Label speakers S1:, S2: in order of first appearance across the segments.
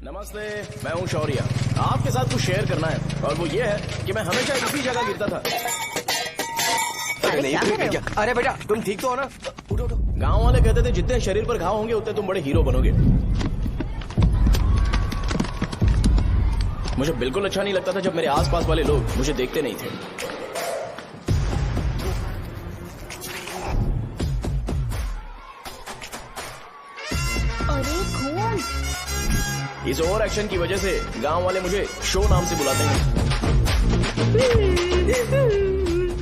S1: नमस्ते, मैं हूँ शौर्य। आपके साथ कुछ शेयर करना है और वो ये है कि मैं हमेशा इसी जगह गिरता था।
S2: क्या? अरे बेटा तुम ठीक तो हो ना? उठो उठो।
S1: गांव वाले कहते थे जितने शरीर पर घाव होंगे उतने तुम बड़े हीरो बनोगे। मुझे बिल्कुल अच्छा नहीं लगता था जब मेरे आसपास वाले लोग मुझे देखते नहीं थे। इस ओवर एक्शन की वजह से गांव वाले मुझे शो नाम से बुलाते हैं।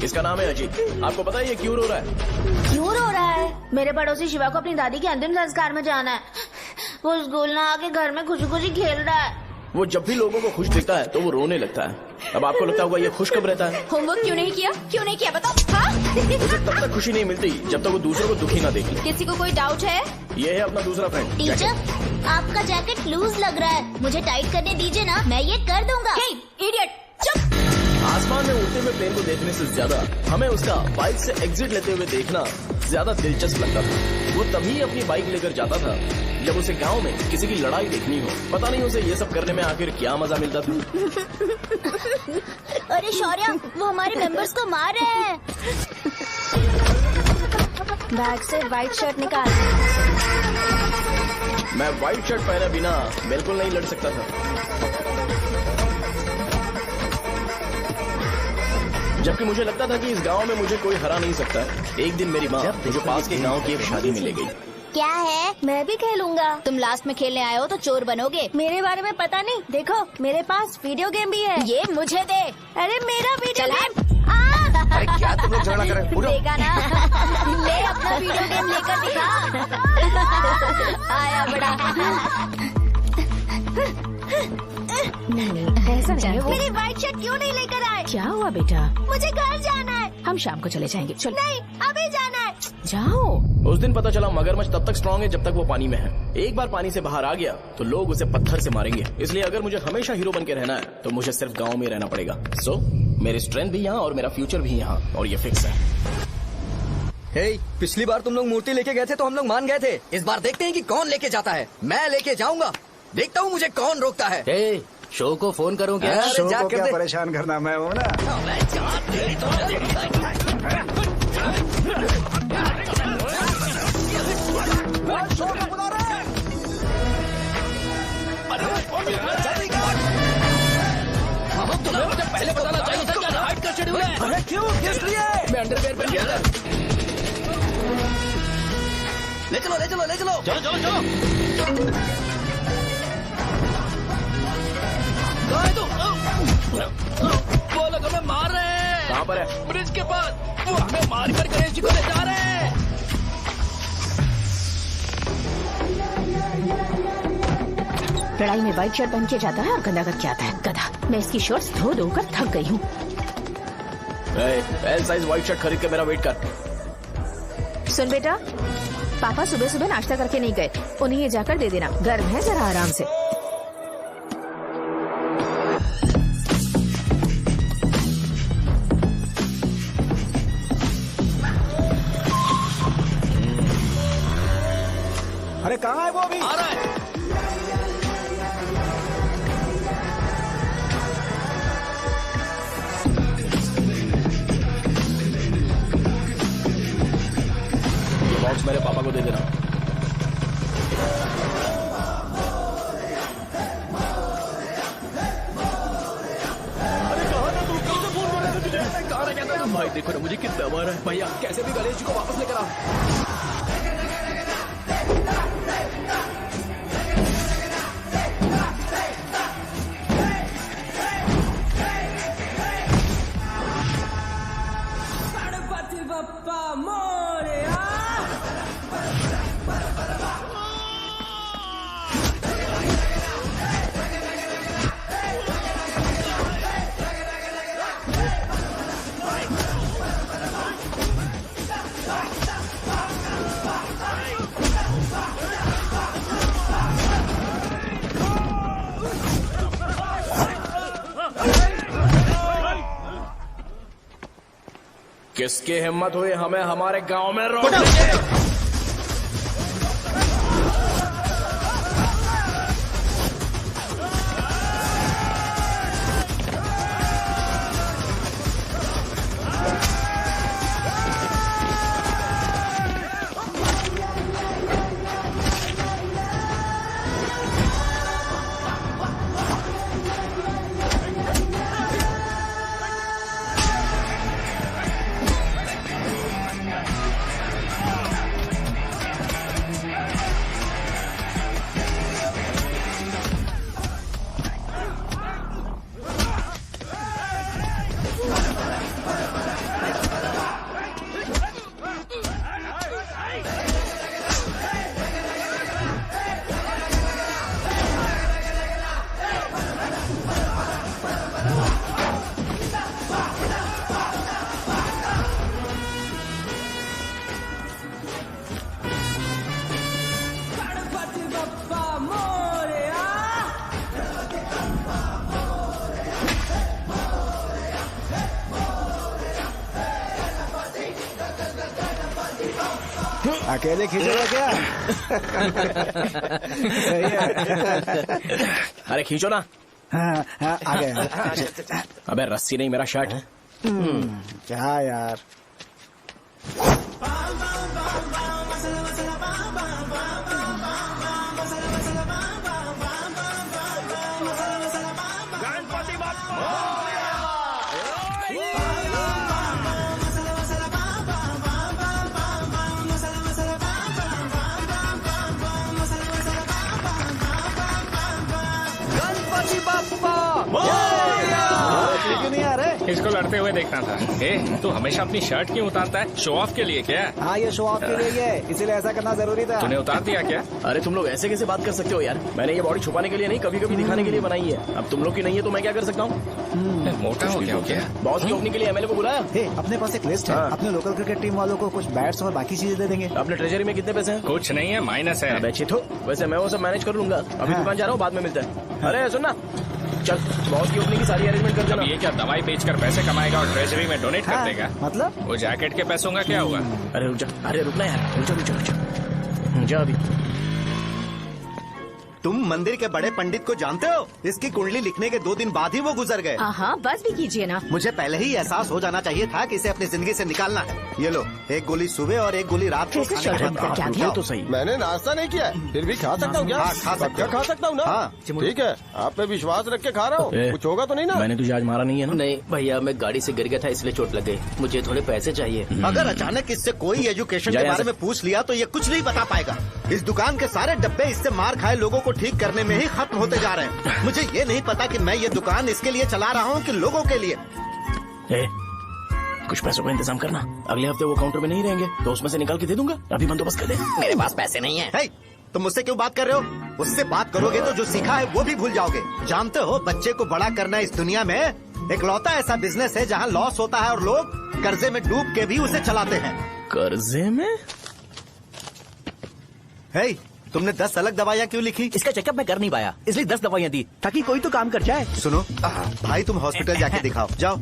S1: इसका नाम है अजीत। आपको पता है ये क्यों रो रहा है?
S3: क्यों रो रहा है? मेरे पड़ोसी शिवा को अपनी दादी के अंतिम संस्कार में जाना है। वो स्कूल ना आके घर में खुशी खुशी खेल रहा है।
S1: वो जब भी लोगों को खुश दिखता है तो वो रोने लगता है। अब आपको लगता होगा ये खुश कब रहता है?
S3: होमवर्क क्यों नहीं किया? क्यों नहीं किया बताओ? हाँ?
S1: उसे तब तक खुशी नहीं मिलती जब तक वो दूसरों को दुखी ना देखे।
S3: किसी को कोई डाउट है?
S1: ये है अपना दूसरा फ्रेंड।
S4: टीचर आपका जैकेट लूज लग रहा है, मुझे टाइट करने दीजिए ना, मैं ये कर दूंगा।
S3: इडियट, चुप।
S1: आसमान में उड़ते हुए प्लेन को देखने से ज्यादा हमें उसका बाइक से एग्जिट लेते हुए देखना ज्यादा दिलचस्प लगता था। वो तभी अपनी बाइक लेकर जाता था जब उसे गांव में किसी की लड़ाई देखनी हो। पता नहीं उसे ये सब करने में आखिर क्या मजा मिलता था।
S4: अरे शौर्य, वो हमारे मेंबर्स को मार रहे हैं।
S3: बैग से व्हाइट शर्ट निकाल।
S1: मैं व्हाइट शर्ट पहने बिना बिल्कुल नहीं लड़ सकता था, जबकि मुझे लगता था कि इस गांव में मुझे कोई हरा नहीं सकता। एक दिन मेरी माँ मुझे पास के गांव की एक शादी में ले गई।
S4: क्या है? मैं भी खेलूंगा। तुम लास्ट में खेलने आए हो तो चोर बनोगे।
S3: मेरे बारे में पता नहीं। देखो मेरे पास वीडियो गेम भी है।
S4: ये मुझे दे।
S3: अरे मेरा वीडियो गेम।
S2: अरे क्या तुम लोग झगड़ा कर रहे हो?
S3: देखा ना? ले अपना वीडियो गेम लेकर दिखा। आया बड़ा।
S5: नहीं ऐसा नहीं। वो
S3: मेरी व्हाइट शर्ट क्यों नहीं लेकर आए?
S5: क्या हुआ बेटा?
S3: मुझे घर जाना है।
S5: हम शाम को चले जाएंगे। चलो।
S3: नहीं अभी जाना है।
S5: जाओ।
S1: उस दिन पता चला मगरमच्छ तब तक स्ट्रांग है जब तक वो पानी में है। एक बार पानी से बाहर आ गया तो लोग उसे पत्थर से मारेंगे। इसलिए अगर मुझे हमेशा हीरो बन के रहना है तो मुझे सिर्फ गाँव में रहना पड़ेगा। सो मेरी स्ट्रेंथ भी यहाँ और मेरा फ्यूचर भी यहाँ, और ये फिक्स है।
S2: हे, पिछली बार तुम लोग मूर्ति लेके गए थे तो हम लोग मान गए थे। इस बार देखते हैं कि कौन लेके जाता है। मैं लेके जाऊंगा, देखता हूँ मुझे कौन रोकता है।
S6: हे, शो को फोन करूं क्या?
S2: अरे
S7: शो
S2: जा
S7: को
S2: कर
S7: क्या
S2: दे।
S7: परेशान करना, मैं हूँ ना।
S6: मुझे पहले बताना चाहिए था क्या हाइट का शेड्यूल है।
S2: अरे क्यों? किस लिए?
S6: मैं अंडरवेयर पहन गया था।
S2: ले चलो ले चलो ले चलो।
S6: चलो चलो चलो। वो लोग हमें मार रहे हैं।
S1: कहाँ पर है?
S6: ब्रिज के पास। वो हमें मार कर गणेश जी को ले जा रहे हैं।
S5: लड़ाई में व्हाइट शर्ट पहन के जाता है और गंदा करके आता है। गधा। मैं इसकी शर्ट्स धो धोकर थक गई हूँ।
S1: एल साइज व्हाइट शर्ट खरीद के मेरा वेट कर।
S5: सुन बेटा, पापा सुबह सुबह नाश्ता करके नहीं गए, उन्हें ये जाकर दे देना। गर्म है, जरा आराम से।
S7: अरे कहाँ है वो अभी?
S6: आ रहा है।
S1: ये बॉक्स मेरे पापा को दे देना।
S6: भाई देखो ना मुझे कितना मारा है। भैया कैसे भी गणेश जी को वापस लेकर आओ।
S1: किसकी हिम्मत हुई हमें हमारे गांव में रोकने की?
S7: अकेले खींचेगा क्या? सही है।
S1: अरे खींचो ना।
S7: हाँ, हाँ, आ गया।
S1: अबे रस्सी नहीं, मेरा शर्ट है।
S7: क्या यार?
S2: गणपति बाप्पा
S7: क्यों नहीं आ रहे?
S8: इसको लड़ते हुए देखना था। ए, तू हमेशा अपनी शर्ट क्यों उतारता है? शो ऑफ के लिए क्या?
S7: हाँ, ये शो ऑफ के लिए ही है, इसीलिए ऐसा करना जरूरी था।
S8: तूने उतार दिया क्या?
S1: अरे तुम लोग ऐसे कैसे बात कर सकते हो यार? मैंने ये बॉडी छुपाने के लिए नहीं, कभी कभी दिखाने के लिए बनाई है। अब तुम लोग की नहीं है तो मैं क्या कर सकता हूँ?
S8: मोटा हो गया हो क्या?
S1: बॉस की ओपनिंग के लिए एमएलए को बुलाया।
S7: हे, अपने पास एक लिस्ट है।
S1: हाँ।
S7: अपने लोकल क्रिकेट टीम वालों को कुछ बैट्स और बाकी चीजें दे देंगे।
S1: अपने ट्रेजरी में कितने पैसे हैं?
S8: कुछ नहीं है, माइनस है।
S1: अबे छितो, वैसे मैं वो सब मैनेज कर लूंगा। अभी
S7: हाँ।
S1: दुकान जा रहा हूँ, बाद में मिलते हैं। अरे सुन ना, चल बॉस की ओपनिंग की सारी अरेंजमेंट कर
S8: अब
S1: देना।
S8: ये क्या दवाई बेचकर पैसे कमाएगा और ट्रेजरी में डोनेट कर
S7: हाँ,
S8: देगा?
S7: मतलब?
S8: वो जैकेट के पैसों का क्या हुआ?
S1: अरे रुक जा, अरे रुकना यार, रुक जा जा अभी।
S9: तुम मंदिर के बड़े पंडित को जानते हो? इसकी कुंडली लिखने के 2 दिन बाद ही वो गुजर गए।
S5: हाँ, बस भी कीजिए ना।
S9: मुझे पहले ही एहसास हो जाना चाहिए था कि इसे अपनी जिंदगी से निकालना है। ये लो, एक गोली सुबह और एक गोली रात को
S5: फिर से
S9: खाने के
S5: शर्ट
S9: बाद
S5: क्या
S9: खाओ।
S5: किया?
S1: तो सही।
S6: मैंने नाश्ता नहीं किया है, फिर भी खा सकता हूँ क्या?
S9: हाँ, खा सकते हो।
S6: खा सकता हूँ ना?
S9: हाँ।
S6: ठीक है, आप पे विश्वास रख के खा रहा हूँ।
S1: ए,
S6: कुछ होगा तो नहीं ना?
S1: मैंने तुझे आज मारा नहीं है ना?
S10: नहीं भैया, मैं गाड़ी से गिर गया था इसलिए चोट लग गई। मुझे थोड़े पैसे चाहिए।
S9: अगर अचानक इससे कोई एजुकेशन
S1: जा
S9: के
S1: यहाँ
S9: बारे
S1: से।
S9: में पूछ लिया तो ये कुछ नहीं बता पाएगा। इस दुकान के सारे डब्बे इससे मार खाए लोगों को ठीक करने में ही खत्म होते जा रहे हैं। मुझे ये नहीं पता कि मैं ये दुकान इसके लिए चला रहा हूँ कि लोगों के लिए।
S1: ए, कुछ पैसों का इंतजाम करना। अगले हफ्ते वो काउंटर में नहीं रहेंगे तो उसमें से निकाल के दे दूंगा। अभी बंदोबस्त कर दे।
S10: मेरे पास पैसे नहीं है।
S9: हे, तुम मुझसे क्यों बात कर रहे हो? उससे बात करोगे तो जो सीखा है वो भी भूल जाओगे। जानते हो, बच्चे को बड़ा करना इस दुनिया में इकलौता ऐसा बिजनेस है जहाँ लॉस होता है और लोग कर्जे में डूब के भी उसे चलाते हैं।
S1: कर्जे में?
S9: हे, तुमने 10 अलग दवाइयाँ क्यों लिखी?
S10: इसका चेकअप मैं कर नहीं पाया, इसलिए 10 दवाइयाँ दी ताकि कोई तो काम कर जाए।
S9: सुनो भाई, तुम हॉस्पिटल जाके दिखाओ, जाओ।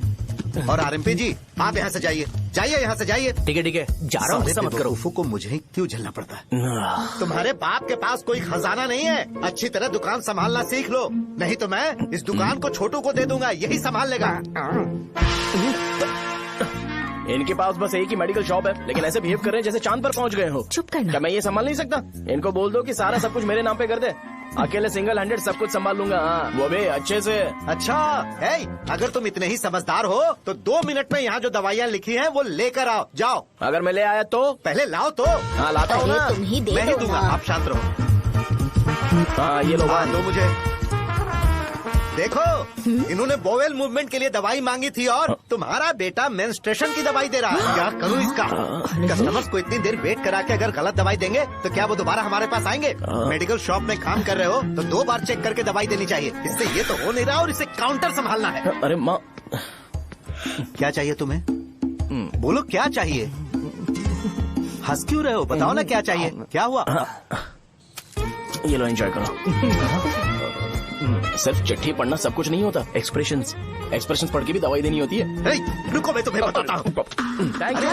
S9: और आरएमपी जी, आप यहाँ से जाइए, जाइए यहाँ से जाइए।
S10: ठीक है, जा रहा हूँ, गुस्सा मत करो।
S9: बेवकूफों को मुझे ही क्यों झेलना पड़ता है? तुम्हारे बाप के पास कोई खजाना नहीं है। अच्छी तरह दुकान संभालना सीख लो, नहीं तो मैं इस दुकान को छोटू को दे दूंगा, यही संभाल लेगा।
S1: इनके पास बस एक ही मेडिकल शॉप है, लेकिन ऐसे बिहेव कर रहे हैं जैसे चांद पर पहुंच गए हो।
S5: चुप करना।
S1: क्या मैं ये संभाल नहीं सकता? इनको बोल दो कि सारा सब कुछ मेरे नाम पे कर दे। अकेले सिंगल हैंडेड सब कुछ संभाल लूंगा। हाँ, वो भी अच्छे से।
S9: अच्छा, हे, अगर तुम इतने ही समझदार हो तो 2 मिनट में यहाँ जो दवाइयाँ लिखी हैं वो लेकर आओ, जाओ।
S1: अगर मैं ले आया तो?
S9: पहले लाओ तो।
S1: हाँ लाता हूँ ना।
S4: तुम ही दे
S9: मैं ही
S4: दो
S9: दूंगा,
S4: ना।
S9: आप शांत रहो।
S1: हाँ ये लो।
S9: हाँ, दो मुझे। देखो, इन्होंने बोवेल मूवमेंट के लिए दवाई मांगी थी और तुम्हारा बेटा मेंस्ट्रुएशन की दवाई दे रहा है। क्या करूँ इसका? कस्टमर्स को इतनी देर वेट करा के अगर गलत दवाई देंगे तो क्या वो दोबारा हमारे पास आएंगे? मेडिकल शॉप में काम कर रहे हो तो 2 बार चेक करके दवाई देनी चाहिए। इससे ये तो हो नहीं रहा और इसे काउंटर संभालना है।
S1: अरे माँ,
S9: क्या चाहिए तुम्हें? बोलो क्या चाहिए? हंस क्यों रहे हो? बताओ ना क्या चाहिए? क्या हुआ?
S1: ये लो एंजॉय करो। सिर्फ चिट्ठी पढ़ना सब कुछ नहीं होता। एक्सप्रेशंस पढ़ के भी दवाई देनी होती है।
S9: हे, रुको, मैं तुम्हें बताता हूँ।
S1: Thank you.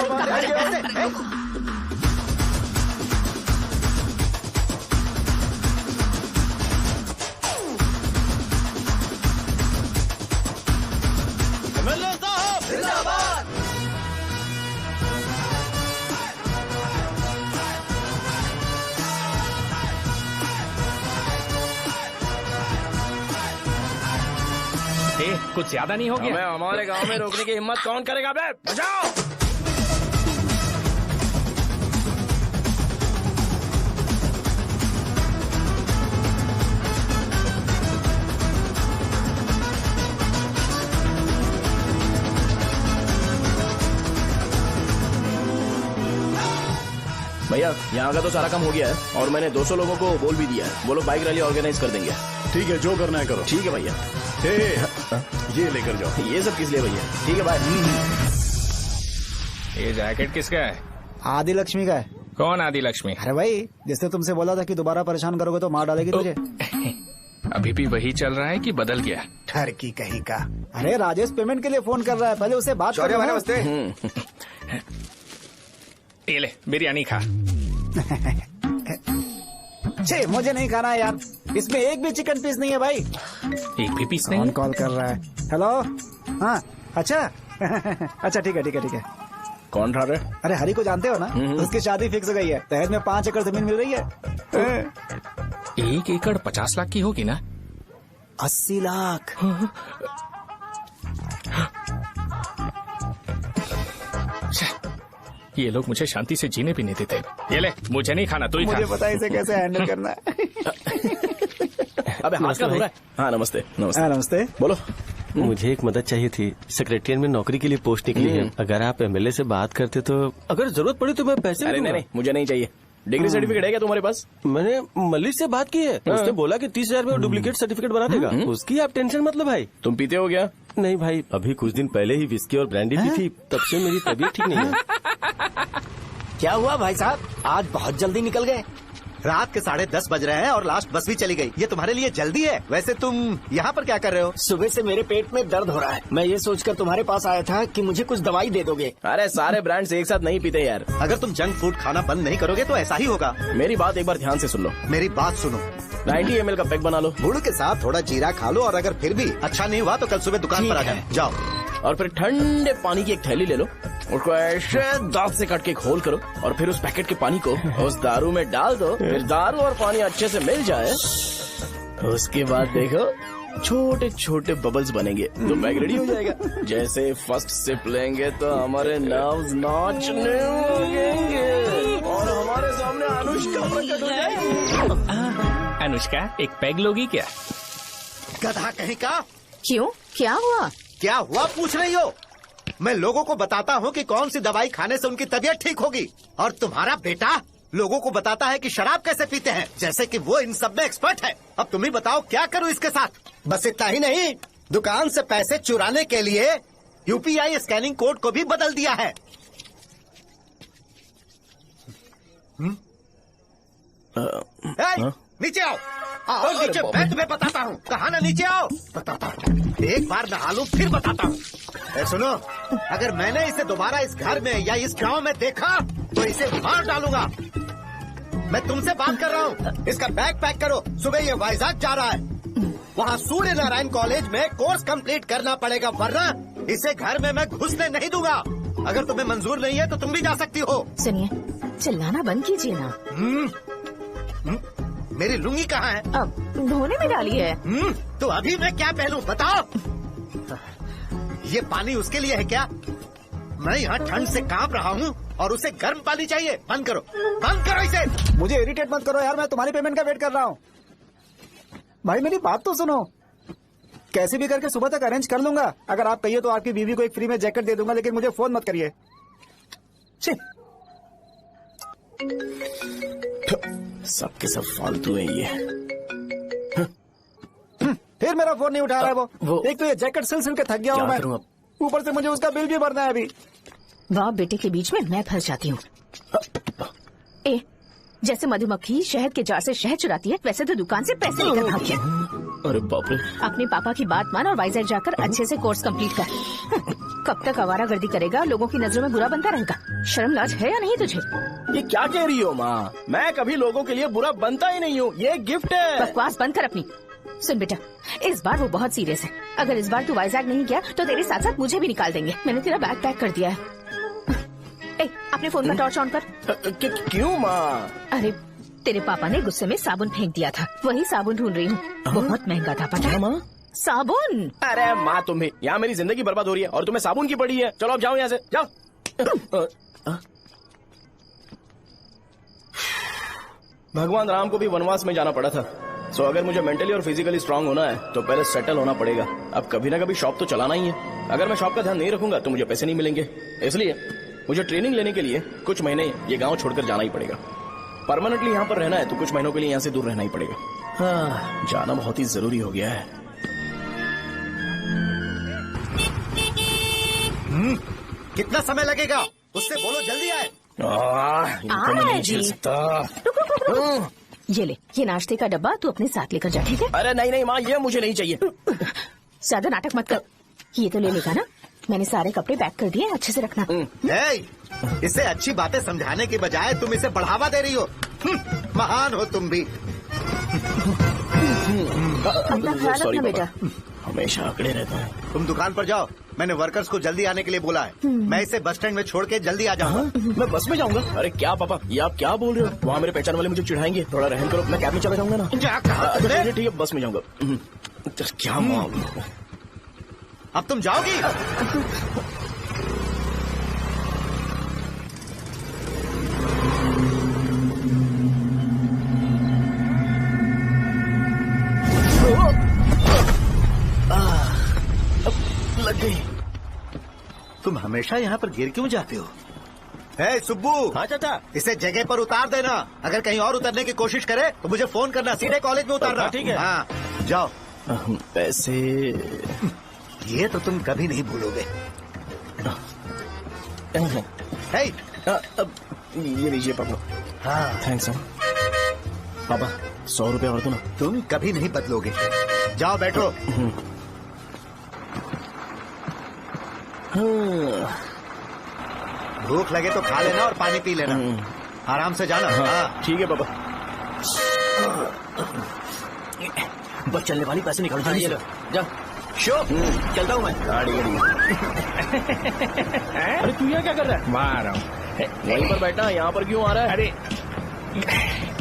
S8: ए, कुछ ज्यादा नहीं हो
S1: हमें
S8: गया?
S1: हमारे गांव में रोकने की हिम्मत कौन करेगा बे? बचाओ! भैया यहाँ का तो सारा काम हो गया है और मैंने 200 लोगों को बोल भी दिया है। वो लोग बाइक रैली ऑर्गेनाइज कर देंगे।
S6: ठीक है, जो करना है करो।
S1: ठीक है भैया।
S6: ये लेकर जाओ।
S1: ये सब किस लिए भैया? ठीक है बाय।
S8: ये जैकेट किसका है?
S7: आदि लक्ष्मी का है।
S8: कौन आदि लक्ष्मी?
S7: अरे भाई, जिसने तुमसे बोला था कि दोबारा परेशान करोगे तो मार डालेगी तुझे।
S8: अभी भी वही चल रहा है कि बदल गया?
S9: ठर की कहीं का।
S7: अरे राजेश पेमेंट के लिए फोन कर रहा है, पहले उसे बात करो।
S9: नमस्ते।
S8: ये ले, बिरयानी खा।
S7: छे मुझे नहीं खाना है यार, इसमें एक भी चिकन पीस नहीं है भाई।
S8: एक भी पीस नहीं?
S7: कौन कॉल कर रहा है? हेलो, हाँ अच्छा अच्छा ठीक है ठीक है ठीक है।
S8: कौन रहा रे?
S7: अरे हरी को जानते हो ना, उसकी शादी फिक्स हो गई है, दहेज में 5 एकड़ जमीन मिल रही है।
S8: 1 एकड़ 50 लाख की होगी ना?
S7: 80 लाख।
S8: ये लोग मुझे शांति से जीने भी नहीं देते। ये ले, मुझे नहीं खाना, तू ही खा।
S7: मुझे पता है इसे कैसे हैंडल करना है।
S1: अबे हाथ का हो रहा है। हाँ नमस्ते नमस्ते।
S7: हाँ नमस्ते।
S1: बोलो।
S6: मुझे एक मदद चाहिए थी, सेक्रेटरिएट में नौकरी के लिए पोस्ट निकली है। अगर आप एमएलए से बात करते तो अगर जरूरत पड़ी तो मैं पैसे
S1: अरे नहीं, मुझे नहीं चाहिए। डिग्री सर्टिफिकेट है क्या तुम्हारे पास?
S6: मैंने मलिक से बात की है, उसने बोला कि 30,000 में वो डुप्लीकेट सर्टिफिकेट बना देगा। उसकी आप टेंशन मत लो भाई।
S1: तुम पीते हो क्या?
S6: नहीं भाई, अभी कुछ दिन पहले ही विस्की और ब्रांडी पी थी, तब से मेरी तबीयत ठीक नहीं है।
S9: क्या हुआ भाई साहब, आज बहुत जल्दी निकल गए? रात के 10:30 बज रहे हैं और लास्ट बस भी चली गई। ये तुम्हारे लिए जल्दी है? वैसे तुम यहाँ पर क्या कर रहे हो?
S11: सुबह से मेरे पेट में दर्द हो रहा है, मैं ये सोचकर तुम्हारे पास आया था कि मुझे कुछ दवाई दे दोगे।
S1: अरे सारे ब्रांड्स एक साथ नहीं पीते यार।
S9: अगर तुम जंक फूड खाना बंद नहीं करोगे तो ऐसा ही होगा।
S1: मेरी बात एक बार ध्यान से सुन लो।
S9: मेरी बात सुनो,
S1: 90 ml का पैक बना लो।
S9: गुड़ के साथ थोड़ा जीरा खा लो, और अगर फिर भी अच्छा नहीं हुआ तो कल सुबह दुकान पर आ जाना। जाओ।
S1: और फिर ठंडे पानी की एक थैली ले लो, उसको ऐसे दांत से काट के घोल करो, और फिर उस पैकेट के पानी को उस दारू में डाल दो। फिर दारू और पानी अच्छे से मिल जाए, उसके बाद देखो छोटे छोटे बबल्स बनेंगे तो पैक रेडी हो जाएगा। जैसे फर्स्ट सिप लेंगे तो हमारे नर्व्स नाचने लगेंगे और हमारे सामने अनुष्का प्रकट हो जाएगी।
S8: अनुष्का, एक पैग लोगी क्या?
S9: गधा कहीं का।
S5: क्यों, क्या हुआ?
S9: क्या हुआ पूछ रही हो? मैं लोगों को बताता हूँ कि कौन सी दवाई खाने से उनकी तबीयत ठीक होगी, और तुम्हारा बेटा लोगों को बताता है कि शराब कैसे पीते हैं, जैसे कि वो इन सब में एक्सपर्ट है। अब तुम ही बताओ क्या करूँ इसके साथ? बस इतना ही नहीं, दुकान से पैसे चुराने के लिए यूपीआई स्कैनिंग कोड को भी बदल दिया है। नीचे आओ, आओ नीचे, मैं तुम्हें बताता हूँ। कहा ना नीचे आओ, बताता हूँ। एक बार नहा लूं फिर बताता हूँ। सुनो, अगर मैंने इसे दोबारा इस घर में या इस गांव में देखा तो इसे मार डालूंगा। मैं तुमसे बात कर रहा हूँ। इसका बैग पैक करो, सुबह ये वाइजाग जा रहा है। वहाँ सूर्य नारायण कॉलेज में कोर्स कंप्लीट करना पड़ेगा, वरना इसे घर में मैं घुसने नहीं दूंगा। अगर तुम्हें मंजूर नहीं है तो तुम भी जा सकती हो।
S5: सुनिए, चिल्लाना बंद कीजिए ना।
S9: मेरी लुंगी कहाँ है?
S5: अब धोने में डाली है।
S9: तो अभी मैं क्या पहनूं बताओ? ये पानी उसके लिए है क्या? मैं यहाँ ठंड से कांप रहा हूँ और उसे गर्म पानी चाहिए। बंद करो, बंद करो इसे।
S7: मुझे इरिटेट मत करो यार, मैं तुम्हारी पेमेंट का वेट कर रहा हूँ। भाई मेरी बात तो सुनो, कैसे भी करके सुबह तक अरेंज कर लूंगा। अगर आप कहिए तो आपकी बीवी को एक फ्री में जैकेट दे दूंगा, लेकिन मुझे फोन मत करिए।
S1: सबके सब फालतू है ये।
S7: फिर मेरा फोन नहीं उठा रहा है वो। एक तो ये जैकेट सिल सिल के थक गया हूँ मैं, ऊपर से मुझे उसका बिल भी भरना है अभी।
S5: बाप बेटे के बीच में मैं फंस जाती हूँ। ए, जैसे मधुमक्खी शहद के जार से शहद चुराती है, वैसे तो दुकान से पैसे लेकर भाग गया।
S1: अरे बाप रे।
S5: अपने पापा की बात मान और वाइजैक जाकर अच्छे से कोर्स कंप्लीट कर। कब तक आवारागर्दी करेगा, लोगों की नजरों में बुरा बनता रहेगा। शर्म लाज है या नहीं तुझे?
S1: ये क्या कह रही हो माँ? मैं कभी लोगों के लिए बुरा बनता ही नहीं हूँ, ये गिफ्ट है।
S5: बकवास बंद कर अपनी। सुन बेटा, इस बार वो बहुत सीरियस है। अगर इस बार तू वाइजैक नहीं गया तो तेरे साथ साथ मुझे भी निकाल देंगे। मैंने तेरा बैग पैक कर दिया है। ए, अपने फोन का टॉर्च ऑन कर।
S1: क्यों माँ?
S5: अरे तेरे पापा ने गुस्से में साबुन फेंक दिया था, वही साबुन ढूंढ रही हूँ। बहुत महंगा था, पता है माँ? साबुन।
S1: अरे माँ तुम भी, यहाँ मेरी जिंदगी बर्बाद हो रही है और तुम्हें साबुन की पड़ी है। चलो अब जाओ यहाँ से, जाओ। भगवान राम को भी वनवास में जाना पड़ा था। सो अगर मुझे मेंटली और फिजिकली स्ट्रांग होना है तो पहले सेटल होना पड़ेगा। अब कभी ना कभी शॉप तो चलाना ही है। अगर मैं शॉप का ध्यान नहीं रखूंगा तो मुझे पैसे नहीं मिलेंगे। इसलिए मुझे ट्रेनिंग लेने के लिए कुछ महीने ये गांव छोड़कर जाना ही पड़ेगा। परमानेंटली यहाँ पर रहना है तो कुछ महीनों के लिए यहाँ से दूर रहना ही पड़ेगा। हाँ, जाना बहुत ही जरूरी हो गया है।
S9: कितना समय लगेगा? उससे बोलो जल्दी आए।
S1: इनको मैं नहीं झेल सकता।
S5: ये ले, ये नाश्ते का डब्बा तू अपने साथ लेकर जा, ठीक है?
S1: अरे नहीं नहीं माँ, ये मुझे नहीं चाहिए।
S5: ज्यादा नाटक मत कर। ये तो ले लेगा ना? मैंने सारे कपड़े पैक कर दिए, अच्छे से रखना।
S9: इसे अच्छी बातें समझाने की बजाय तुम इसे बढ़ावा दे रही हो। महान हो तुम भी।
S5: अपना ख्याल रखना बेटा।
S11: हमेशा अकड़े रहता है।
S9: तुम दुकान पर जाओ, मैंने वर्कर्स को जल्दी आने के लिए बोला है। मैं इसे बस स्टैंड में छोड़ के जल्दी आ जाऊंगा।
S10: मैं बस में जाऊंगा? अरे क्या पापा, ये आप क्या बोल रहे हो? वहाँ मेरे पहचान वाले मुझे चिढ़ाएंगे। थोड़ा रहम करो, मैं कैब में चला जाऊंगा ना।
S9: क्या कहा?
S10: ठीक है, बस में जाऊंगा। क्या मामला?
S9: अब तुम जाओगी?
S10: लग गई।
S9: तुम हमेशा यहाँ पर गिर क्यों जाते हो? सुब्बू।
S10: हाँ चाचा।
S9: इसे जगह पर उतार देना। अगर कहीं और उतरने की कोशिश करे तो मुझे फोन करना, सीधे कॉलेज में उतारना।
S10: ठीक है।
S9: हाँ, जाओ।
S10: पैसे
S9: ये तो तुम कभी नहीं भूलोगे।
S10: अब ये लीजिए पापा।
S9: हाँ,
S10: थैंक्स पापा। 100 रुपए और दो ना।
S9: तुम कभी नहीं बदलोगे। जाओ बैठो। भूख लगे तो खा लेना और पानी पी लेना। आराम से जाना। हाँ।
S10: ठीक है पापा। बस चलने वाली पैसे निकाल दो। जा शो, चलता हूँ मैं। गाड़ी अरे तू यहाँ क्या कर रहा है?
S8: वहाँ आ रहा हूँ।
S10: वहीं पर बैठा, यहाँ पर क्यों आ रहा है?
S8: अरे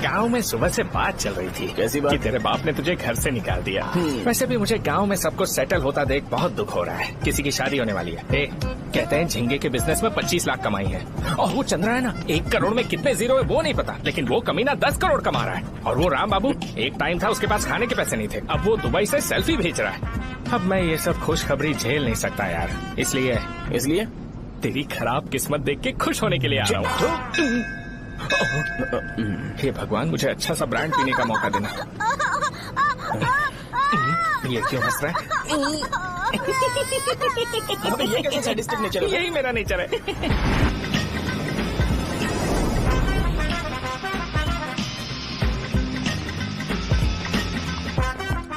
S8: गांव में सुबह से बात चल रही थी।
S10: कैसी बात?
S8: कि तेरे बाप ने तुझे घर से निकाल दिया। वैसे भी मुझे गांव में सब कुछ सेटल होता देख बहुत दुख हो रहा है। किसी की शादी होने वाली है। कहते हैं झींगे के बिजनेस में 25 लाख कमाई है। और वो चंद्रा है ना, 1 करोड़ में कितने जीरो है वो नहीं पता, लेकिन वो कमीना 10 करोड़ कमा रहा है। और वो राम बाबू, एक टाइम था उसके पास खाने के पैसे नहीं थे, अब वो दुबई से सेल्फी भेज रहा है। अब मैं ये सब खुशखबरी झेल नहीं सकता यार। इसलिए तेरी खराब किस्मत देख के खुश होने के लिए आ रहा हूँ। हे भगवान, मुझे अच्छा सा ब्रांड पीने का मौका देना। ये क्यों हंस रहा है?
S10: ये कैसे सैडिस्टिक नेचर है?
S8: यही मेरा नेचर है।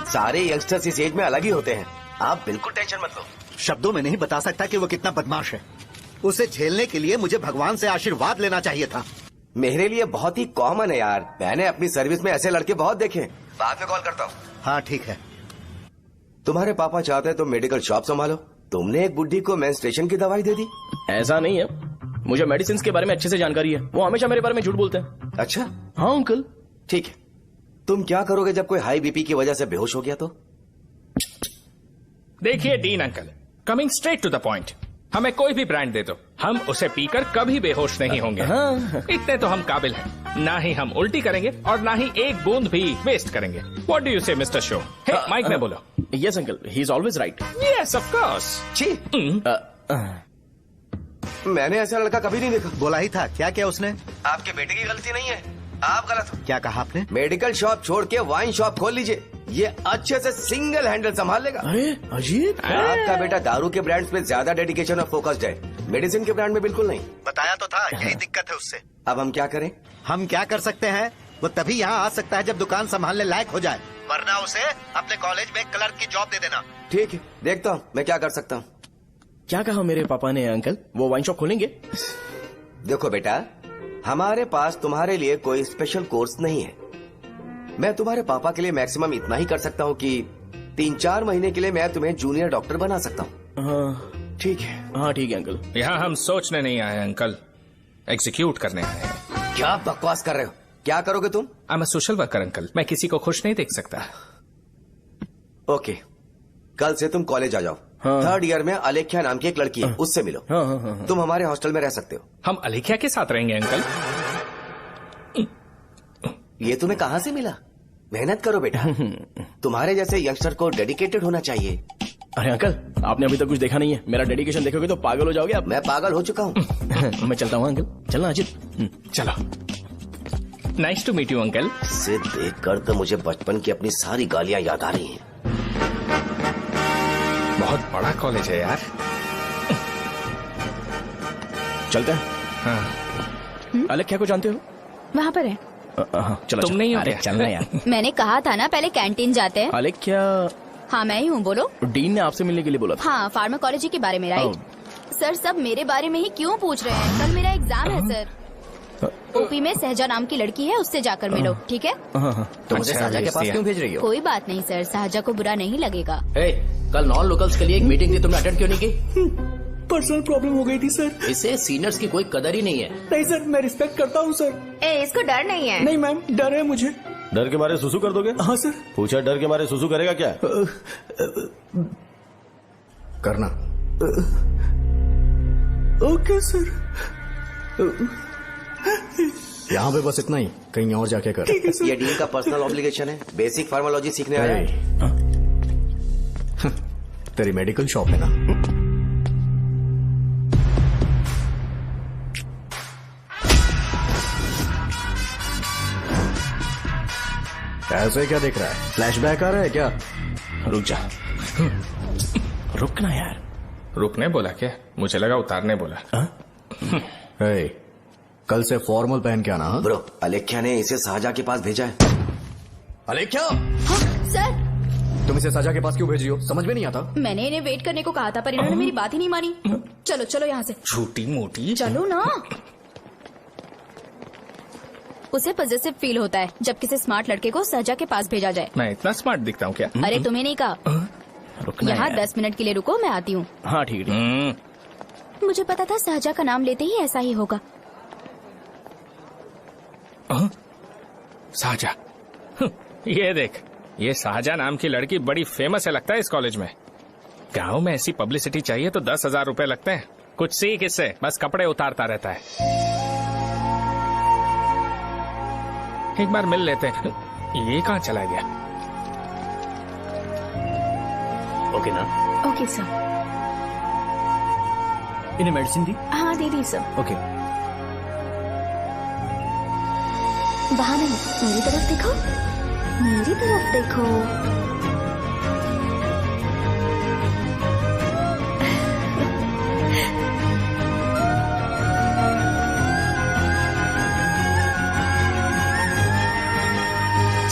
S12: सारे यंगस्टर्स इस एज में अलग ही होते हैं। आप बिल्कुल टेंशन मत लो।
S9: शब्दों में नहीं बता सकता कि वो कितना बदमाश है। उसे झेलने के लिए मुझे भगवान से आशीर्वाद लेना चाहिए था।
S12: मेरे लिए बहुत ही कॉमन है यार। मैंने अपनी सर्विस में ऐसे लड़के बहुत देखे। बाद में कॉल करता हूँ।
S9: हाँ ठीक है।
S12: तुम्हारे पापा चाहते हैं तुम मेडिकल शॉप संभालो। तुमने एक बुढ़ी को मेंस्ट्रुएशन की दवाई दे दी।
S10: ऐसा नहीं है, मुझे मेडिसिन के बारे में अच्छे से जानकारी है। वो हमेशा मेरे बारे में झूठ बोलते हैं।
S12: अच्छा?
S10: हाँ अंकल।
S12: ठीक है, तुम क्या करोगे जब कोई हाई बीपी की वजह से बेहोश हो गया तो?
S8: देखिए Deen uncle, coming straight to the point, हमें कोई भी ब्रांड दे दो, हम उसे पीकर कभी बेहोश नहीं होंगे।
S10: हाँ।
S8: इतने तो हम काबिल हैं। ना ही हम उल्टी करेंगे और ना ही एक बूंद भी वेस्ट करेंगे। व्हाट डू यू से मिस्टर शो? माइक में बोलो।
S10: Yes uncle, he is always right.
S8: Yes of course.
S12: मैंने ऐसा लड़का कभी नहीं देखा।
S9: बोला ही था। क्या क्या उसने?
S12: आपके बेटे की गलती नहीं है, आप गलत हो।
S9: क्या कहा आपने?
S12: मेडिकल शॉप छोड़ के वाइन शॉप खोल लीजिए, ये अच्छे से सिंगल हैंडल संभाल लेगा।
S10: अरे अजीब।
S12: आपका बेटा दारू के ब्रांड्स पे ज्यादा डेडिकेशन और फोकस्ड है, मेडिसिन के ब्रांड में बिल्कुल नहीं।
S9: बताया तो था, यही दिक्कत है उससे।
S12: अब हम क्या करें?
S9: हम क्या कर सकते हैं? वो तभी यहाँ आ सकता है जब दुकान संभालने लायक हो जाए, वरना उसे अपने कॉलेज में क्लर्क की जॉब दे देना।
S12: ठीक है, देखता हूँ मैं क्या कर सकता हूँ।
S10: क्या कहा मेरे पापा ने अंकल? वो वाइन शॉप खोलेंगे?
S12: देखो बेटा, हमारे पास तुम्हारे लिए कोई स्पेशल कोर्स नहीं है। मैं तुम्हारे पापा के लिए मैक्सिमम इतना ही कर सकता हूँ कि 3-4 महीने के लिए मैं तुम्हें जूनियर डॉक्टर बना सकता हूँ।
S10: हाँ
S12: ठीक है।
S10: हाँ ठीक है अंकल।
S8: यहाँ हम सोचने नहीं आए अंकल, एग्जीक्यूट करने आए हैं।
S12: क्या बकवास कर रहे हो? क्या करोगे तुम?
S8: I am a social worker uncle, मैं किसी को खुश नहीं देख सकता।
S12: ओके, कल से तुम कॉलेज आ जाओ।
S10: हाँ।
S12: 3rd ईयर में अलेख्या नाम की एक लड़की है, उससे मिलो।
S10: हाँ।
S12: तुम हमारे हॉस्टल में रह सकते हो।
S8: हम अलेख्या के साथ रहेंगे अंकल?
S12: ये तुम्हें कहाँ से मिला? मेहनत करो बेटा, तुम्हारे जैसे यंगस्टर को डेडिकेटेड होना चाहिए।
S10: अरे अंकल, आपने अभी तक कुछ देखा नहीं है। मेरा डेडिकेशन देखोगे तो पागल हो जाओगे आप।
S12: मैं पागल हो चुका हूँ।
S10: मैं चलता हूँ अंकल। चलना अजित।
S8: चलो। Nice to meet you uncle.
S12: इसे देखकर तो मुझे बचपन की अपनी सारी गालियाँ याद आ रही हैं।
S8: बहुत बड़ा कॉलेज है यार।
S10: चलते हैं।
S8: हाँ।
S10: अलेख्या को जानते हो?
S5: वहाँ पर है।
S10: चलो।
S8: तुम नहीं हो
S10: अरे
S8: क्या?
S10: चलना यार।
S4: मैंने कहा था ना पहले कैंटीन जाते हैं।
S10: अलेख्या
S13: हाँ मैं ही हूँ, बोलो।
S1: डीन ने आपसे मिलने के लिए बोला था।
S13: हाँ, फार्माकोलॉजी के बारे में, राइट? सर सब मेरे बारे में ही क्यों पूछ रहे हैं? कल मेरा एग्जाम है सर। ओपी में सहजा नाम की लड़की है, उससे जाकर मिलो, ठीक है?
S2: तो मुझे साजा के पास क्यों भेज रही हो?
S13: कोई बात नहीं सर, सहजा को बुरा नहीं लगेगा।
S1: कल नॉन लोकल्स के लिए एक मीटिंग थी, तुमने अटेंड क्यों नहीं की?
S11: पर्सनल प्रॉब्लम हो गई थी सर।
S1: इसे सीनियर्स की कोई कदर ही नहीं है।
S11: नहीं सर, मैं रिस्पेक्ट करता हूँ सर।
S3: इसको डर नहीं है?
S11: नहीं मैम, डर है मुझे।
S6: डर के मारे सुसु कर दोगे?
S11: हाँ सर।
S6: पूछा डर के मारे सुसु करेगा क्या?
S2: करना।
S11: Okay sir.
S2: यहाँ पे बस इतना ही, कहीं और जाके कर।
S12: ये डीन का पर्सनल ऑब्लिगेशन है, बेसिक फार्मोलॉजी सीखने आया है।
S2: तेरी मेडिकल शॉप है ना? ऐसे क्या देख रहा है? फ्लैशबैक आ रहा है क्या?
S8: रुक जा। रुकना यार। रुकने बोला क्या? मुझे लगा उतारने बोला।
S2: कल से फॉर्मल पहन के आना।
S12: ब्रो, अलेख्या ने इसे साजा के पास भेजा है।
S2: अलेख्या?
S13: हाँ, सर।
S2: तुम इसे साजा के पास क्यों भेजी हो? समझ में नहीं आता।
S13: मैंने इन्हें वेट करने को कहा था, पर इन्होंने मेरी बात ही नहीं मानी। चलो चलो यहाँ से।
S8: छोटी मोटी।
S13: चलो ना। उसे पॉजिटिव फील होता है जब किसी स्मार्ट लड़के को सहजा के पास भेजा जाए।
S8: मैं इतना स्मार्ट दिखता हूँ क्या?
S13: अरे तुम्हें नहीं कहा। यहाँ 10 मिनट के लिए रुको, मैं आती हूँ।
S1: हाँ ठीक है।
S13: मुझे पता था सहजा का नाम लेते ही ऐसा ही होगा।
S8: साजा। ये देख, ये साजा नाम की लड़की बड़ी फेमस है लगता है इस कॉलेज में। गांव में ऐसी पब्लिसिटी चाहिए तो 10,000 रुपए लगते हैं। कुछ सीख इससे, बस कपड़े उतारता रहता है। एक बार मिल लेते हैं। ये कहाँ चला गया?
S1: ओके ना?
S13: Okay sir.
S11: इन्हें मेडिसिन दी?
S13: हाँ दे दी सर।
S11: ओके।
S4: वहाँ नहीं, मेरी तरफ देखो, मेरी तरफ देखो।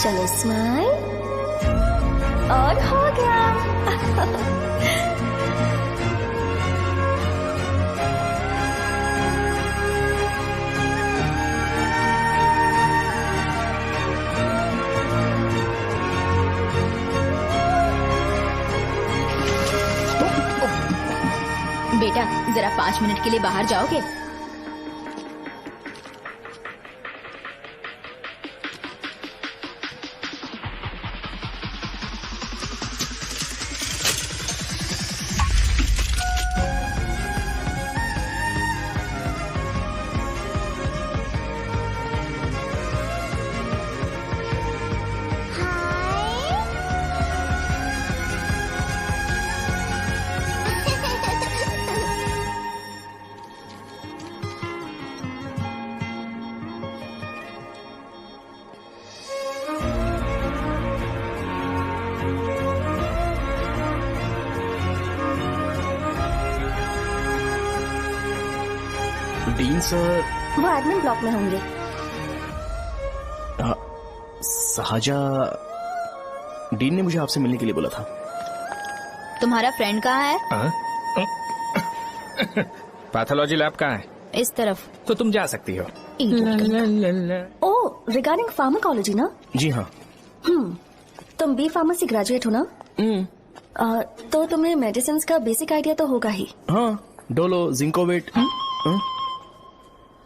S4: चलो स्माइल, और हो गया।
S13: बेटा जरा 5 मिनट के लिए बाहर जाओगे?
S1: डीन सर
S4: वो एडमिन ब्लॉक में होंगे।
S1: साजा, डीन ने मुझे आपसे मिलने के लिए बोला था।
S13: तुम्हारा फ्रेंड कहाँ है?
S8: पैथोलॉजी लैब कहाँ है?
S13: इस तरफ।
S8: तो तुम जा सकती हो।
S4: ओ, रिगार्डिंग फार्माकोलॉजी ना?
S1: जी हाँ।
S4: तुम बी फार्मेसी ग्रेजुएट हो ना? तो तुम्हें मेडिसिन का बेसिक आइडिया तो होगा ही।
S1: हाँ, डोलो, जिंकोवेट।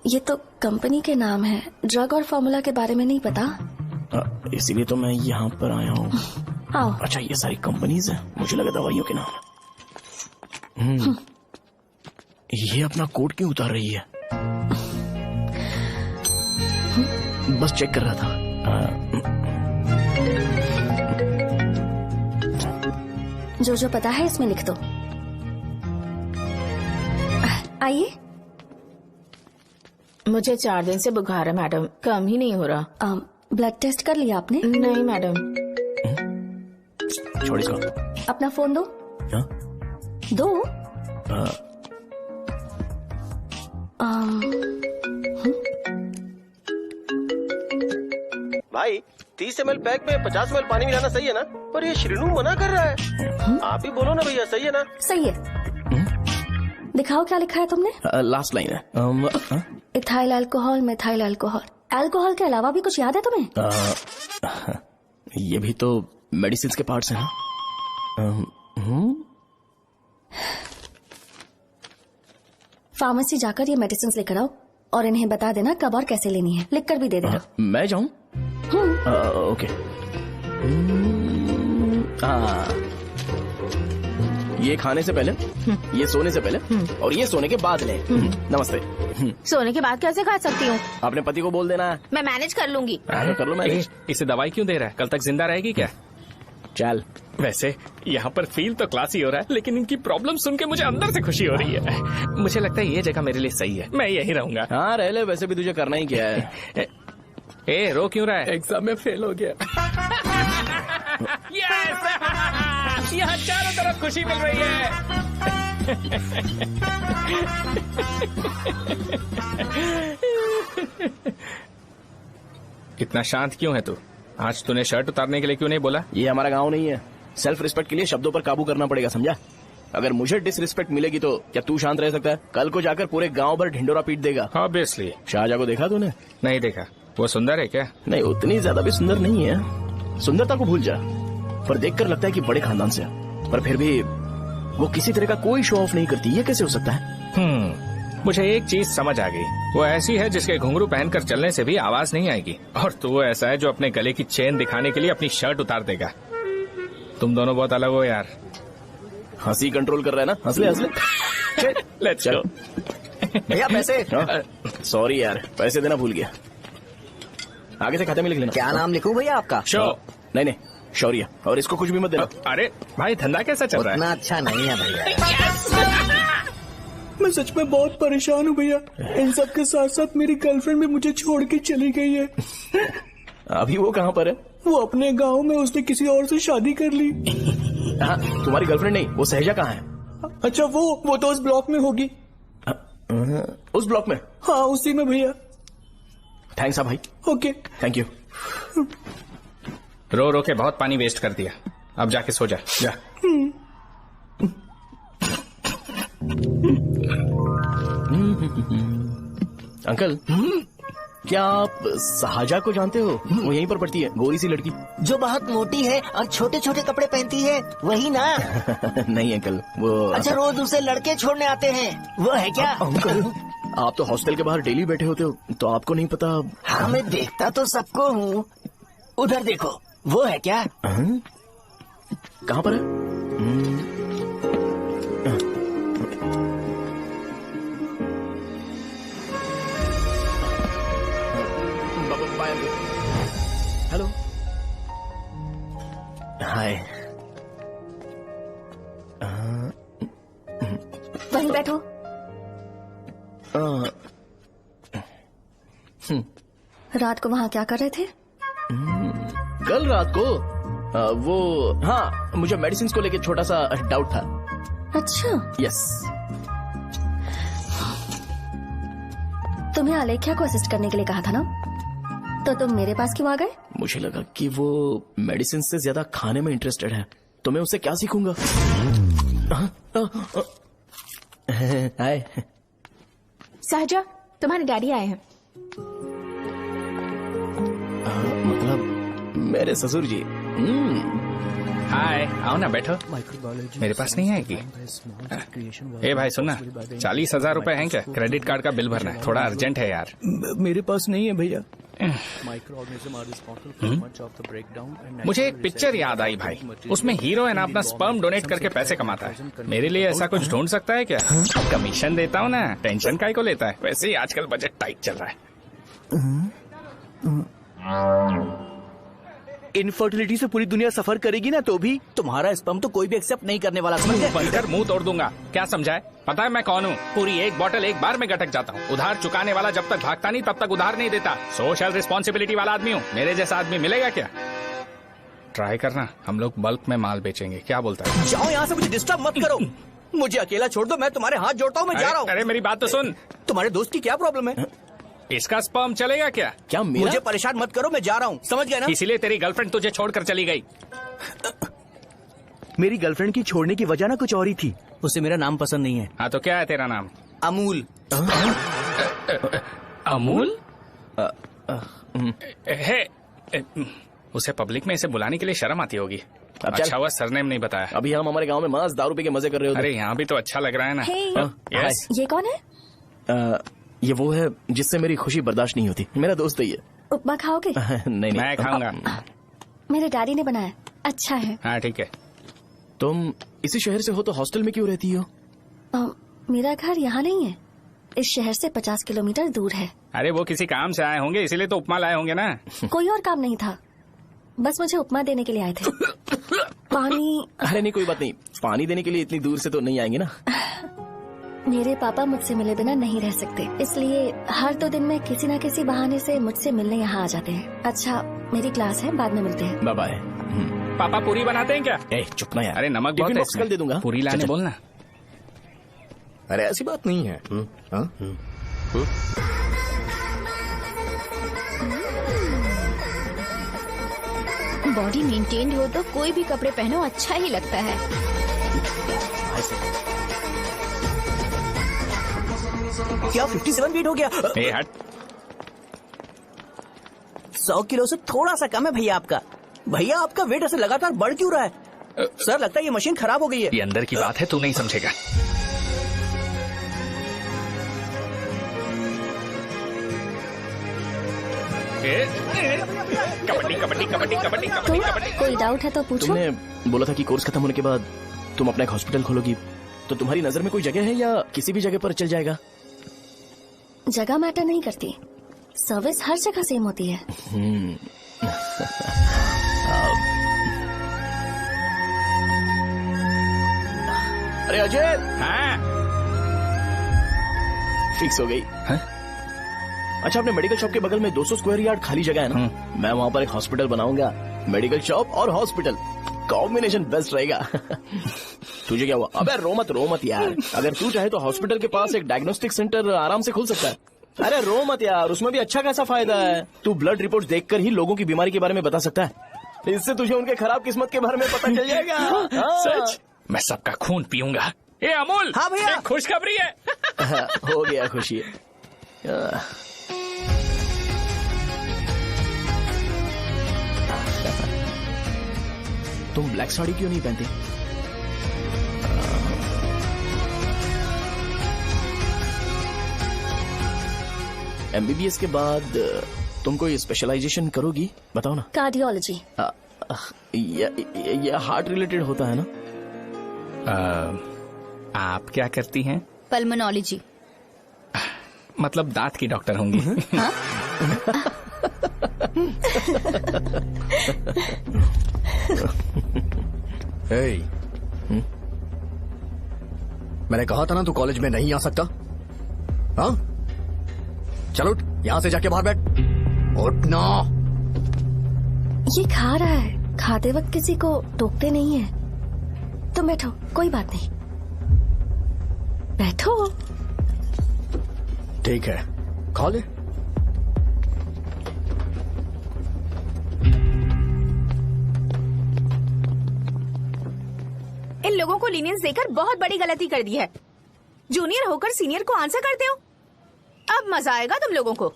S4: ये तो कंपनी के नाम है, ड्रग और फॉर्मूला के बारे में नहीं पता।
S1: इसीलिए तो मैं यहाँ पर आया हूँ।
S4: आओ।
S1: अच्छा, ये सारी कंपनीज है, मुझे लगा दवाइयों के नाम। ये अपना कोट क्यों उतार रही है? बस चेक कर रहा था।
S4: जो जो पता है इसमें लिख दो। आइए।
S5: मुझे 4 दिन से बुखार है मैडम, कम ही नहीं हो रहा।
S4: ब्लड टेस्ट कर लिया आपने?
S5: नहीं मैडम।
S1: छोड़ इसको।
S4: अपना फोन दो।
S1: हा?
S4: दो।
S9: भाई,
S6: 30 ml पैक में 50 ml पानी मिलाना सही है ना? पर ये श्रीनू मना कर रहा है। आप ही बोलो ना भैया, सही है ना?
S4: सही है। दिखाओ क्या लिखा है तुमने?
S10: लास्ट लाइन है।
S4: Ethyl alcohol, methyl alcohol. Alcohol के अलावा भी कुछ याद है तुम्हें?
S10: ये भी तो मेडिसिन के पार्ट्स हैं।
S4: फार्मेसी जाकर ये मेडिसिन लेकर आओ और इन्हें बता देना कब और कैसे लेनी है। लिख कर भी दे देना।
S10: मैं जाऊं? ओके।
S1: ये खाने से पहले, ये सोने से पहले और ये सोने के बाद ले। नमस्ते।
S5: सोने के बाद कैसे खा सकती हूँ?
S1: अपने पति को बोल देना।
S5: मैं मैनेज कर लूंगी।
S1: कर लो मैनेज।
S8: इसे दवाई क्यों दे रहा है? कल तक जिंदा रहेगी क्या?
S1: चल।
S8: वैसे यहाँ पर फील तो क्लासी हो रहा है, लेकिन इनकी प्रॉब्लम सुन के मुझे अंदर से खुशी हो रही है। मुझे लगता है ये जगह मेरे लिए सही है, मैं यही रहूंगा।
S1: हाँ रह ले, वैसे भी तुझे करना ही क्या है।
S8: ए रो क्यों रहा है?
S1: एग्जाम में फेल हो गया।
S8: यस! यहाँ चारों तरफ खुशी मिल रही है। इतना शांत क्यों है तू? आज तूने शर्ट उतारने के लिए क्यों नहीं बोला?
S1: ये हमारा गांव नहीं है। सेल्फ रिस्पेक्ट के लिए शब्दों पर काबू करना पड़ेगा, समझा? अगर मुझे डिसरिस्पेक्ट मिलेगी तो क्या तू शांत रह सकता है? कल को जाकर पूरे गांव भर ढिंडोरा पीट देगा।
S8: ऑब्वियसली।
S1: शाहजहां को देखा तूने?
S8: नहीं देखा। वो सुंदर है क्या?
S1: नहीं, उतनी ज्यादा भी सुंदर नहीं है। सुंदरता को भूल जा, पर देखकर लगता है कि बड़े खानदान से है। पर फिर भी वो किसी तरह का कोई शो ऑफ नहीं करती। ये कैसे हो सकता है?
S8: मुझे एक चीज समझ आ गई। वो ऐसी है जिसके घुंघरू पहनकर चलने से भी आवाज नहीं आएगी, और तू ऐसा है जो अपने गले की चेन दिखाने के लिए अपनी शर्ट उतार देगा। तुम दोनों बहुत अलग हो यार।
S1: हंसी कंट्रोल कर रहा है ना? हंस ले हंस ले।
S8: Let's go.
S2: भैया पैसे।
S1: सॉरी यार, पैसे देना भूल गया। आगे से खाते में लिख लेना।
S2: क्या नाम लिखूं भैया आपका?
S8: शो।
S1: नहीं, शौर्य। और इसको कुछ भी मत देना।
S8: अरे भाई, धंधा कैसा चल रहा है?
S2: उतना अच्छा नहीं है भैया।
S10: मैं सच में बहुत परेशान हूँ भैया। इन सब के साथ साथ मेरी गर्लफ्रेंड भी मुझे छोड़ के चली गई है।
S1: अभी वो कहाँ पर है?
S10: वो अपने गांव में, उसने किसी और से शादी कर ली।
S1: तुम्हारी गर्लफ्रेंड नहीं, वो सहजा कहाँ है?
S10: अच्छा, वो तो उस ब्लॉक में होगी।
S1: उस ब्लॉक में?
S10: हाँ, उसी में भैया।
S1: थैंक्स भाई।
S10: Okay,
S1: thank you.
S8: रो रो के बहुत पानी वेस्ट कर दिया। अब जाके सो जा।
S1: अंकल, क्या आप शाहजहां को जानते हो? वो यहीं पर पढ़ती है, गोरी सी लड़की
S11: जो बहुत मोटी है और छोटे छोटे कपड़े पहनती है, वही ना?
S1: नहीं अंकल, वो
S11: अच्छा, रोज उसे लड़के छोड़ने आते हैं, वो है क्या?
S1: अंकल, आप तो हॉस्टल के बाहर डेली बैठे होते हो, तो आपको नहीं पता?
S11: हाँ, मैं देखता तो सबको हूँ। उधर देखो, वो है क्या?
S1: कहाँ पर है? हेलो, हाय।
S4: वहीं बैठो। रात को वहाँ क्या कर रहे थे?
S1: कल रात को वो, हाँ, मुझे मेडिसिन को लेके छोटा सा डाउट था।
S4: अच्छा।
S1: यस।
S4: तुम्हें अलेख्या को असिस्ट करने के लिए कहा था ना, तो तुम मेरे पास क्यों आ गए?
S1: मुझे लगा कि वो मेडिसिन से ज्यादा खाने में इंटरेस्टेड है, तो मैं उससे क्या सीखूंगा। हाय।
S5: सहजा, तुम्हारे डैडी आए हैं।
S1: मतलब मेरे ससुर जी।
S8: हाय, आओ ना, बैठो। मेरे पास नहीं आएगी? ए भाई सुनना, 40,000 रुपए हैं क्या? क्रेडिट कार्ड का बिल भरना है, थोड़ा अर्जेंट है यार।
S10: मेरे पास नहीं है भैया।
S8: मुझे एक पिक्चर याद आई भाई, उसमें हीरो है ना अपना स्पर्म डोनेट करके पैसे कमाता है। मेरे लिए ऐसा कुछ ढूंढ सकता है क्या? कमीशन देता हूँ ना, टेंशन काय को लेता है? वैसे ही आजकल बजट टाइट चल रहा है।
S10: इनफर्टिलिटी से पूरी दुनिया सफर करेगी ना, तो भी तुम्हारा स्पर्म तो कोई भी एक्सेप्ट नहीं करने वाला।
S8: बनकर मुंह तोड़ दूंगा, क्या समझाए? पता है मैं कौन हूँ? पूरी एक बोतल एक बार में गटक जाता हूँ। उधार चुकाने वाला जब तक भागता नहीं, तब तक उधार नहीं देता। सोशल रिस्पॉन्सिबिलिटी वाला आदमी हूँ। मेरे जैसा आदमी मिलेगा क्या? ट्राई करना, हम लोग बल्क में माल बेचेंगे, क्या बोलता है?
S2: जाओ यहाँ से, मुझे डिस्टर्ब मत करो। मुझे अकेला छोड़ दो, मैं तुम्हारे हाथ जोड़ता हूँ, मैं जा रहा हूँ।
S8: अरे मेरी बात तो सुन।
S2: तुम्हारे दोस्त की क्या प्रॉब्लम है?
S8: इसका स्पर्म चलेगा क्या?
S1: क्या मेरा?
S2: मुझे परेशान मत करो, मैं जा रहा हूँ, समझ गए ना?
S8: इसीलिए तेरी गर्लफ्रेंड तुझे छोड़कर चली गई।
S11: मेरी गर्लफ्रेंड की छोड़ने की वजह ना कुछ और ही थी।
S2: उसे मेरा नाम पसंद नहीं है।
S8: हाँ तो क्या है तेरा नाम?
S2: अमूल।
S8: अमूल? उसे पब्लिक में इसे बुलाने के लिए शर्म आती होगी। अच्छा हुआ सरनेम नहीं बताया।
S1: अभी हम हमारे गांव में मस्त दारू पी के मजे कर रहे होते।
S8: अरे यहाँ भी तो अच्छा लग रहा है ना।
S4: Hey.
S8: यस।
S4: ये कौन है?
S1: ये वो है जिससे मेरी खुशी बर्दाश्त नहीं होती। मेरा दोस्त ही है।
S4: उपमा खाओगे?
S1: नहीं
S8: मैं खाऊंगा।
S4: मेरे डैडी ने बनाया, अच्छा है।
S8: हाँ ठीक है।
S1: तुम इसी शहर से हो तो हॉस्टल में क्यों रहती हो?
S4: मेरा घर यहाँ नहीं है, इस शहर से 50 किलोमीटर दूर है।
S8: अरे वो किसी काम से आए होंगे, इसीलिए तो उपमा लाए होंगे ना।
S4: कोई और काम नहीं था, बस मुझे उपमा देने के लिए आए थे। पानी?
S1: अरे नहीं, कोई बात नहीं, पानी देने के लिए इतनी दूर से तो नहीं आएंगे ना।
S4: मेरे पापा मुझसे मिले बिना नहीं रह सकते, इसलिए हर 2 दिन में किसी न किसी बहाने से मुझसे मिलने यहाँ आ जाते हैं। अच्छा, मेरी क्लास है, बाद में मिलते हैं।
S1: Bye bye.
S8: पापा पूरी बनाते हैं क्या?
S1: चुप ना यार।
S8: अरे नमक बहुत है इसमें।
S1: कल दे दूंगा।
S8: पूरी लाने बोलना।
S2: अरे ऐसी बात नहीं है।
S13: बॉडी मेंटेन्ड हो तो कोई भी कपड़े पहनो अच्छा ही लगता है।
S2: क्या 57 फीट हो गया?
S8: ए हट।
S2: 100 किलो से थोड़ा सा कम है भैया आपका। भैया आपका वेट ऐसे लगातार बढ़ क्यों रहा है? सर लगता है ये मशीन खराब हो गई है।
S8: ये अंदर की बात है, तू नहीं समझेगा। कबड्डी कबड्डी कबड्डी कबड्डी कबड्डी कबड्डी।
S4: कोई डाउट है तो पूछो।
S1: तुमने बोला था कि कोर्स खत्म होने के बाद तुम अपना एक हॉस्पिटल खोलोगी, तो तुम्हारी नजर में कोई जगह है या किसी भी जगह पर चल जाएगा?
S4: जगह मैटर नहीं करती, सर्विस हर जगह सेम होती है।
S1: अरे अजय।
S8: हाँ।
S1: फिक्स हो गई। अच्छा, अपने मेडिकल शॉप के बगल में 200 स्क्वायर यार्ड खाली जगह है ना, मैं वहाँ पर एक हॉस्पिटल बनाऊंगा। मेडिकल शॉप और हॉस्पिटल कॉम्बिनेशन बेस्ट रहेगा। तुझे क्या हुआ? अबे रो मत यार। अगर तू चाहे तो हॉस्पिटल के पास एक डायग्नोस्टिक सेंटर आराम से खुल सकता है। अरे रो मत यार, उसमें भी अच्छा खासा फायदा है। तू ब्लड रिपोर्ट देखकर ही लोगों की बीमारी के बारे में बता सकता है। इससे तुझे उनके खराब किस्मत के बारे में पता चल जाएगा।
S8: सच? मैं सबका खून पीऊंगा। ए अमूल।
S2: हाँ भैया।
S8: एक खुशखबरी है।
S1: हो गया खुशी। तुम ब्लैक साड़ी क्यों नहीं पहनते? एमबीबीएस के बाद तुम कोई स्पेशलाइजेशन करोगी? बताओ ना।
S4: कार्डियोलॉजी।
S1: ये हार्ट रिलेटेड होता है ना?
S8: आप क्या करती हैं?
S13: पल्मोनोलॉजी।
S8: मतलब दांत की डॉक्टर होंगी।
S13: हाँ?
S2: मैंने कहा था ना तू कॉलेज में नहीं आ सकता। हाँ, चलो यहाँ से जाके बाहर बैठ। उठना।
S4: ये खा रहा है, खाते वक्त किसी को टोकते नहीं है। तुम बैठो, कोई बात नहीं, बैठो।
S2: ठीक है, खा ले।
S5: इन लोगों को लीनियंस देकर बहुत बड़ी गलती कर दी है। जूनियर होकर सीनियर को आंसर करते हो। अब मजा आएगा तुम लोगों को।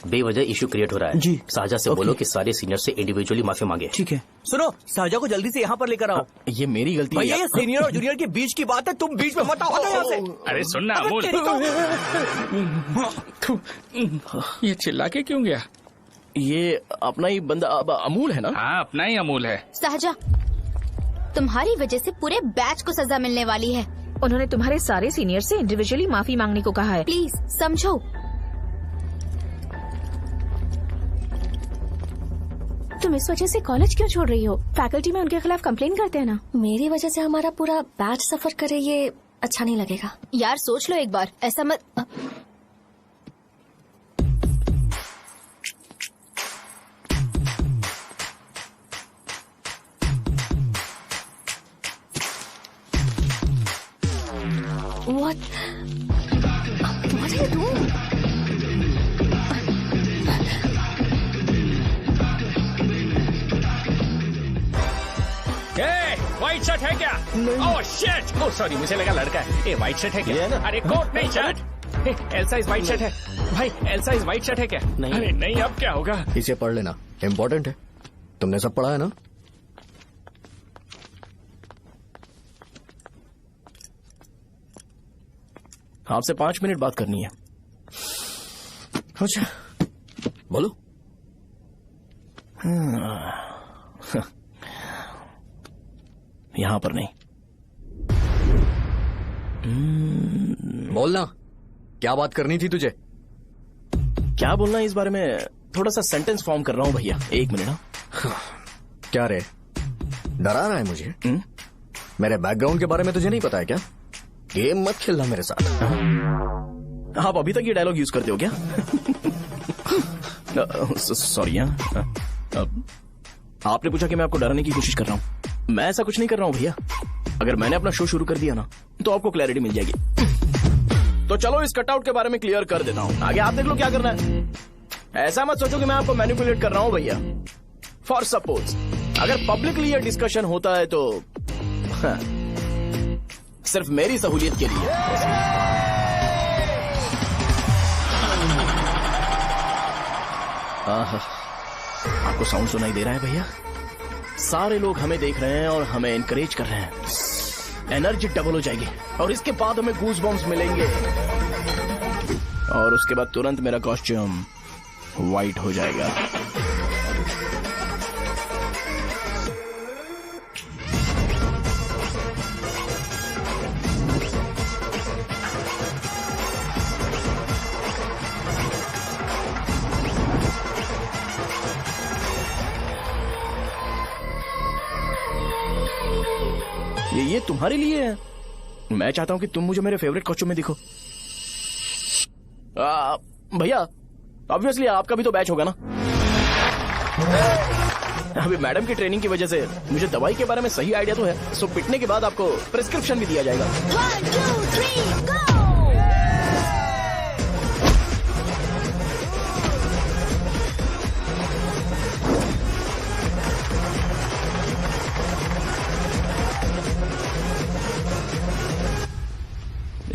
S14: बेवजह इशू क्रिएट हो रहा है जी। साजा से बोलो कि सारे सीनियर से इंडिविजुअली माफी मांगे।
S2: ठीक है। सुनो, साजा को जल्दी से यहाँ पर लेकर आओ।
S1: ये मेरी गलती है।
S2: भैया ये सीनियर और जूनियर के बीच की बात है, तुम बीच में मत आओ यहाँ से।
S8: अरे सुनना अमूल। ये चिल्ला के क्यों गया?
S1: ये अपना ही बंदा अमूल है ना?
S8: हाँ, अपना ही अमूल है।
S13: साजा, तुम्हारी वजह से पूरे बैच को सजा मिलने वाली है।
S5: उन्होंने तुम्हारे सारे सीनियर से इंडिविजुअली माफी मांगने को कहा है।
S13: प्लीज समझो।
S5: तुम इस वजह से कॉलेज क्यों छोड़ रही हो? फैकल्टी में उनके खिलाफ कंप्लेन करते हैं ना।
S4: मेरी वजह से हमारा पूरा बैच सफर करे, ये अच्छा नहीं लगेगा।
S13: यार सोच लो एक बार, ऐसा मत।
S4: What are you doing?
S8: Shirt है क्या? ओह शिट, ओह सॉरी, मुझे लगा लड़का है। ये व्हाइट शर्ट है क्या? अरे कोट नहीं, shirt. L size white shirt है भाई, एल साइज व्हाइट शर्ट है क्या?
S6: नहीं।
S8: अरे नहीं, अब क्या होगा?
S2: इसे पढ़ लेना, इम्पोर्टेंट है। तुमने सब पढ़ा है ना?
S10: आपसे 5 मिनट बात करनी है।
S2: अच्छा, बोलो।
S10: यहां पर नहीं।
S2: बोलना, क्या बात करनी थी तुझे?
S10: क्या बोलना है इस बारे में? थोड़ा सा सेंटेंस फॉर्म कर रहा हूं भैया, 1 मिनट।
S2: क्या रे, डरा रहा है मुझे? मेरे बैकग्राउंड के बारे में तुझे नहीं पता है क्या? गेम मत खेलना मेरे साथ।
S10: आप अभी तक ये डायलॉग यूज करते हो क्या? सॉरी। आपने पूछा कि मैं आपको डराने की कोशिश कर रहा हूं। मैं ऐसा कुछ नहीं कर रहा हूं भैया। अगर मैंने अपना शो शुरू कर दिया ना, तो आपको क्लैरिटी मिल जाएगी। तो चलो इस कटआउट के बारे में क्लियर कर देता हूं, आगे आप देख लो क्या करना है। ऐसा मत सोचो कि मैं आपको मैनिपुलेट कर रहा हूं भैया। फॉर सपोज अगर पब्लिकली ये डिस्कशन होता है तो सिर्फ मेरी सहूलियत के लिए। आपको साउंड सुनाई दे रहा है भैया? सारे लोग हमें देख रहे हैं और हमें एनकरेज कर रहे हैं। एनर्जी डबल हो जाएगी और इसके बाद हमें गूज बम्स मिलेंगे और उसके बाद तुरंत मेरा कॉस्ट्यूम व्हाइट हो जाएगा। ये तुम्हारे लिए है। मैं चाहता हूं कि तुम मुझे मेरे फेवरेट कॉस्ट्यूम में दिखो। भैया ऑब्वियसली आपका भी तो बैच होगा ना। अभी मैडम की ट्रेनिंग की वजह से मुझे दवाई के बारे में सही आइडिया तो है। सो पिटने के बाद आपको प्रिस्क्रिप्शन भी दिया जाएगा।
S3: 1 2 3 गो।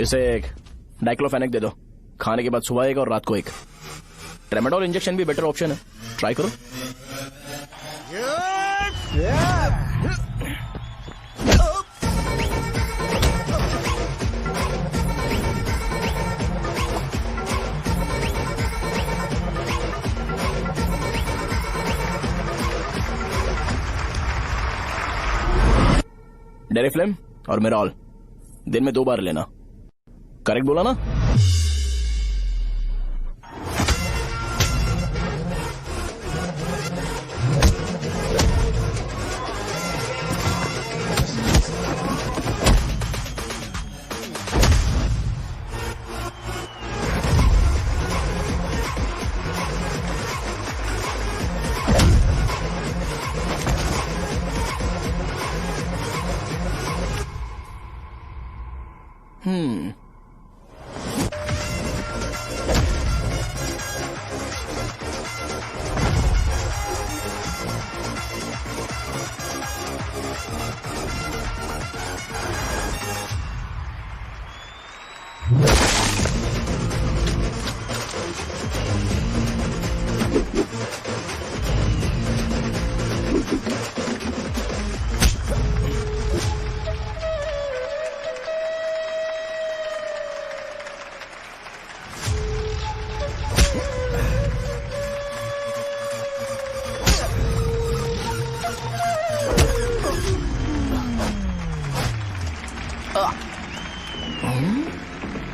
S10: इसे एक डाइक्लोफेनेक दे दो। खाने के बाद सुबह एक और रात को एक। ट्रेमाडोल इंजेक्शन भी बेटर ऑप्शन है, ट्राई करो। डेरिफ्लेम और मेरॉल दिन में 2 बार लेना। करेक्ट बोला ना?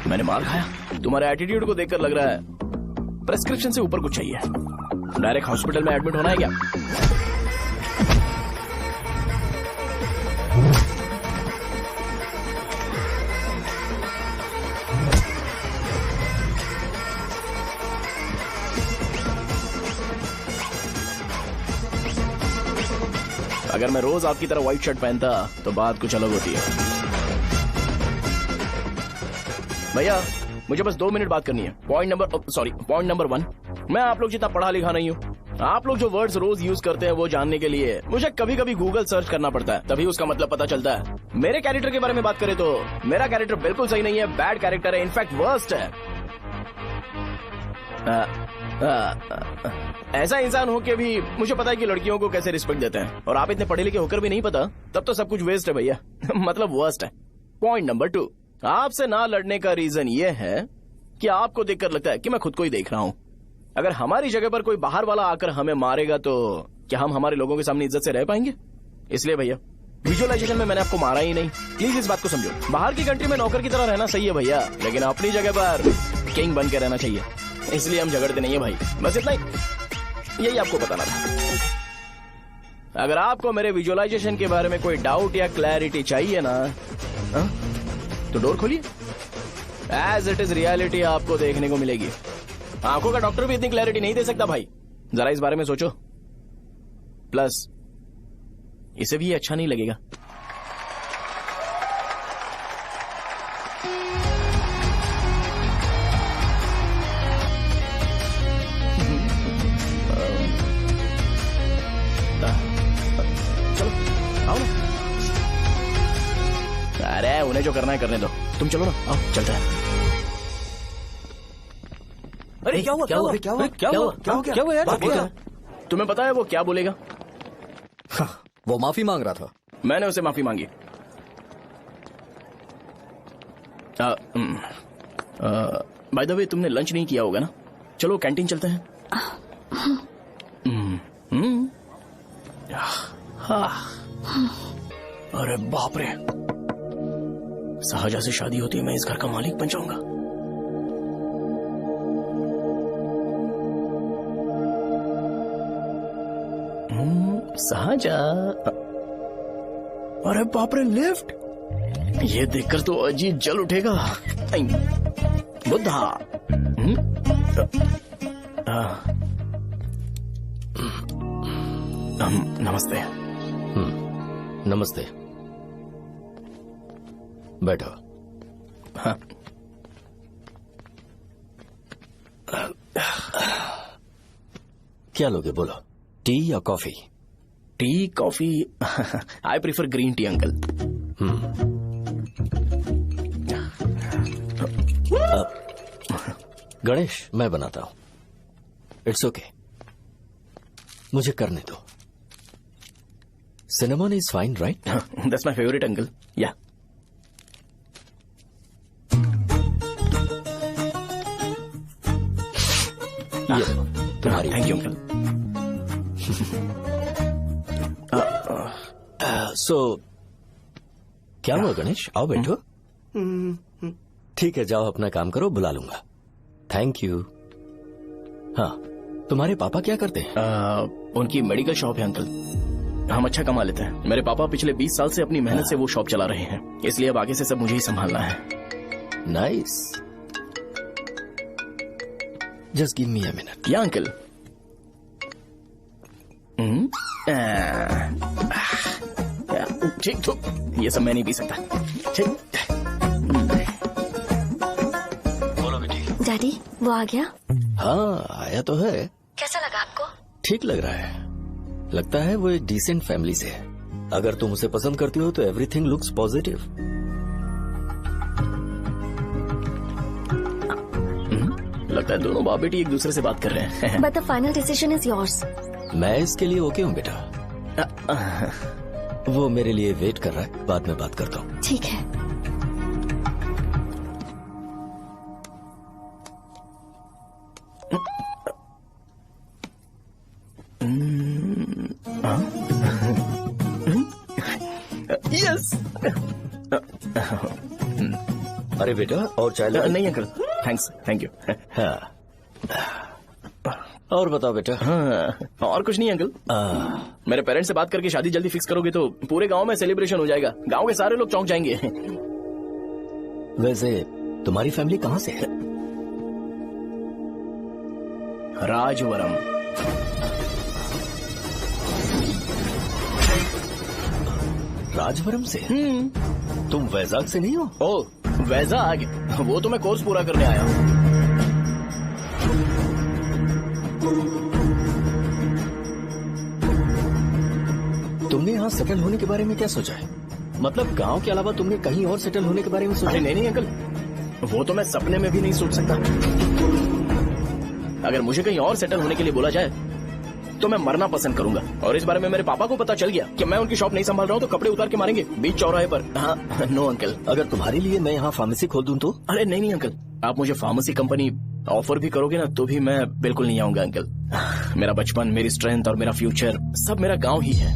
S10: मैंने मार खाया। तुम्हारे एटीट्यूड को देखकर लग रहा है प्रेस्क्रिप्शन से ऊपर कुछ चाहिए। डायरेक्ट हॉस्पिटल में एडमिट होना है क्या? अगर मैं रोज आपकी तरह व्हाइट शर्ट पहनता तो बात कुछ अलग होती है। भैया मुझे बस 2 मिनट बात करनी है। पॉइंट नंबर 1, मैं आप लोग जितना पढ़ा लिखा नहीं हूँ। आप लोग जो वर्ड्स रोज यूज करते हैं वो जानने के लिए मुझे कभी कभी गूगल सर्च करना पड़ता है, तभी उसका मतलब पता चलता है। मेरे कैरेक्टर के बारे में बात करें तो मेरा कैरेक्टर बिल्कुल सही नहीं है, बैड कैरेक्टर है, इनफैक्ट वर्स्ट है। ऐसा इंसान हो के भी मुझे पता है कि लड़कियों को कैसे रिस्पेक्ट देते हैं, और आप इतने पढ़े लिखे होकर भी नहीं पता, तब तो सब कुछ वेस्ट है भैया। मतलब वर्स्ट है। पॉइंट नंबर 2, आपसे ना लड़ने का रीजन ये है कि आपको देखकर लगता है कि मैं खुद को ही देख रहा हूँ। अगर हमारी जगह पर कोई बाहर वाला आकर हमें मारेगा तो क्या हम हमारे लोगों के सामने इज्जत से रह पाएंगे? इसलिए भैया विजुअलाइजेशन में मैंने आपको मारा ही नहीं, प्लीज इस बात को समझो। बाहर की कंट्री में नौकर की तरह रहना सही है भैया, लेकिन अपनी जगह पर किंग बन के रहना चाहिए। इसलिए हम झगड़ते नहीं है भाई, बस इतना ही, यही आपको बताना था। अगर आपको मेरे विजुअलाइजेशन के बारे में कोई डाउट या क्लैरिटी चाहिए ना, तो डोर खोलिए, एज इट इज रियलिटी आपको देखने को मिलेगी। आंखों का डॉक्टर भी इतनी क्लैरिटी नहीं दे सकता भाई, जरा इस बारे में सोचो। प्लस इसे भी अच्छा नहीं लगेगा। चलो आओ ना। अरे उन्हें जो करना है करने दो, तुम चलो ना, आओ चलते हैं। अरे क्या हुआ? क्या हुआ? क्या हुआ? क्या हुआ? क्या हुआ यार? तुम्हें पता है वो क्या बोलेगा?
S2: वो माफी मांग रहा था।
S10: मैंने उसे माफी मांगी। बाय द वे तुमने लंच नहीं किया होगा ना? चलो कैंटीन चलते हैं। अरे बाप रे, शाहजहां से शादी होती है मैं इस घर का मालिक बन जाऊंगा। शाहजहां, अरे बाप रे लिफ्ट, ये देखकर तो अजीत जल उठेगा। बुद्धा, नमस्ते।
S14: नमस्ते, बैठो।
S10: हाँ।
S14: क्या लोगे बोलो, टी या coffee?
S10: Tea coffee, I prefer green tea uncle.
S14: Ganesh मैं बनाता हूं, इट्स ओके, मुझे करने दो। Cinnamon is fine right?
S10: That's my favourite uncle. या
S14: तुम्हारी।
S10: Thank you uncle.
S14: सो क्या हुआ गणेश, आओ बैठो। ठीक है जाओ अपना काम करो, बुला लूंगा। Thank you. हाँ तुम्हारे पापा क्या करते हैं?
S10: उनकी मेडिकल शॉप है अंकल, हम अच्छा कमा लेते हैं। मेरे पापा पिछले 20 साल से अपनी मेहनत से वो शॉप चला रहे हैं, इसलिए अब आगे से सब मुझे ही संभालना है।
S14: Nice, just give me a minute.
S10: या अंकल। ठीक तो ये सब मैं नहीं पी सकता। ठीक।
S14: बोलो बेटी।
S4: डैडी वो आ गया?
S14: हाँ आया तो है।
S4: कैसा लगा आपको?
S14: ठीक लग रहा है, लगता है वो एक डिसेंट फैमिली से है। अगर तुम उसे पसंद करती हो तो एवरीथिंग लुक्स पॉजिटिव।
S10: लगता है दोनों बाप बेटी एक दूसरे से बात कर रहे हैं।
S4: But the final decision is yours.
S14: मैं इसके लिए ओके हूँ बेटा, वो मेरे लिए वेट कर रहा है, बाद में बात करता हूँ।
S4: ठीक है।
S10: यस।
S14: अरे बेटा और चाय लो।
S10: नहीं अंकल थैंक्स, थैंक यू।
S14: हाँ और बताओ बेटा।
S10: हाँ और कुछ नहीं अंकल, मेरे पेरेंट्स से बात करके शादी जल्दी फिक्स करोगे तो पूरे गांव में सेलिब्रेशन हो जाएगा, गांव के सारे लोग चौंक जाएंगे।
S14: वैसे तुम्हारी फैमिली कहाँ से है?
S10: राजवरम।
S14: राजवरम से? तुम वैजाग से नहीं हो?
S10: ओ वैजाग, वो तो मैं कोर्स पूरा करने आया हूँ।
S14: यहाँ सेटल होने के बारे में क्या सोचा है? मतलब गांव के अलावा तुमने कहीं और सेटल होने के बारे में सोचा?
S10: नहीं नहीं अंकल, वो तो मैं सपने में भी नहीं सोच सकता। अगर मुझे कहीं और सेटल होने के लिए बोला जाए तो मैं मरना पसंद करूंगा। और इस बारे में मेरे पापा को पता चल गया कि मैं उनकी शॉप नहीं संभाल रहा हूँ तो कपड़े उतार के मारेंगे बीच चौराहे पर। हाँ, नो अंकल।
S14: अगर तुम्हारे लिए मैं यहाँ फार्मेसी खोल दूं तो?
S10: अरे नहीं नहीं अंकल, आप मुझे फार्मेसी कंपनी ऑफर भी करोगे ना तो भी मैं बिल्कुल नहीं आऊंगा अंकल। मेरा बचपन, मेरी स्ट्रेंथ और मेरा फ्यूचर सब मेरा गांव ही है।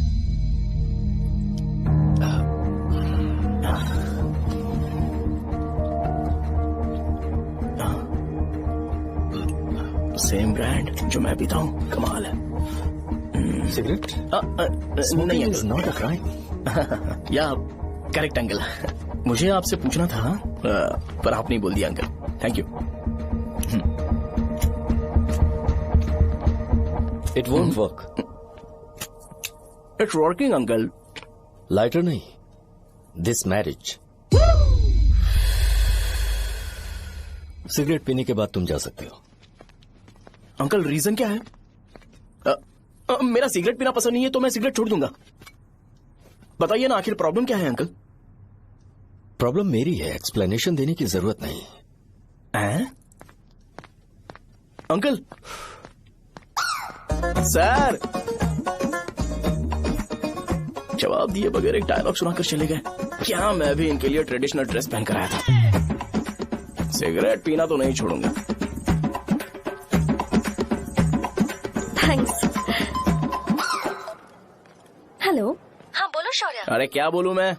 S10: सेम ब्रांड जो मैं पीता हूँ, कमाल है।
S14: सिगरेट?
S10: नहीं
S14: इज नॉट अ क्राइम।
S10: या करेक्ट अंकल। मुझे आपसे पूछना था पर आप नहीं बोल दिया uncle. Thank you.
S14: It won't work.
S10: It's working uncle.
S14: Lighter नहीं, दिस मैरिज। सिगरेट पीने के बाद तुम जा सकते हो।
S10: अंकल रीजन क्या है? मेरा सिगरेट पीना पसंद नहीं है तो मैं सिगरेट छोड़ दूंगा। बताइए ना आखिर प्रॉब्लम क्या है अंकल?
S14: प्रॉब्लम मेरी है, एक्सप्लेनेशन देने की जरूरत नहीं
S10: है। अंकल सर जवाब दिए बगैर एक डायलॉग सुनाकर चले गए। क्या मैं भी इनके लिए ट्रेडिशनल ड्रेस पहन कर आया था। सिगरेट पीना तो नहीं छोड़ूंगा।
S4: थैंक्स। हेलो। हाँ बोलो शौर्य।
S10: अरे क्या बोलूं मैं?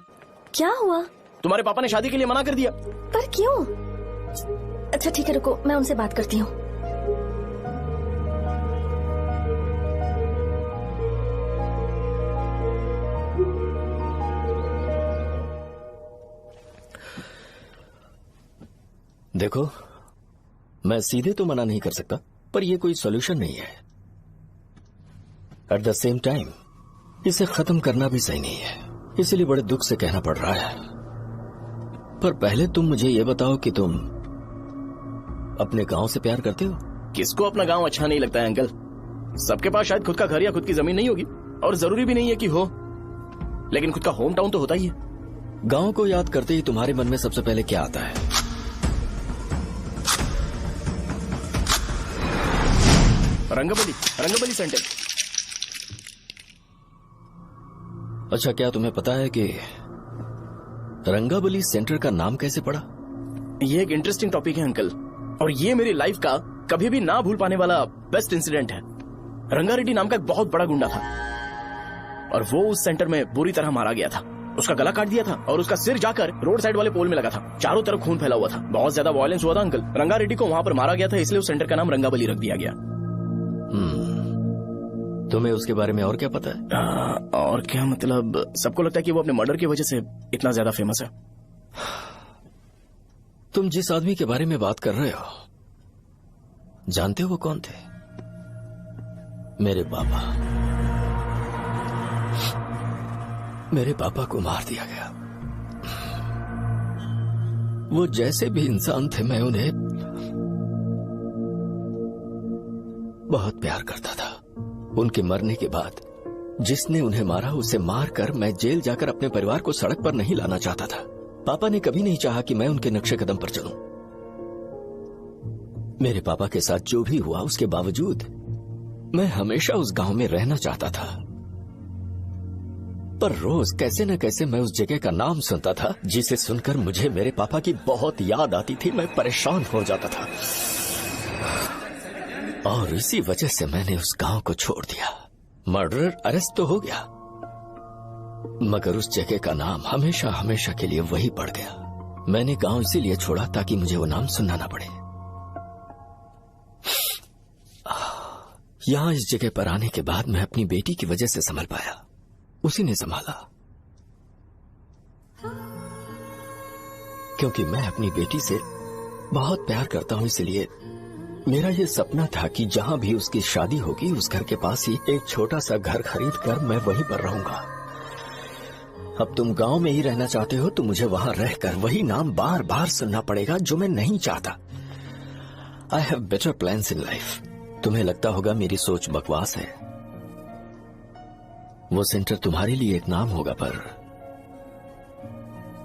S4: क्या हुआ?
S10: तुम्हारे पापा ने शादी के लिए मना कर दिया।
S4: पर क्यों? अच्छा ठीक है, रुको मैं उनसे बात करती हूँ।
S14: देखो, मैं सीधे तो मना नहीं कर सकता, पर यह कोई सॉल्यूशन नहीं है। एट द सेम टाइम इसे खत्म करना भी सही नहीं है, इसलिए बड़े दुख से कहना पड़ रहा है। पर पहले तुम मुझे ये बताओ कि तुम अपने गांव से प्यार करते हो?
S10: किसको अपना गांव अच्छा नहीं लगता है अंकल? सबके पास शायद खुद का घर या खुद की जमीन नहीं होगी, और जरूरी भी नहीं है कि हो, लेकिन खुद का होम टाउन तो होता ही है।
S14: गांव को याद करते ही तुम्हारे मन में सबसे पहले क्या आता है?
S10: रंगबली सेंटर।
S14: अच्छा, क्या तुम्हें पता है कि रंगाबली सेंटर का नाम कैसे पड़ा?
S10: ये एक इंटरेस्टिंग टॉपिक है अंकल, और ये मेरी लाइफ का कभी भी ना भूल पाने वाला बेस्ट इंसिडेंट है। रंगारेड्डी नाम का एक बहुत बड़ा गुंडा था, और वो उस सेंटर में बुरी तरह मारा गया था। उसका गला काट दिया था और उसका सिर जाकर रोड साइड वाले पोल में लगा था। चारों तरफ खून फैला हुआ था, बहुत ज्यादा वायलेंस हुआ था अंकल। रंगारेड्डी को वहां पर मारा गया था, इसलिए उस सेंटर का नाम रंगाबली रख दिया गया।
S14: तुम्हें उसके बारे में और क्या पता है?
S10: और क्या मतलब, सबको लगता है कि वो अपने मर्डर की वजह से इतना ज्यादा फेमस है।
S14: तुम जिस आदमी के बारे में बात कर रहे हो, जानते हो वो कौन थे? मेरे पापा। मेरे पापा को मार दिया गया। वो जैसे भी इंसान थे, मैं उन्हें बहुत प्यार करता था। उनके मरने के बाद जिसने उन्हें मारा उसे मारकर मैं जेल जाकर अपने परिवार को सड़क पर नहीं लाना चाहता था। पापा ने कभी नहीं चाहा कि मैं उनके नक्शे कदम पर चलूं। मेरे पापा के साथ जो भी हुआ उसके बावजूद मैं हमेशा उस गांव में रहना चाहता था। पर रोज कैसे न कैसे मैं उस जगह का नाम सुनता था, जिसे सुनकर मुझे मेरे पापा की बहुत याद आती थी। मैं परेशान हो जाता था, और इसी वजह से मैंने उस गांव को छोड़ दिया। मर्डरर अरेस्ट तो हो गया, मगर उस जगह का नाम हमेशा हमेशा के लिए वही पड़ गया। मैंने गांव इसीलिए छोड़ा ताकि मुझे वो नाम सुनना ना पड़े। यहां इस जगह पर आने के बाद मैं अपनी बेटी की वजह से संभल पाया, उसी ने संभाला। क्योंकि मैं अपनी बेटी से बहुत प्यार करता हूं, इसलिए मेरा ये सपना था कि जहां भी उसकी शादी होगी उस घर के पास ही एक छोटा सा घर खरीद कर मैं वहीं पर रहूंगा। अब तुम गांव में ही रहना चाहते हो तो मुझे वहां रहकर वही नाम बार बार सुनना पड़ेगा, जो मैं नहीं चाहता। I have better plans in life. तुम्हें लगता होगा मेरी सोच बकवास है, वो सेंटर तुम्हारे लिए एक नाम होगा, पर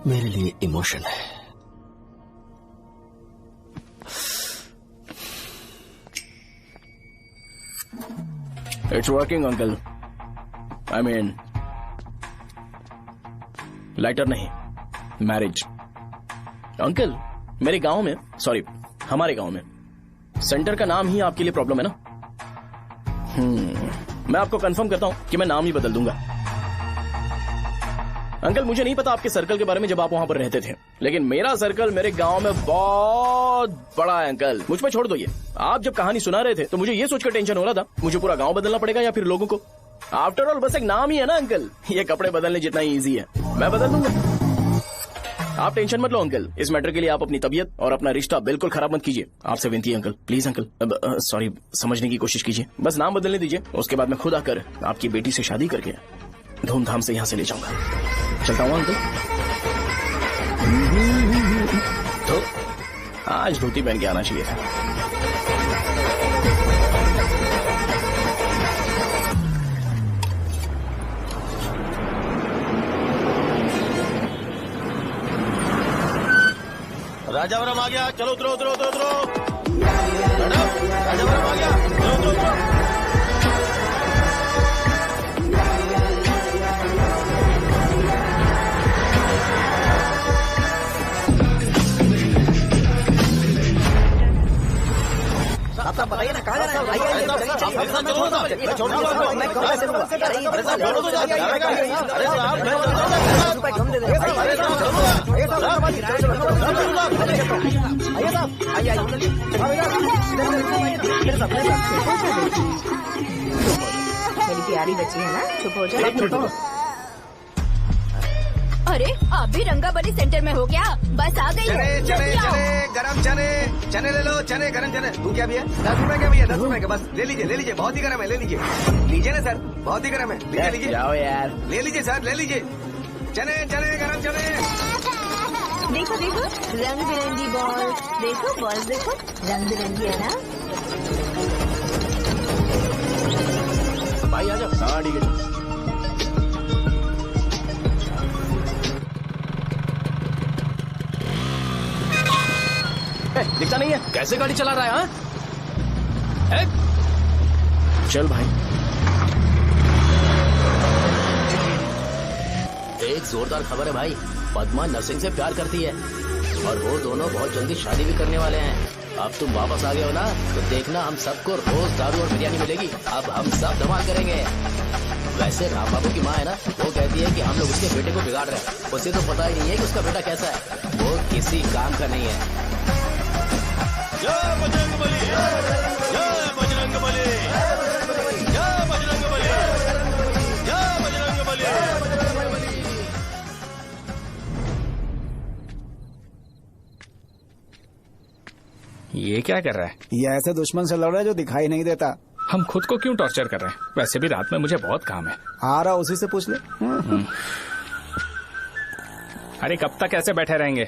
S14: मेरे लिए इमोशन है।
S10: It's working uncle. I mean lighter नहीं, मैरिज। अंकल मेरे गांव में, सॉरी हमारे गांव में सेंटर का नाम ही आपके लिए प्रॉब्लम है ना? मैं आपको कंफर्म करता हूं कि मैं नाम ही बदल दूंगा। अंकल मुझे नहीं पता आपके सर्कल के बारे में जब आप वहां पर रहते थे, लेकिन मेरा सर्कल मेरे गांव में बहुत बड़ा है अंकल। मुझ पर छोड़ दो ये। आप जब कहानी सुना रहे थे तो मुझे ये सोचकर टेंशन हो रहा था मुझे पूरा गांव बदलना पड़ेगा या फिर लोगों को। आफ्टर ऑल बस एक नाम ही है ना अंकल, ये कपड़े बदलने जितना ही ईजी है, मैं बदल दूंगा। आप टेंशन मत लो अंकल, इस मैटर के लिए आप अपनी तबीयत और अपना रिश्ता बिल्कुल खराब मत कीजिए। आपसे विनती है अंकल, प्लीज अंकल। सॉरी, समझने की कोशिश कीजिए, बस नाम बदलने दीजिए। उसके बाद मैं खुद आकर आपकी बेटी से शादी करके धूमधाम से यहाँ से ले जाऊंगा। चलता हूँ अंकल। तो आज धोती पहन के आना चाहिए था।
S6: राजावरम आ गया, चलो उतरो उतरो उतरो उतरो। राजावरम आ गया, चलो उतरो उतरो।
S2: साहब बताइए ना कहाँ जाना है?
S5: मेरी प्यारी बच्ची है ना, चुप हो जाओ।
S13: अरे आप भी रंगाबली सेंटर में हो क्या? बस आ गई।
S12: चने चने चने गरम चने, चने ले लो, चने गरम चने। तू क्या भी है? 10 रुपए का भैया, 10 रुपए का, बस ले लीजिए, बहुत ही गरम है, ले लीजिए ना सर, बहुत ही गरम है, लीजिए
S10: जाओ यार,
S12: ले लीजिए सर, ले लीजिए। चने चने गरम चने।
S3: देखो देखो रंग बिरंगी बॉल, देखो बॉल देखो रंग बिरंगी है ना।
S10: भाई आ जाओ। हाँ ठीक है। दिखता नहीं है, कैसे गाड़ी चला रहा है? हाँ चल भाई।
S1: एक जोरदार खबर है भाई, पद्मा नर्सिंग से प्यार करती है और वो दोनों बहुत जल्दी शादी भी करने वाले हैं। अब तुम वापस आ गए हो ना, तो देखना हम सबको रोज दारू और बिरयानी मिलेगी। अब हम सब धमाल करेंगे। वैसे राम बाबू की माँ है ना, वो कहती है कि हम लोग उसके बेटे को बिगाड़ रहे हैं। उसे तो पता ही नहीं है कि उसका बेटा कैसा है, वो किसी काम का नहीं है।
S6: जय बजरंगबली, जय बजरंगबली, जय बजरंगबली, जय बजरंगबली।
S8: ये क्या कर रहा है?
S7: ये ऐसे दुश्मन से लड़ रहा है जो दिखाई नहीं देता।
S8: हम खुद को क्यों टॉर्चर कर रहे हैं? वैसे भी रात में मुझे बहुत काम है।
S7: आ रहा उसी से पूछ ले।
S8: अरे कब तक ऐसे बैठे रहेंगे?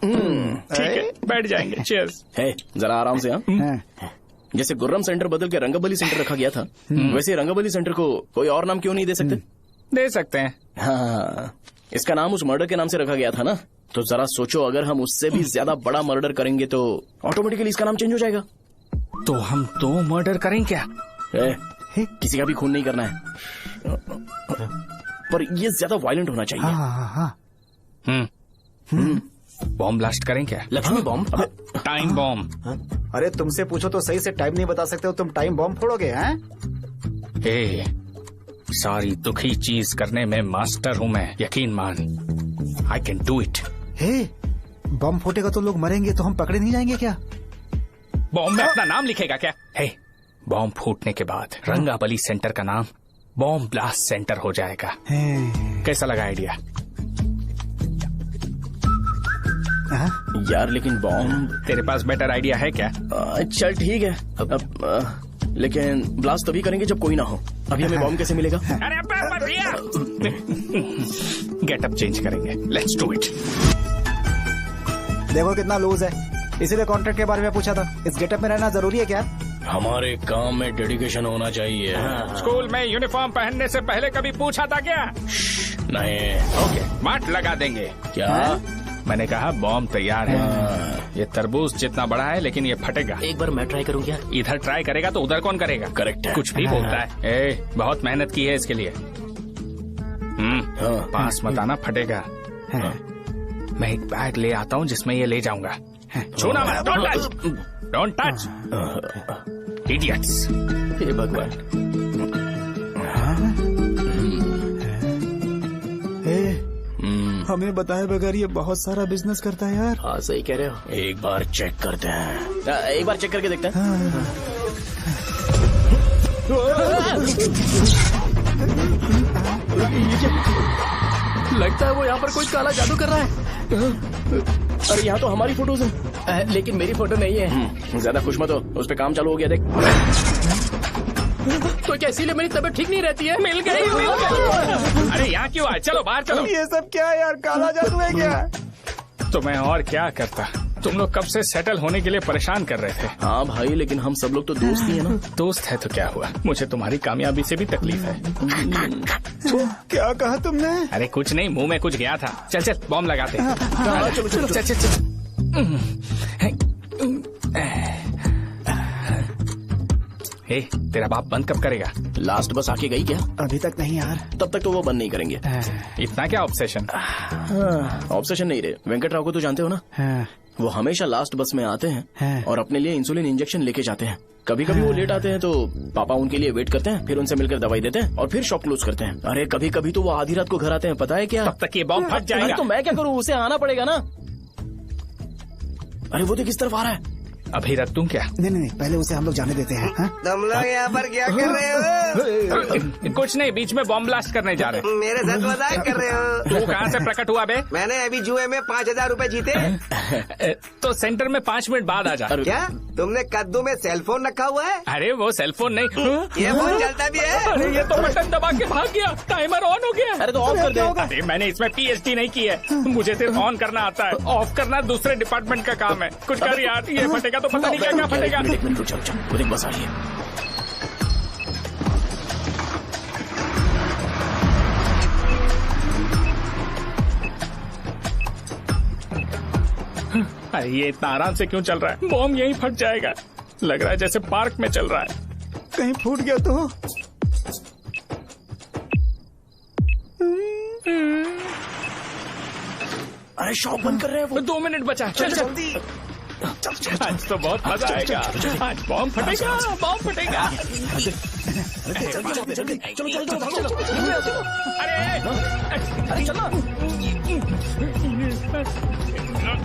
S8: ठीक है, बैठ जाएंगे। चीयर्स।
S10: है जरा आराम से। हाँ जैसे गुर्रम सेंटर बदल के रंगबली सेंटर रखा गया था, वैसे रंगबली सेंटर को कोई और नाम क्यों नहीं दे सकते?
S8: दे सकते हैं।
S10: हाँ, इसका नाम उस मर्डर के नाम से रखा गया था ना, तो जरा सोचो अगर हम उससे भी ज्यादा बड़ा मर्डर करेंगे तो ऑटोमेटिकली इसका नाम चेंज हो जाएगा।
S8: तो हम 2 मर्डर करें क्या?
S10: किसी का भी खून नहीं करना है, पर ये ज्यादा वायलेंट होना चाहिए।
S8: बॉम्ब ब्लास्ट करें क्या?
S10: लक्ष्मी बॉम्ब?
S8: Time bomb.
S7: अरे तुमसे पूछो तो सही से टाइम नहीं बता सकते हो, तुम टाइम बॉम्ब फोड़ोगे? हैं?
S8: सारी दुखी चीज करने में मास्टर हूँ मैं, यकीन मान। I can do it.
S7: Bomb फूटेगा तो लोग मरेंगे, तो हम पकड़े नहीं जाएंगे क्या?
S8: बॉम्ब में अपना नाम लिखेगा क्या? बॉम्ब फूटने के बाद रंगाबली सेंटर का नाम बॉम्ब ब्लास्ट सेंटर हो जाएगा। कैसा लगा आइडिया?
S10: यार लेकिन बॉम्ब,
S8: तेरे पास बेटर आइडिया है क्या?
S10: चल ठीक है, लेकिन ब्लास्ट तभी करेंगे जब कोई ना हो। अभी हमें बॉम्ब कैसे मिलेगा?
S8: अरे भैया, गेटअप चेंज करेंगे। Let's do it.
S7: देखो कितना लूज है, इसीलिए कॉन्ट्रैक्ट के बारे में पूछा था। इस गेटअप में रहना जरूरी है क्या?
S10: हमारे काम में डेडिकेशन होना चाहिए।
S8: स्कूल में यूनिफॉर्म पहनने से पहले कभी पूछा था क्या?
S10: नहीं।
S8: ओके, मार्ट लगा देंगे।
S10: क्या?
S8: मैंने कहा बॉम्ब तैयार है। ये तरबूज जितना बड़ा है लेकिन ये फटेगा।
S10: एक बार मैं ट्राई करूं क्या?
S8: इधर ट्राई करेगा तो उधर कौन करेगा?
S10: करेक्ट है।
S8: कुछ भी बोलता है। बहुत मेहनत की है इसके लिए। पास मत आना, फटेगा। मैं एक बैग ले आता हूँ जिसमें ये ले जाऊंगा। छूना मत, don't touch, don't touch, idiots.
S10: हे भगवान।
S7: हमें बताए बगैर ये बहुत सारा बिजनेस करता है यार।
S10: हाँ सही कह रहे हो। एक बार चेक करते हैं। एक बार चेक करके देखते हैं। लगता है वो यहाँ पर कोई काला जादू कर रहा है। अरे यहाँ तो हमारी फोटोज हैं, लेकिन मेरी फोटो नहीं है। ज्यादा खुश मत हो, उस पे काम चालू हो गया। देख तो क्या इसीलिए मेरी तबीयत ठीक नहीं रहती है? मिल गई, मिल गई।
S8: अरे यहाँ क्यों आए? चलो बाहर चलो।
S7: ये सब क्या है यार? काला जादू है क्या?
S8: तो मैं और क्या करता? तुम लोग कब से सेटल होने के लिए परेशान कर रहे थे।
S10: हाँ भाई, लेकिन हम सब लोग तो दोस्त ही है ना।
S8: दोस्त है तो क्या हुआ? मुझे तुम्हारी कामयाबी से भी तकलीफ है।
S7: क्या कहा तुमने?
S8: अरे कुछ नहीं, मुंह में कुछ गया था। चल चल बॉम्ब लगाते हैं।
S10: चलो चलो
S8: चल चल चल। हे, तेरा बाप बंद कब करेगा?
S10: लास्ट बस आके गई क्या?
S7: अभी तक नहीं यार।
S10: तब तक तो वो बंद नहीं करेंगे।
S8: इतना क्या ऑब्सेशन?
S10: ऑब्सेशन नहीं रे। वेंकट राव को तो जानते हो ना? वो हमेशा लास्ट बस में आते हैं और अपने लिए इंसुलिन इंजेक्शन लेके जाते हैं। कभी कभी वो लेट आते हैं तो पापा उनके लिए वेट करते हैं, फिर उनसे मिलकर दवाई देते हैं और फिर शॉप क्लोज करते हैं। अरे कभी कभी तो वो आधी रात को घर आते हैं, पता है क्या?
S8: तब तक ये बॉम्ब फट जाएगा।
S10: तो मैं क्या करूँ? उसे आना पड़ेगा ना। अरे वो तो किस तरफ आ रहा है?
S8: अभी रख दूं क्या?
S7: नहीं, पहले उसे हम लोग जाने देते हैं।
S9: तुम लोग यहाँ पर क्या कर रहे हो?
S8: कुछ नहीं, बीच में बॉम्ब ब्लास्ट करने जा रहे।
S9: मेरे साथ मजाक कर रहे हो?
S8: तू कहाँ से प्रकट हुआ बे?
S9: मैंने अभी जुए में 5,000 रूपए जीते।
S8: तो सेंटर में 5 मिनट बाद आ जा।
S9: क्या तुमने कद्दू में सेलफोन रखा हुआ है?
S8: अरे वो सेलफोन नहीं,
S9: ये फोन चलता भी है।
S8: अरे ये तो बटन दबा के भाग गया, टाइमर ऑन हो गया।
S10: अरे तो ऑफ कर दे।
S8: अरे मैंने इसमें PhD नहीं की है, मुझे सिर्फ ऑन करना आता है। ऑफ करना दूसरे डिपार्टमेंट का काम है। कुछ कर यार, ये फटेगा तो पता नहीं क्या फटेगा।
S10: एक मिनट रुक जाओ, बस आ रही है।
S8: अरे ये इतना आराम से क्यों चल रहा है? बॉम्ब यहीं फट जाएगा। लग रहा है जैसे पार्क में चल रहा है।
S7: कहीं फूट गया तो?
S10: अरे शॉप बंद कर रहे हैं वो।
S8: 2 मिनट बचा। चल जल्दी। आज तो बहुत मजा आएगा। आज बॉम्ब फटेगा, बॉम्ब फटेगा।
S10: अरे चलो।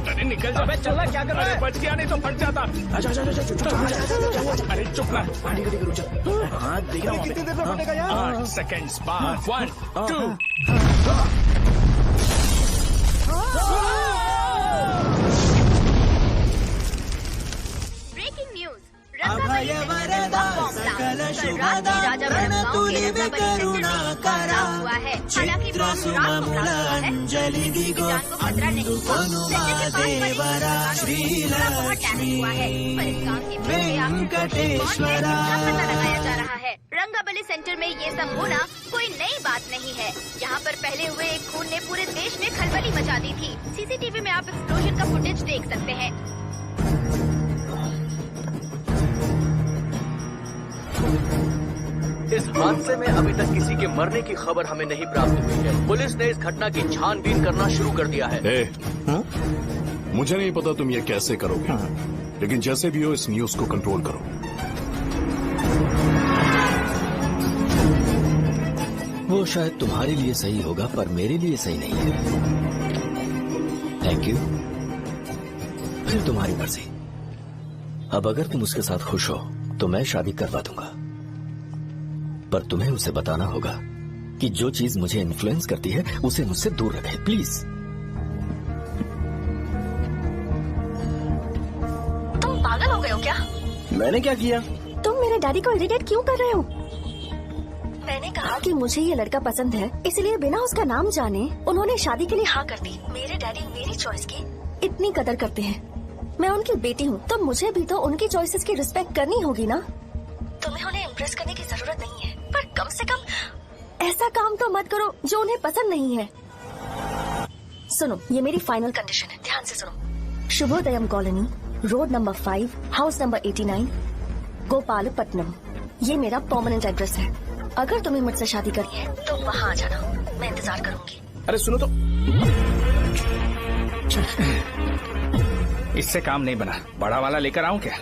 S8: अरे निकल जा।
S10: चलना क्या कर रहा है?
S8: बच गया, नहीं तो फट जाता। अरे चुप ना।
S10: हाँ देख रहा हूँ।
S7: कितनी देर में फटेगा यार?
S8: 8 सेकेंड्स बाद। 1 2।
S13: रंगाबली सेंटर में ये सब होना कोई नई बात नहीं है। यहाँ पर पहले हुए एक खून ने पूरे देश में खलबली मचा दी थी। CCTV में आप एक्सप्लोजन का फुटेज देख सकते हैं।
S2: इस हादसे में अभी तक किसी के मरने की खबर हमें नहीं प्राप्त हुई है। पुलिस ने इस घटना की छानबीन करना शुरू कर दिया है।
S15: मुझे नहीं पता तुम ये कैसे करोगे, लेकिन जैसे भी हो इस न्यूज को कंट्रोल करो।
S14: वो शायद तुम्हारे लिए सही होगा पर मेरे लिए सही नहीं है। Thank you. फिर तुम्हारी मर्जी। अब अगर तुम उसके साथ खुश हो तो मैं शादी करवा दूंगा, पर तुम्हें उसे बताना होगा कि जो चीज मुझे इन्फ्लुएंस करती है उसे मुझसे दूर रखे, प्लीज।
S4: तुम पागल हो गए हो क्या?
S10: मैंने क्या किया?
S4: तुम मेरे डैडी को इरिटेट क्यों कर रहे हो? मैंने कहा कि मुझे ये लड़का पसंद है, इसलिए बिना उसका नाम जाने उन्होंने शादी के लिए हाँ कर दी। मेरे डैडी मेरी चॉइस की इतनी कदर करते हैं। मैं उनकी बेटी हूँ, तो मुझे भी तो उनकी चॉइसेस की रिस्पेक्ट करनी होगी ना। तुम्हें उन्हें इम्प्रेस करने की जरूरत नहीं है, पर कम से कम ऐसा काम तो मत करो जो उन्हें पसंद नहीं है। सुनो, ये मेरी फाइनल कंडीशन है, ध्यान से सुनो। Shubhodayam colony, road number 5, house number 89, Gopalapatnam. ये मेरा परमानेंट एड्रेस है। अगर तुम्हें मुझसे शादी करनी है तो वहाँ आ जाना, मैं इंतजार करूंगी।
S8: अरे सुनो तो, इससे काम नहीं बना। बड़ा वाला लेकर आऊं क्या?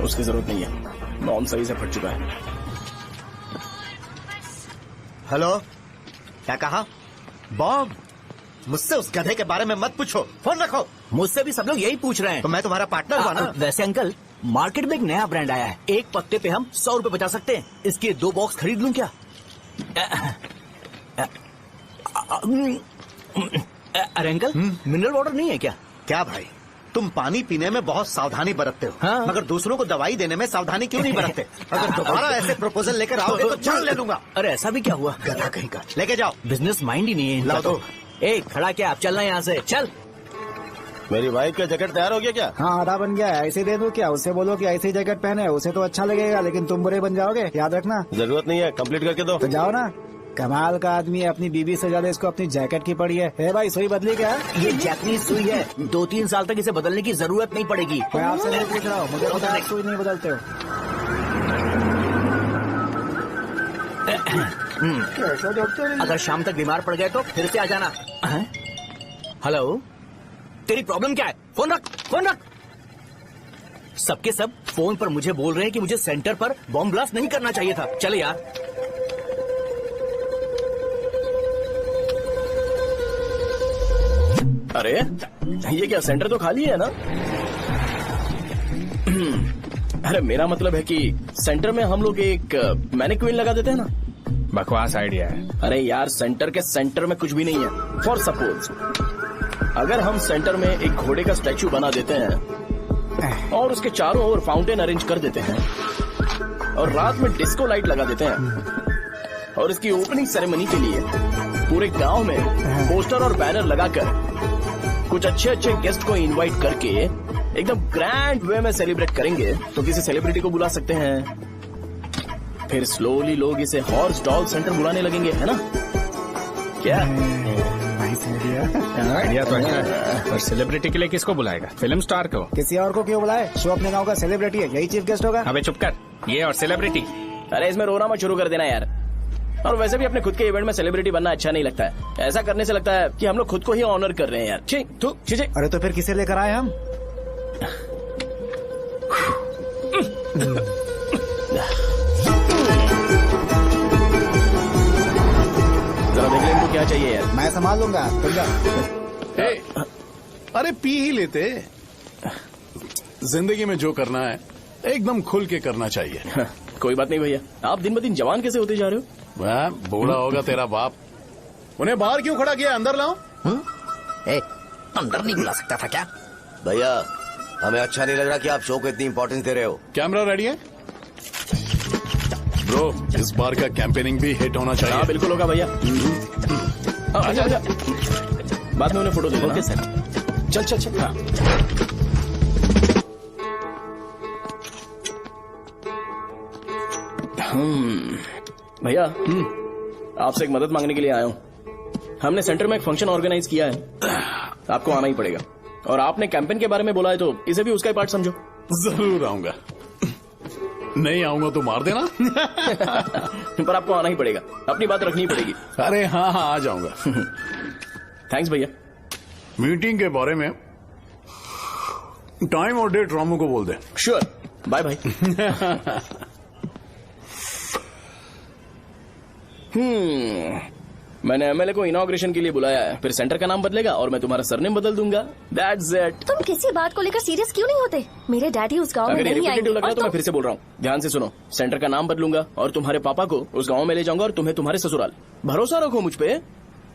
S10: उसकी जरूरत नहीं है, नॉन सही से फट चुका है।
S9: हेलो, क्या कहा? बॉम्ब? मुझसे उस गधे के बारे में मत पूछो, फोन रखो।
S11: मुझसे भी सब लोग यही पूछ रहे हैं।
S9: तो मैं तुम्हारा पार्टनर हुआ ना।
S11: वैसे अंकल, मार्केट में एक नया ब्रांड आया है, एक पत्ते पे हम 100 रुपए बचा सकते हैं। इसके 2 बॉक्स खरीद लूं क्या? अरे अंकल, मिनरल वाटर नहीं है क्या?
S9: क्या भाई, तुम पानी पीने में बहुत सावधानी बरतते हो,
S11: हाँ?
S9: मगर दूसरों को दवाई देने में सावधानी क्यों नहीं बरतते? अगर दोबारा ऐसे प्रपोजल लेकर आओगे तो जान ले लूंगा।
S11: अरे ऐसा भी क्या हुआ?
S9: गधा कहीं का, लेके जाओ।
S11: बिजनेस माइंड ही नहीं है।
S9: लाओ दो।
S11: ए, खड़ा क्या? आप चलना यहाँ से, चल।
S6: मेरी वाइफ का जैकेट तैयार हो गया क्या?
S7: हाँ, आधा बन गया है। ऐसे दे दूं क्या? उससे बोलो कि ऐसे ही जैकेट पहने, उसे तो अच्छा लगेगा, लेकिन तुम बुरे बन जाओगे, याद रखना।
S6: जरूरत नहीं है, कंप्लीट करके दो।
S7: तो जाओ ना। कमाल का आदमी है, अपनी बीबी से ज्यादा इसको अपनी जैकेट की पड़ी है। भाई, सुई बदली क्या?
S11: ये जैपनीज सुई है, 2-3 साल तक इसे बदलने की जरूरत नहीं पड़ेगी।
S7: मैं आपसे नहीं पूछ रहा हूँ, मुझे पता है सुई नहीं बदलते हो।
S11: अगर शाम तक बीमार पड़ गए तो फिर से आ जाना। हेलो, तेरी प्रॉब्लम क्या है? फोन रख, फोन रख। सबके सब फोन पर मुझे बोल रहे हैं कि मुझे सेंटर पर बॉम्ब ब्लास्ट नहीं करना चाहिए था। चले यार।
S10: अरे ये क्या, सेंटर तो खाली है ना? अरे मेरा मतलब है कि सेंटर में हम लोग एक मैनिक्विन लगा देते हैं ना।
S8: बकवास आइडिया है।
S10: अरे यार, सेंटर के सेंटर में कुछ भी नहीं है। फॉर सपोज अगर हम सेंटर में एक घोड़े का स्टैचू बना देते हैं और उसके चारों ओर फाउंटेन अरेंज कर देते हैं और रात में डिस्को लाइट लगा देते हैं और इसकी ओपनिंग सेरेमनी के लिए पूरे गांव में पोस्टर और बैनर लगाकर कुछ अच्छे अच्छे गेस्ट को इनवाइट करके एकदम ग्रैंड वे में सेलिब्रेट करेंगे, तो किसी सेलिब्रिटी को बुला सकते हैं। फिर स्लोली लोग इसे हॉर्स डॉग सेंटर बुलाने लगेंगे, है ना? क्या
S8: आइडिया तो है, पर सेलिब्रिटी के लिए किसको बुलाएगा? फिल्म स्टार को?
S7: किसी और को क्यों बुलाए? शो अपने गांव का सेलिब्रिटी है, यही चीफ गेस्ट होगा।
S8: अबे चुप कर, ये और सेलिब्रिटी।
S10: अरे इसमें रोना मत शुरू कर देना यार। और वैसे भी अपने खुद के इवेंट में सेलिब्रिटी बनना अच्छा नहीं लगता है। ऐसा करने से लगता है कि हम लोग खुद को ही ऑनर कर रहे हैं यार। छी, तू चीजें।
S7: अरे तो फिर किसे लेकर आए हम?
S10: जरा देख ले इनको क्या चाहिए यार।
S7: मैं संभाल लूंगा, तुम जा।
S15: अरे पी ही लेते। जिंदगी में जो करना है एकदम खुल के करना चाहिए।
S10: कोई बात नहीं भैया, आप दिन ब दिन जवान कैसे होते जा रहे हो?
S15: वह बूढ़ा होगा तेरा बाप। उन्हें बाहर क्यों खड़ा किया? अंदर लाओ।
S2: अंदर नहीं बुला सकता था क्या?
S12: भैया, हमें अच्छा नहीं लग रहा कि आप शो को इतनी इंपॉर्टेंस दे रहे हो।
S15: कैमरा रेडी है ब्रो? इस बार का कैंपेनिंग भी हिट होना चाहिए।
S10: हाँ बिल्कुल होगा भैया। अच्छा, बाद में उन्हें फोटो दे देना। Okay sir. चल चल चल। हाँ। भैया, आपसे एक मदद मांगने के लिए आया हूँ। हमने सेंटर में एक फंक्शन ऑर्गेनाइज किया है, आपको आना ही पड़ेगा। और आपने कैंपेन के बारे में बोला है तो इसे भी उसका ही पार्ट समझो।
S15: जरूर आऊंगा। नहीं आऊंगा तो मार देना।
S10: पर आपको आना ही पड़ेगा, अपनी बात रखनी पड़ेगी।
S15: अरे हाँ हाँ, आ जाऊंगा।
S10: थैंक्स भैया।
S15: मीटिंग के बारे में टाइम और डेट रामू को बोल दे।
S10: Sure, bye bye. मैंने एमएलए को इनॉग्रेशन के लिए बुलाया है, फिर सेंटर का नाम बदलेगा और मैं तुम्हारा सरनेम बदल दूंगा। That's it.
S4: तुम किसी बात को लेकर सीरियस क्यों नहीं होते? मेरे डैडी उस गांव में
S10: अगर ये
S4: नहीं आएंगे।
S10: लग रहा है तो मैं फिर से बोल रहा हूँ, ध्यान से सुनो। सेंटर का नाम बदलूंगा और तुम्हारे पापा को उस गांव में ले जाऊंगा और तुम्हें तुम्हारे ससुराल। भरोसा रखो मुझ पे।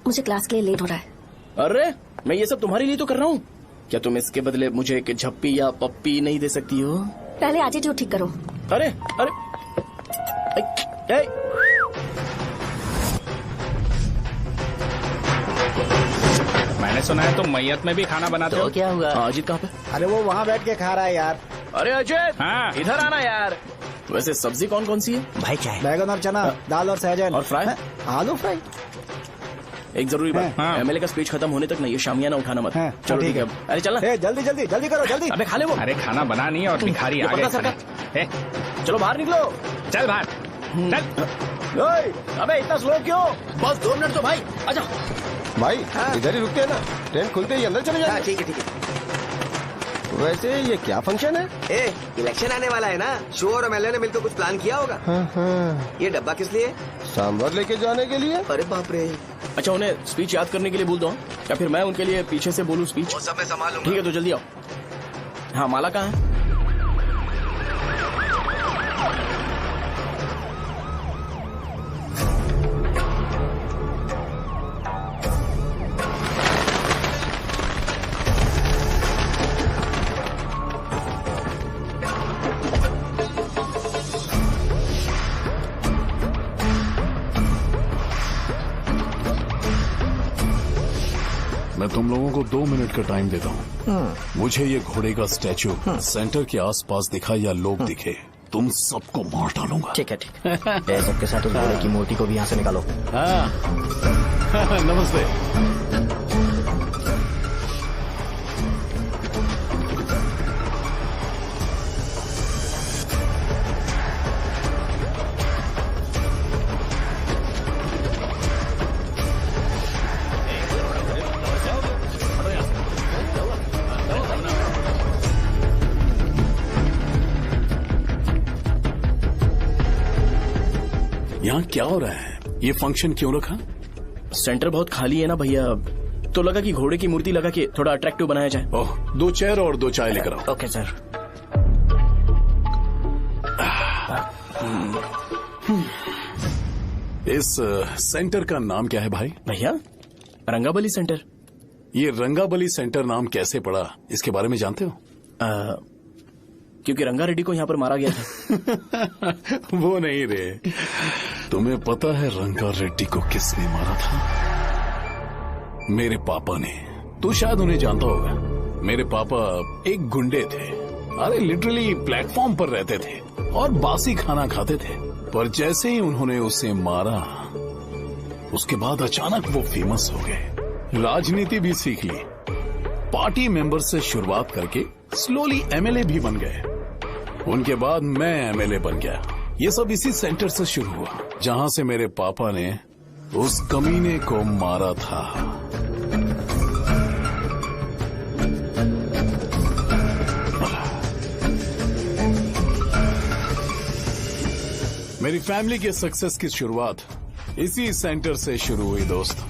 S4: मुझे क्लास के लिए लेट हो रहा है।
S10: अरे मैं ये सब तुम्हारे लिए तो कर रहा हूँ। क्या तुम इसके बदले मुझे एक झप्पी या पप्पी नहीं दे सकती हो?
S4: पहले एटीट्यूड ठीक करो।
S10: अरे अरे
S8: मैंने सुना है तुम मैयत में भी खाना बनाते हो।
S10: क्या हुआ? अजीत कहाँ पे?
S7: अरे वो वहाँ बैठ के खा रहा है यार।
S10: अरे अजीत,
S8: हाँ
S10: इधर आना यार। वैसे सब्जी कौन कौन सी है
S11: भाई क्या है?
S7: बैगन और चना, दाल और सहजन
S10: और फ्राई?
S7: आलू फ्राई।
S10: एक जरूरी बात, एमएलए का स्पीच खत्म होने तक नहीं ये शामियाना उठाना मत। चलो ठीक है। अरे चलना।
S7: जल्दी जल्दी जल्दी करो जल्दी।
S10: अबे खा ले वो।
S8: अरे खाना बना नहीं है और भिखारी आ गए।
S10: चलो बाहर निकलो।
S8: चल बाहर चल।
S10: अबे इतना स्लो क्यों? बस 2 मिनट तो भाई। आजा
S16: भाई इधर ही रुकते हैं ना, ट्रेन खुलते ही अंदर चले जाए।
S12: ठीक है ठीक है।
S16: वैसे ये क्या फंक्शन है?
S12: इलेक्शन आने वाला है ना, शो और एमएलए ने मिलकर कुछ प्लान किया होगा। ये डब्बा किस लिए?
S16: सांभर लेके जाने के लिए।
S12: अरे बाप रे।
S10: अच्छा उन्हें स्पीच याद करने के लिए बोल दो, या फिर मैं उनके लिए पीछे से बोलूं स्पीच?
S12: वो सब मैं संभालूंगा।
S10: ठीक है तो जल्दी आओ। हाँ माला कहाँ है?
S15: मैं तुम लोगों को 2 मिनट का टाइम देता हूँ। मुझे ये घोड़े का स्टैचू सेंटर के आसपास दिखा या लोग दिखे, तुम सबको मार डालूंगा।
S11: ठीक है ठीक है। सबके साथ उस घोड़े की मूर्ति को भी यहाँ से निकालो।
S15: नमस्ते। यहाँ क्या हो रहा है? ये फंक्शन क्यों रखा?
S10: सेंटर बहुत खाली है ना भैया, तो लगा कि घोड़े की मूर्ति लगा के थोड़ा अट्रैक्टिव बनाया जाए।
S15: ओह, 2 चेयर और 2 चाय लेकर आओ।
S11: Okay sir.
S15: इस सेंटर का नाम क्या है भाई?
S10: भैया रंगाबली सेंटर।
S15: ये रंगाबली सेंटर नाम कैसे पड़ा, इसके बारे में जानते हो?
S10: क्योंकि रंगा रेड्डी को यहाँ पर मारा गया था।
S15: वो नहीं रे, तुम्हें पता है रंगा रेड्डी को किसने मारा था? मेरे पापा ने। तू शायद उन्हें जानता होगा। मेरे पापा एक गुंडे थे। अरे लिटरली प्लेटफॉर्म पर रहते थे और बासी खाना खाते थे, पर जैसे ही उन्होंने उसे मारा उसके बाद अचानक वो फेमस हो गए। राजनीति भी सीख ली, पार्टी मेंबर से शुरुआत करके स्लोली एमएलए भी बन गए। उनके बाद मैं एमएलए बन गया। ये सब इसी सेंटर से शुरू हुआ, जहां से मेरे पापा ने उस कमीने को मारा था। मेरी फैमिली के सक्सेस की शुरुआत इसी सेंटर से शुरू हुई दोस्त।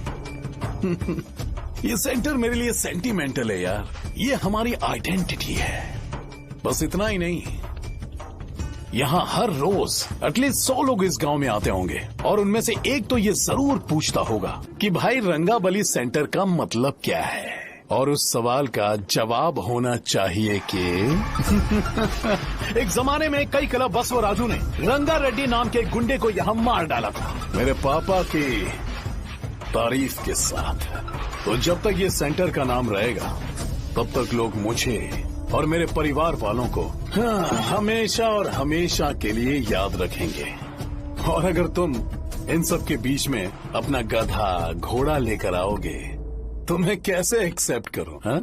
S15: ये सेंटर मेरे लिए सेंटिमेंटल है यार, ये हमारी आइडेंटिटी है। बस इतना ही नहीं, यहाँ हर रोज एटलीस्ट 100 लोग इस गांव में आते होंगे और उनमें से एक तो ये जरूर पूछता होगा कि भाई रंगाबली सेंटर का मतलब क्या है, और उस सवाल का जवाब होना चाहिए कि एक जमाने में कई क्लब बस और राजू ने रंगा रेड्डी नाम के गुंडे को यहाँ मार डाला था, मेरे पापा की तारीफ के साथ। तो जब तक ये सेंटर का नाम रहेगा तब तक लोग मुझे और मेरे परिवार वालों को हमेशा और हमेशा के लिए याद रखेंगे। और अगर तुम इन सब के बीच में अपना गधा घोड़ा लेकर आओगे तो मैं कैसे एक्सेप्ट करूं? हाँ?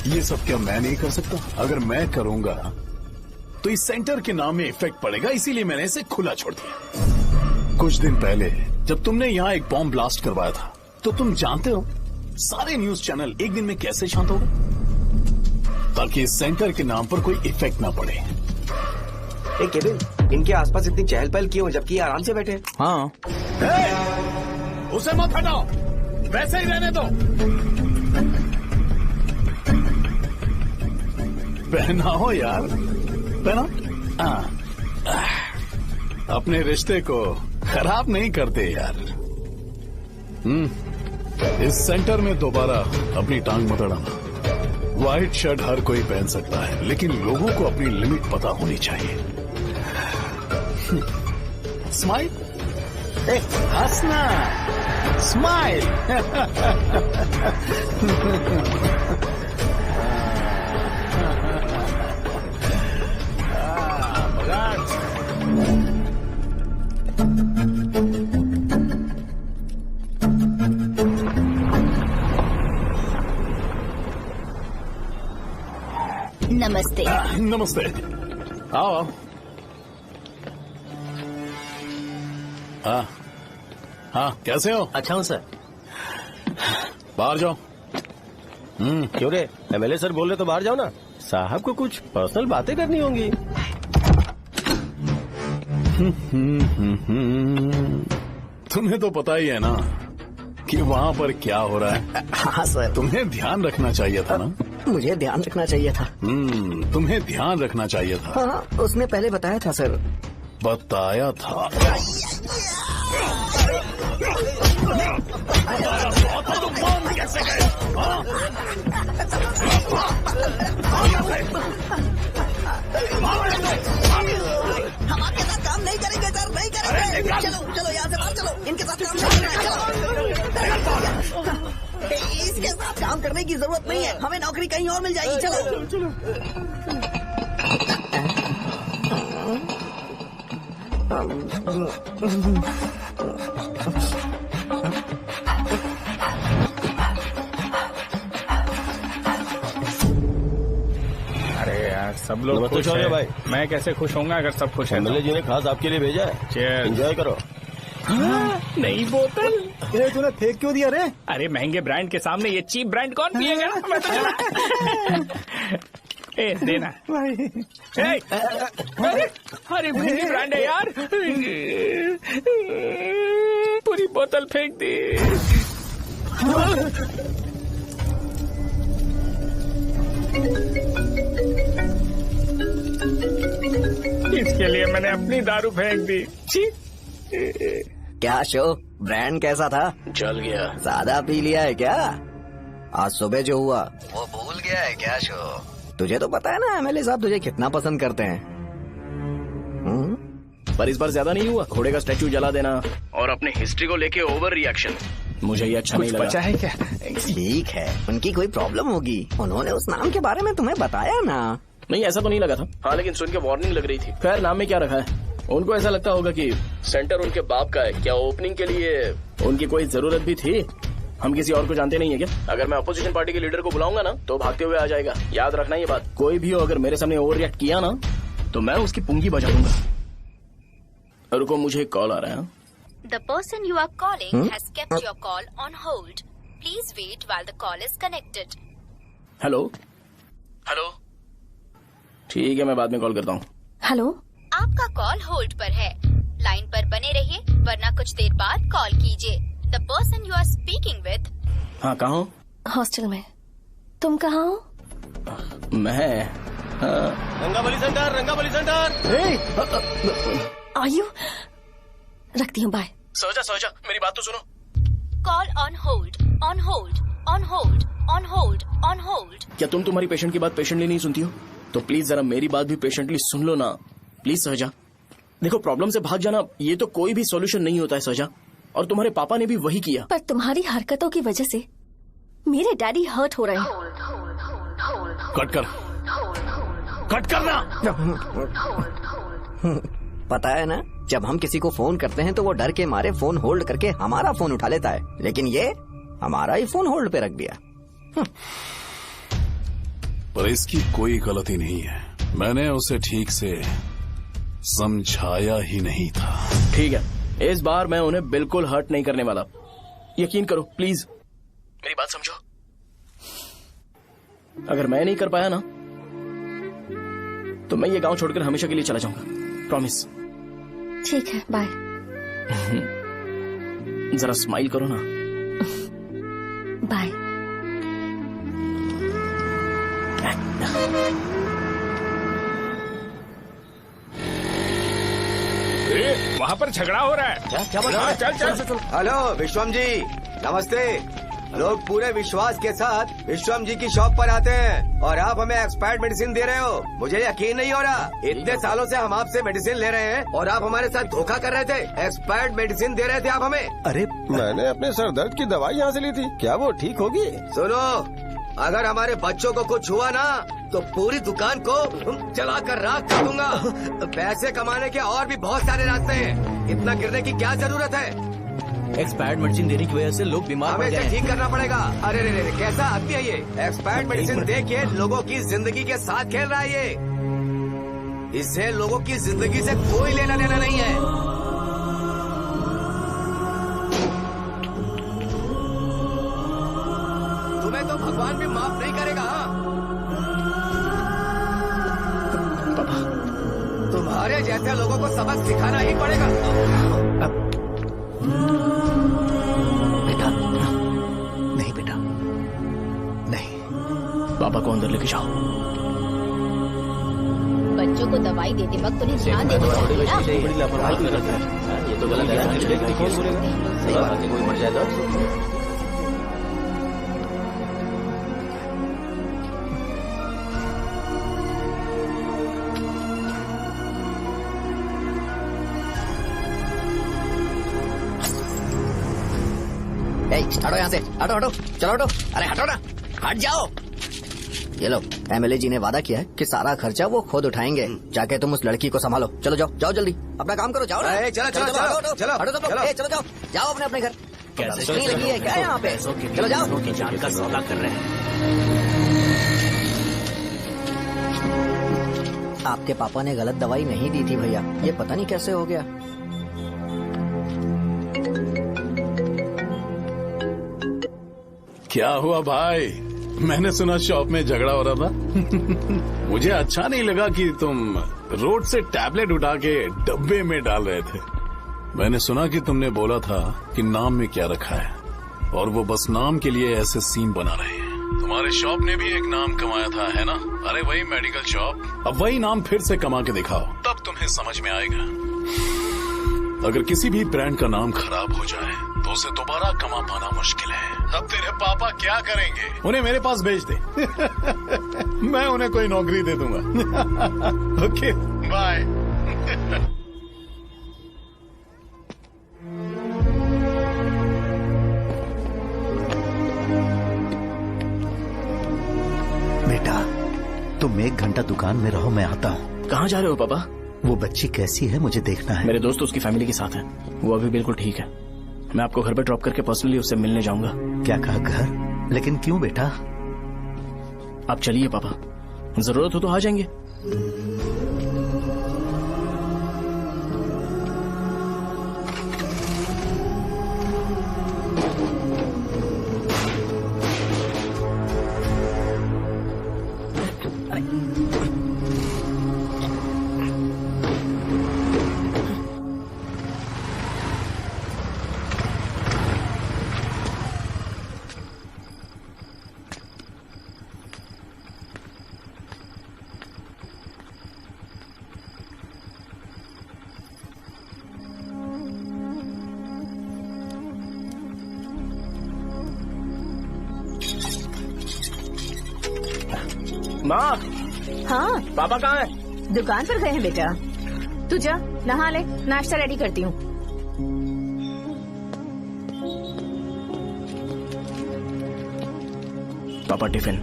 S15: ये सब क्या मैं नहीं कर सकता? अगर मैं करूंगा तो इस सेंटर के नाम में इफेक्ट पड़ेगा, इसीलिए मैंने इसे खुला छोड़ दिया। कुछ दिन पहले जब तुमने यहाँ एक बॉम्ब ब्लास्ट करवाया था, तो तुम जानते हो सारे न्यूज चैनल एक दिन में कैसे शांत हो गए, ताकि इस सेंटर के नाम पर कोई इफेक्ट ना पड़े।
S12: केविन, इनके आसपास इतनी चहल पहल क्यों जबकि ये आराम से बैठे?
S10: हाँ।
S15: उसे मत हटाओ, वैसे ही रहने दो। पहनाओ यार, पहना। अपने रिश्ते को खराब नहीं करते यार। इस सेंटर में दोबारा अपनी टांग मत अड़ाना, व्हाइट शर्ट हर कोई पहन सकता है, लेकिन लोगों को अपनी लिमिट पता होनी चाहिए। स्माइल,
S11: हंसना, स्माइल।
S5: नमस्ते।
S15: नमस्ते। आओ। हाँ हाँ, कैसे हो?
S6: अच्छा हूँ सर।
S15: बाहर जाओ।
S6: क्यों रे, एमएलए सर बोल रहे तो बाहर जाओ ना। साहब को कुछ पर्सनल बातें करनी होंगी।
S15: तुम्हें तो पता ही है ना कि वहाँ पर क्या हो रहा है।
S11: हाँ सर।
S15: तुम्हें ध्यान रखना चाहिए था ना।
S11: मुझे ध्यान रखना चाहिए था।
S15: तुम्हें ध्यान रखना चाहिए था।
S11: हाँ, उसने पहले बताया था सर।
S15: बताया था। कैसे गए?
S2: हम आपके साथ काम नहीं करेंगे सर, नहीं करेंगे। चलो चलो यहाँ से बाहर चलो, इनके साथ काम नहीं करना है। चलो, इसके साथ काम करने की जरूरत नहीं है, हमें नौकरी कहीं और मिल जाएगी। चलो
S8: अरे यार, सब लोग खुश हैं।
S6: भाई,
S8: मैं कैसे खुश होऊंगा अगर सब खुश हैं?
S6: एमएलए जी ने खास आपके लिए भेजा है। एंजॉय करो।
S8: नई बोतल।
S7: ये तूने फेंक क्यों दिया रे?
S8: अरे महंगे ब्रांड के सामने ये चीप ब्रांड कौन पिएगा? मैं तो ए, देना। अरे महंगी ब्रांड है यार। पूरी बोतल फेंक दी। इसके लिए मैंने अपनी दारू फेंक दी।
S2: क्या शो, ब्रांड कैसा था?
S6: जल गया।
S2: ज्यादा पी लिया है क्या? आज सुबह जो हुआ वो भूल गया है क्या शो? तुझे तो पता है ना एमएलए साहब तुझे कितना पसंद करते हैं।
S10: पर इस बार ज्यादा नहीं हुआ। घोड़े का स्टैचू जला देना और अपने हिस्ट्री को लेके ओवर रिएक्शन, मुझे ये अच्छा नहीं लगा।
S8: बचा है क्या?
S2: ठीक है, उनकी कोई प्रॉब्लम होगी, उन्होंने उस नाम के बारे में तुम्हें बताया ना।
S10: नहीं, ऐसा तो नहीं लगा था। हाँ, लेकिन सुन के वार्निंग लग रही थी। खैर, नाम में क्या रखा है? उनको ऐसा लगता होगा कि सेंटर उनके बाप का है। क्या ओपनिंग के लिए उनकी कोई जरूरत भी थी? हम किसी और को जानते नहीं है क्या? अगर मैं अपोजिशन पार्टी के लीडर को बुलाऊंगा ना तो भागते हुए आ जाएगा। याद रखना ये बात। कोई भी हो अगर मेरे सामने ओवर रिएक्ट किया ना तो मैं उसकी पुंगी बजा दूंगा। रुको, मुझे एक कॉल आ रहा है।
S13: The person you are calling has kept your call on hold. Please wait while the call is connected.
S10: Hello hello, ठीक है, मैं बाद में कॉल करता हूँ।
S4: हेलो,
S13: आपका कॉल होल्ड पर है। लाइन पर बने रहिए, वरना कुछ देर बाद कॉल कीजिए। The person you are speaking with.
S10: हाँ, कहाँ हो?
S4: हॉस्टल में। तुम कहाँ हो?
S10: मैं
S6: रंगाबली सेंटर, रंगाबली सेंटर।
S4: आयु, रखती हूँ, बाय।
S10: सोचा, मेरी बात तो सुनो।
S13: Call on hold, on hold, on hold, on hold, on hold.
S10: क्या तुम तुम्हारी पेशेंट की बात पेशेंटली नहीं सुनती हो? तो प्लीज जरा मेरी बात भी पेशेंटली सुन लो ना। प्लीज सहजा, देखो, प्रॉब्लम से भाग जाना ये तो कोई भी सॉल्यूशन नहीं होता है सहजा, और तुम्हारे पापा ने भी वही किया।
S4: पर तुम्हारी हरकतों की वजह से मेरे डैडी हर्ट हो रहे हैं।
S15: कट करना।
S2: पता है ना, जब हम किसी को फोन करते हैं तो वो डर के मारे फोन होल्ड करके हमारा फोन उठा लेता है, लेकिन ये हमारा ही फोन होल्ड पे रख दिया।
S15: पर इसकी कोई गलती नहीं है। मैंने उसे ठीक से समझाया ही नहीं था।
S10: ठीक है, इस बार मैं उन्हें बिल्कुल हर्ट नहीं करने वाला। यकीन करो प्लीज, मेरी बात समझो। अगर मैं नहीं कर पाया ना तो मैं ये गांव छोड़कर हमेशा के लिए चला जाऊंगा। प्रॉमिस।
S4: ठीक है, बाय।
S10: जरा स्माइल करो ना।
S4: बाय।
S8: वहाँ पर झगड़ा हो रहा है।
S12: क्या
S8: चल।
S12: हेलो विश्वम जी, नमस्ते। लोग पूरे विश्वास के साथ विश्वम जी की शॉप पर आते हैं और आप हमें एक्सपायर्ड मेडिसिन दे रहे हो। मुझे यकीन नहीं हो रहा, इतने सालों से हम आपसे मेडिसिन ले रहे हैं और आप हमारे साथ धोखा कर रहे थे। एक्सपायर्ड मेडिसिन दे रहे थे आप हमें।
S16: अरे मैंने अपने सर दर्द की दवाई यहाँ से ली थी, क्या वो ठीक होगी?
S12: सुनो, अगर हमारे बच्चों को कुछ हुआ ना तो पूरी दुकान को जला कर राख कर दूंगा। पैसे कमाने के और भी बहुत सारे रास्ते हैं, इतना गिरने की क्या जरूरत है?
S11: एक्सपायर्ड मेडिसिन देने की वजह से लोग बीमार पड़
S12: हमें
S11: गए
S12: इसे ठीक करना पड़ेगा। अरे रे रे, कैसा आदमी है ये? एक्सपायर्ड मेडिसिन दे के लोगों की जिंदगी के साथ खेल रहा है ये। इससे लोगों की जिंदगी से कोई लेना देना नहीं है। तुम्हें तो भगवान भी माफ नहीं करेगा। तुम्हारे जैसे लोगों को सबक सिखाना ही पड़ेगा।
S11: बेटा नहीं, बेटा नहीं।
S10: पापा को अंदर लेके जाओ।
S3: बच्चों को दवाई देते वक्त उन्हें ध्यान देना चाहिए ना।
S6: बड़ी लापरवाही कर रखा है, ये तो गलत है। कौन बोलेगा? सही बात है, कोई मर जाए तो
S2: हटो यहाँ से, हटो हटो, चलो हटो, अरे हटो ना, हट जाओ। ये लो, एमएलए जी ने वादा किया है कि सारा खर्चा वो खुद उठाएंगे। जाके तुम उस लड़की को संभालो। चलो जाओ, जाओ जल्दी, अपना काम करो, जाओ ना।
S12: चलो चलो चलो
S2: हटो सब लोग, चलो जाओ, जाओ अपने अपने घर।
S11: कैसे
S2: नहीं लगी है क्या यहाँ पे? चलो जाओ।
S11: की जान का सौदा कर रहे हैं।
S2: आपके पापा ने गलत दवाई नहीं दी थी भैया, ये पता नहीं कैसे हो गया।
S15: क्या हुआ भाई? मैंने सुना शॉप में झगड़ा हो रहा था। मुझे अच्छा नहीं लगा कि तुम रोड से टैबलेट उठा के डब्बे में डाल रहे थे। मैंने सुना कि तुमने बोला था कि नाम में क्या रखा है, और वो बस नाम के लिए ऐसे सीन बना रहे हैं। तुम्हारे शॉप ने भी एक नाम कमाया था, है ना? अरे वही मेडिकल शॉप, अब वही नाम फिर से कमा के दिखाओ, तब तुम्हें समझ में आएगा। अगर किसी भी ब्रांड का नाम खराब हो जाए तो उसे दोबारा कमा पाना मुश्किल है। अब तेरे पापा क्या करेंगे? उन्हें मेरे पास भेज दे। मैं उन्हें कोई नौकरी दे दूंगा। Okay bye.
S9: बेटा तुम 1 घंटा दुकान में रहो, मैं आता हूँ।
S10: कहाँ जा रहे हो पापा?
S9: वो बच्ची कैसी है मुझे देखना है।
S10: मेरे दोस्त उसकी फैमिली के साथ है, वो अभी बिल्कुल ठीक है। मैं आपको घर पे ड्रॉप करके पर्सनली उससे मिलने जाऊंगा।
S9: क्या कहा घर? लेकिन क्यों बेटा?
S10: आप चलिए पापा, जरूरत हो तो आ जाएंगे। माँ।
S5: हाँ
S10: पापा कहाँ हैं?
S5: दुकान पर गए हैं बेटा। तू जा नहा ले, नाश्ता रेडी करती हूँ।
S10: पापा टिफिन।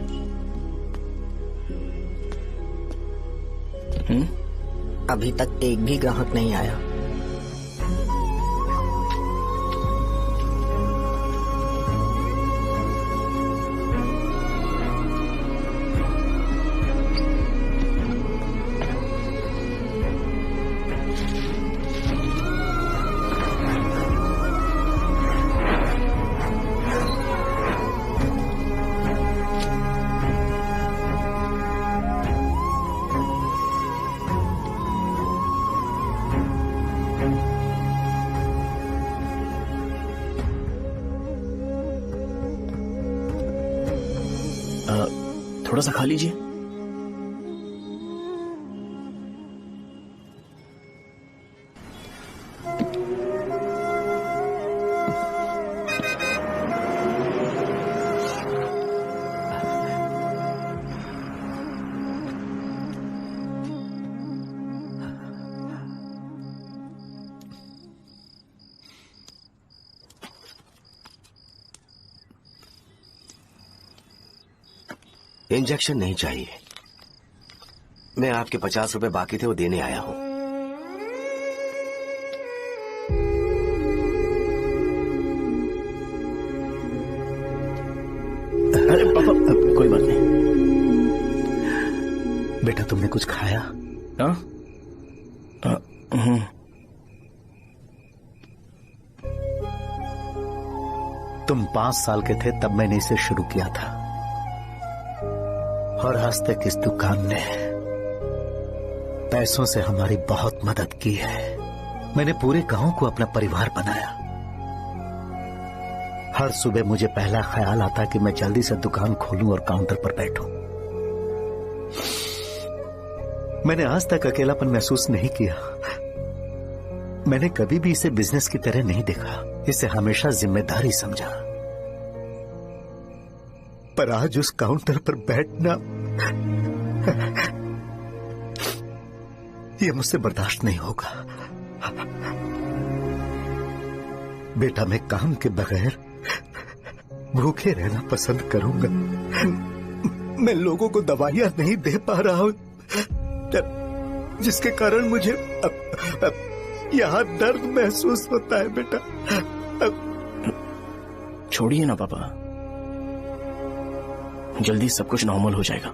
S2: अभी तक एक भी ग्राहक नहीं आया।
S10: थोड़ा सा खा लीजिए।
S12: इंजेक्शन नहीं चाहिए। मैं आपके 50 रुपए बाकी थे वो देने आया हूं।
S10: अरे पापा कोई बात नहीं।
S17: बेटा तुमने कुछ खाया?
S10: हाँ?
S17: तुम 5 साल के थे तब मैंने इसे शुरू किया था और आज तक इस दुकान ने पैसों से हमारी बहुत मदद की है। मैंने पूरे गांव को अपना परिवार बनाया। हर सुबह मुझे पहला ख्याल आता कि मैं जल्दी से दुकान खोलूं और काउंटर पर बैठूं। मैंने आज तक अकेलापन महसूस नहीं किया। मैंने कभी भी इसे बिजनेस की तरह नहीं देखा, इसे हमेशा जिम्मेदारी समझा। पर आज उस काउंटर पर बैठना यह मुझसे बर्दाश्त नहीं होगा। बेटा मैं काम के बगैर भूखे रहना पसंद करूंगा। मैं लोगों को दवाइयां नहीं दे पा रहा हूं, जिसके कारण मुझे यहां दर्द महसूस होता है। बेटा
S10: छोड़िए ना पापा, जल्दी सब कुछ नॉर्मल हो जाएगा।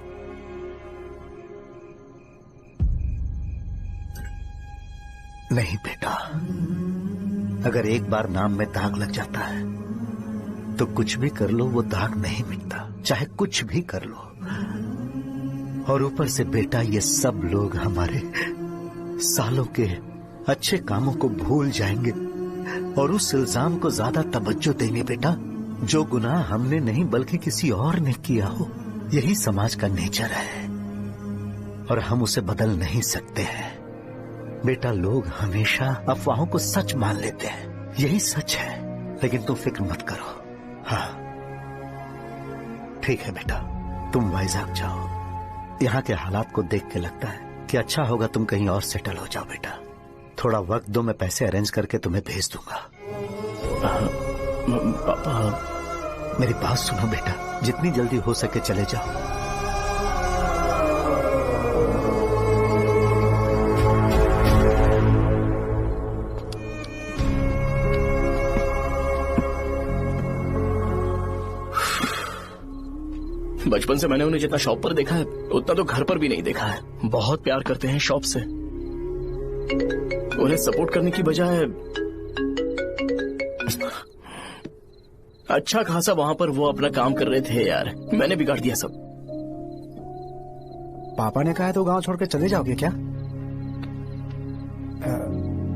S17: नहीं बेटा, अगर एक बार नाम में दाग लग जाता है तो कुछ भी कर लो वो दाग नहीं मिटता, चाहे कुछ भी कर लो। और ऊपर से बेटा ये सब लोग हमारे सालों के अच्छे कामों को भूल जाएंगे और उस इल्जाम को ज्यादा तवज्जो देंगे बेटा जो गुनाह हमने नहीं बल्कि किसी और ने किया हो। यही समाज का नेचर है और हम उसे बदल नहीं सकते हैं। बेटा लोग हमेशा अफवाहों को सच मान लेते हैं, यही सच है। लेकिन तुम फिक्र मत करो। हाँ ठीक है बेटा, तुम वाइजैक जाओ। यहाँ के हालात को देख के लगता है कि अच्छा होगा तुम कहीं और सेटल हो जाओ। बेटा थोड़ा वक्त दो, मैं पैसे अरेंज करके तुम्हें भेज दूंगा।
S10: पापा
S17: मेरी बात सुनो बेटा, जितनी जल्दी हो सके चले जाओ।
S10: बचपन से मैंने उन्हें जितना शॉप पर देखा है उतना तो घर पर भी नहीं देखा है। बहुत प्यार करते हैं शॉप से। उन्हें सपोर्ट करने की बजाय अच्छा खासा वहां पर वो अपना काम कर रहे थे। यार मैंने बिगाड़ दिया सब।
S7: पापा ने कहा है तो गांव छोड़कर चले जाओगे क्या?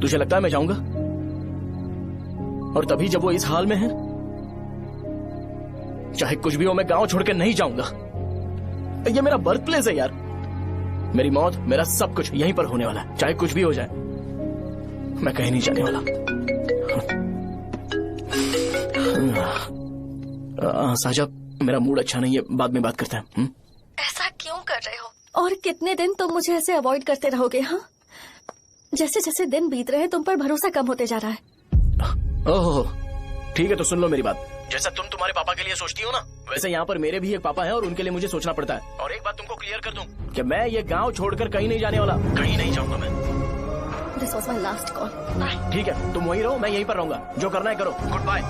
S10: तुझे लगता है मैं जाऊंगा? और तभी जब वो इस हाल में है, चाहे कुछ भी हो मैं गांव छोड़कर नहीं जाऊंगा। ये मेरा बर्थ प्लेस है यार। मेरी मौत, मेरा सब कुछ यहीं पर होने वाला है। चाहे कुछ भी हो जाए मैं कहीं नहीं जाने वाला। साहब मेरा मूड अच्छा नहीं है, बाद में बात करते हैं।
S4: ऐसा क्यों कर रहे हो? और कितने दिन तुम मुझे ऐसे अवॉइड करते रहोगे? हाँ, जैसे जैसे दिन बीत रहे हैं तुम पर भरोसा कम होते जा रहा है।
S10: ओह ठीक है, तो सुन लो मेरी बात। जैसा तुम तुम्हारे पापा के लिए सोचती हो ना, वैसे यहाँ पर मेरे भी एक पापा हैं और उनके लिए मुझे सोचना पड़ता है। और एक बात तुमको क्लियर कर दूं कि मैं ये गांव छोड़कर कहीं नहीं जाने वाला, कहीं नहीं जाऊंगा मैं।
S4: This was my last call.
S10: ठीक है, तुम वहीं रहो, मैं यहीं पर रहूंगा। जो करना है करो। Goodbye.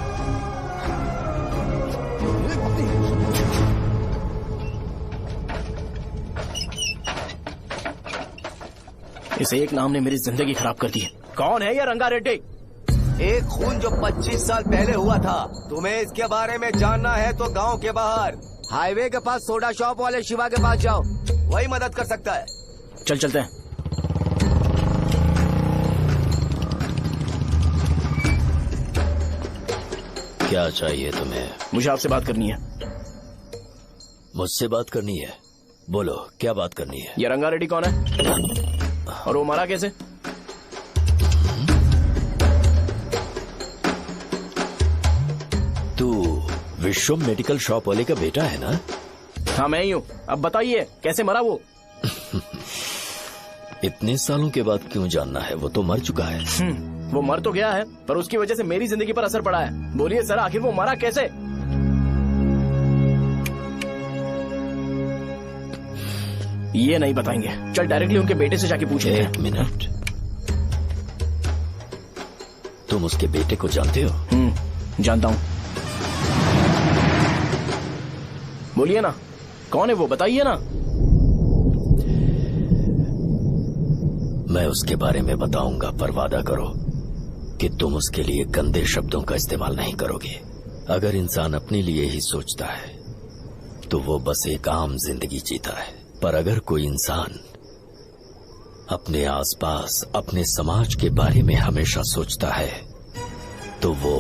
S10: इस एक नाम ने मेरी जिंदगी खराब कर दी है। कौन है ये रंगा रेड्डी?
S12: एक खून जो 25 साल पहले हुआ था। तुम्हें इसके बारे में जानना है तो गांव के बाहर हाईवे के पास सोडा शॉप वाले शिवा के पास जाओ, वही मदद कर सकता है।
S10: चल चलते हैं।
S14: क्या चाहिए तुम्हें?
S10: मुझे आपसे बात करनी है।
S14: मुझसे बात करनी है? बोलो क्या बात करनी है?
S10: ये रंगा रेड्डी कौन है और वो मरा कैसे?
S14: तू विश्वम मेडिकल शॉप वाले का बेटा है ना?
S10: हाँ मैं ही हूँ। अब बताइए कैसे मरा वो?
S14: इतने सालों के बाद क्यों जानना है? वो तो मर चुका है।
S10: वो मर तो गया है पर उसकी वजह से मेरी जिंदगी पर असर पड़ा है। बोलिए सर, आखिर वो मरा कैसे? ये नहीं बताएंगे। चल डायरेक्टली उनके बेटे से जाके पूछे।
S14: एक मिनट, तुम उसके बेटे को जानते हो?
S10: जानता हूं। बोलिए ना, कौन है वो, बताइए ना।
S14: मैं उसके बारे में बताऊंगा, पर वादा करो कि तुम उसके लिए गंदे शब्दों का इस्तेमाल नहीं करोगे। अगर इंसान अपने लिए ही सोचता है तो वो बस एक आम जिंदगी जीता है, पर अगर कोई इंसान अपने आसपास, अपने समाज के बारे में हमेशा सोचता है तो वो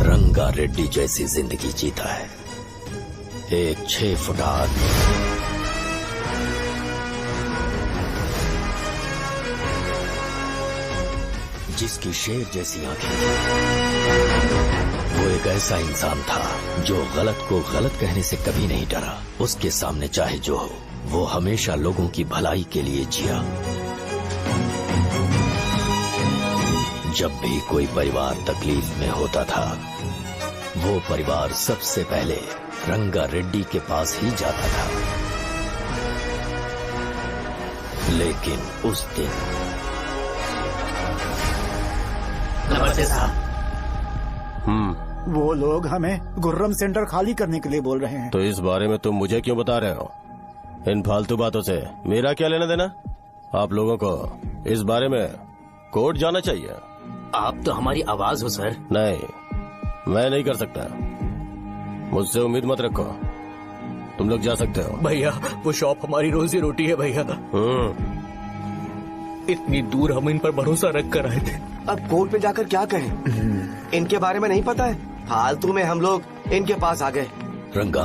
S14: रंगा रेड्डी जैसी जिंदगी जीता है। एक 6 फुट आदमी जिसकी शेर जैसी आंखें, वो एक ऐसा इंसान था जो गलत को गलत कहने से कभी नहीं डरा। उसके सामने चाहे जो हो, वो हमेशा लोगों की भलाई के लिए जिया। जब भी कोई परिवार तकलीफ में होता था, वो परिवार सबसे पहले रंगा रेड्डी के पास ही जाता था। लेकिन उस दिन
S7: नमस्ते साहब। वो लोग हमें गुर्रम सेंटर खाली करने के लिए बोल रहे हैं।
S6: तो इस बारे में तुम मुझे क्यों बता रहे हो? इन फालतू बातों से मेरा क्या लेना देना? आप लोगों को इस बारे में कोर्ट जाना चाहिए।
S11: आप तो हमारी आवाज हो सर।
S6: नहीं, मैं नहीं कर सकता। मुझसे उम्मीद मत रखो। तुम लोग जा सकते हो।
S11: भैया, वो शॉप हमारी रोजी रोटी है भैया। इतनी दूर हम इन पर भरोसा रख कर आए थे।
S12: अब कोर्ट में जाकर क्या कहें? इनके बारे में नहीं पता है, फालतू में हम लोग इनके पास आ गए।
S14: रंगा,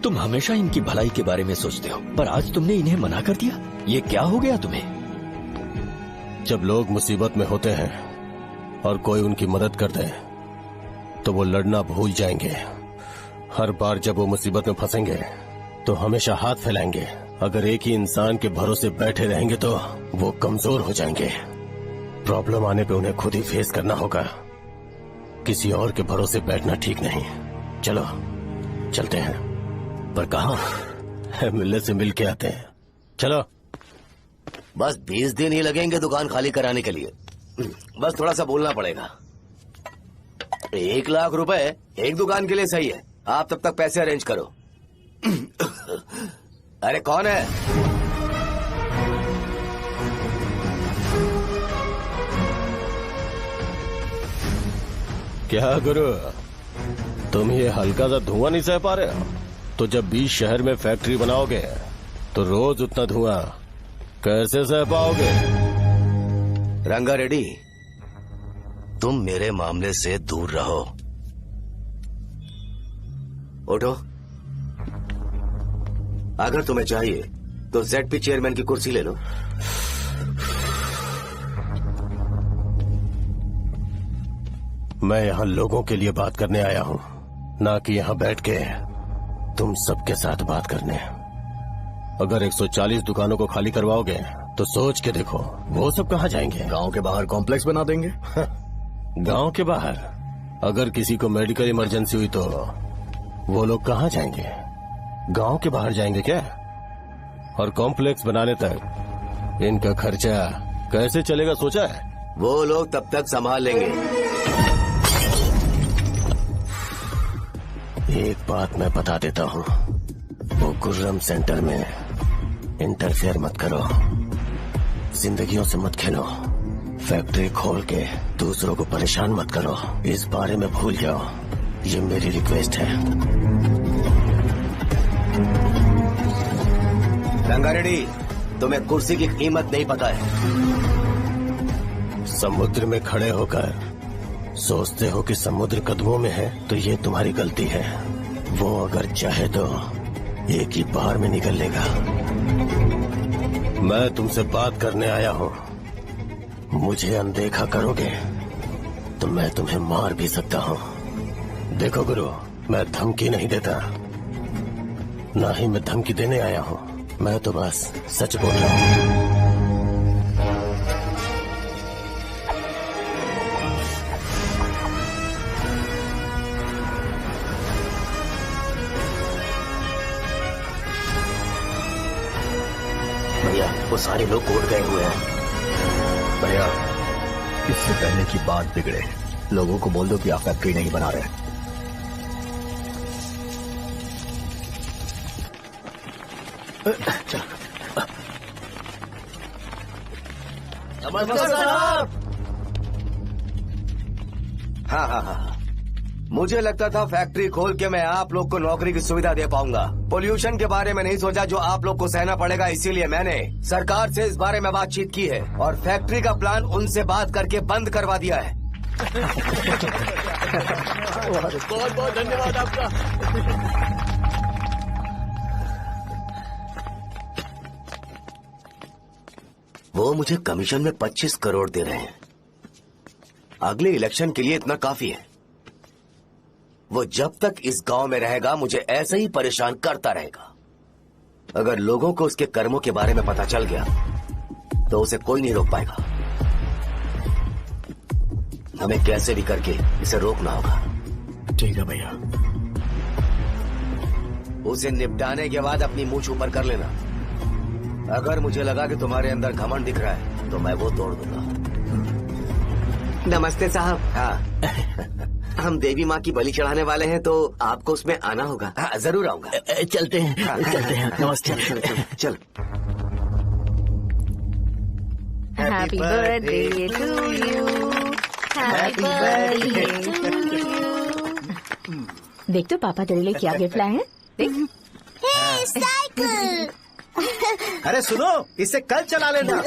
S14: तुम हमेशा इनकी भलाई के बारे में सोचते हो, पर आज तुमने इन्हें मना कर दिया। ये क्या हो गया तुम्हें?
S6: जब लोग मुसीबत में होते हैं और कोई उनकी मदद कर दे तो वो लड़ना भूल जाएंगे। हर बार जब वो मुसीबत में फंसेंगे तो हमेशा हाथ फैलाएंगे। अगर एक ही इंसान के भरोसे बैठे रहेंगे तो वो कमजोर हो जाएंगे। प्रॉब्लम आने पे उन्हें खुद ही फेस करना होगा। किसी और के भरोसे बैठना ठीक नहीं। चलो चलते हैं।
S14: पर कहाँ?
S6: मिलने से मिल के आते हैं। चलो।
S12: बस 20 दिन ही लगेंगे दुकान खाली कराने के लिए। बस थोड़ा सा बोलना पड़ेगा। 1 लाख रुपए एक दुकान के लिए सही है। आप तब तक पैसे अरेंज करो। अरे कौन है?
S6: क्या गुरु, तुम ये हल्का सा धुआं नहीं सह पा रहे हो? तो जब 20 शहर में फैक्ट्री बनाओगे तो रोज उतना धुआं कैसे सह पाओगे?
S12: रंगा रेड्डी, तुम मेरे मामले से दूर रहो। उठो। अगर तुम्हें चाहिए तो ZP चेयरमैन की कुर्सी ले लो।
S6: मैं यहाँ लोगों के लिए बात करने आया हूँ, ना कि यहाँ बैठ के तुम सबके साथ बात करने। अगर 140 दुकानों को खाली करवाओगे तो सोच के देखो वो सब कहाँ जाएंगे?
S10: गांव के बाहर कॉम्प्लेक्स बना देंगे।
S6: गांव के बाहर? अगर किसी को मेडिकल इमरजेंसी हुई तो वो लोग कहाँ जाएंगे? गांव के बाहर जाएंगे क्या? और कॉम्प्लेक्स बनाने तक इनका खर्चा कैसे चलेगा सोचा है?
S12: वो लोग तब तक संभाल लेंगे।
S6: एक बात मैं बता देता हूँ, वो गुर्रम सेंटर में इंटरफेयर मत करो, जिंदगियों से मत खेलो, फैक्ट्री खोल के दूसरों को परेशान मत करो। इस बारे में भूल जाओ, ये मेरी रिक्वेस्ट है।
S12: रंगा रेड्डी, तुम्हें कुर्सी की कीमत नहीं पता है।
S6: समुद्र में खड़े होकर सोचते हो कि समुद्र कदमों में है, तो ये तुम्हारी गलती है। वो अगर चाहे तो एक ही बार में निकल लेगा। मैं तुमसे बात करने आया हूँ, मुझे अनदेखा करोगे तो मैं तुम्हें मार भी सकता हूँ। देखो गुरु, मैं धमकी नहीं देता, ना ही मैं धमकी देने आया हूँ। मैं तो बस सच बोल रहा हूँ।
S11: वो सारे लोग कोर्ट गए हुए हैं।
S17: भैया, इससे पहले की बात बिगड़े, लोगों को बोल दो कि आप फैक्ट्री नहीं बना रहे।
S12: नमस्ते साहब। हाँ, मुझे लगता था फैक्ट्री खोल के मैं आप लोग को नौकरी की सुविधा दे पाऊंगा। पोल्यूशन के बारे में नहीं सोचा जो आप लोग को सहना पड़ेगा, इसीलिए मैंने सरकार से इस बारे में बातचीत की है और फैक्ट्री का प्लान उनसे बात करके बंद करवा दिया है।
S10: बहुत बहुत धन्यवाद आपका।
S12: वो मुझे कमीशन में 25 करोड़ दे रहे हैं। अगले इलेक्शन के लिए इतना काफी है। वो जब तक इस गांव में रहेगा मुझे ऐसे ही परेशान करता रहेगा। अगर लोगों को उसके कर्मों के बारे में पता चल गया तो उसे कोई नहीं रोक पाएगा। हमें कैसे भी करके इसे रोकना होगा।
S11: ठीक है भैया।
S12: उसे निपटाने के बाद अपनी मूंछ ऊपर कर लेना। अगर मुझे लगा कि तुम्हारे अंदर घमंड दिख रहा है तो मैं वो तोड़ दूंगा।
S18: नमस्ते साहब।
S12: हाँ
S18: हम देवी माँ की बलि चढ़ाने वाले हैं तो आपको उसमें आना होगा।
S12: हाँ, जरूर आऊंगा।
S11: चलते हैं।
S12: हाँ,
S11: चलते हैं। नमस्ते।
S12: चल।
S3: Happy birthday to you, happy birthday to you.
S5: देख तो पापा तेरे लिए क्या गिफ्ट लाए हैं। देख।
S2: हे साइकिल।
S9: अरे सुनो, इसे कल चला लेना।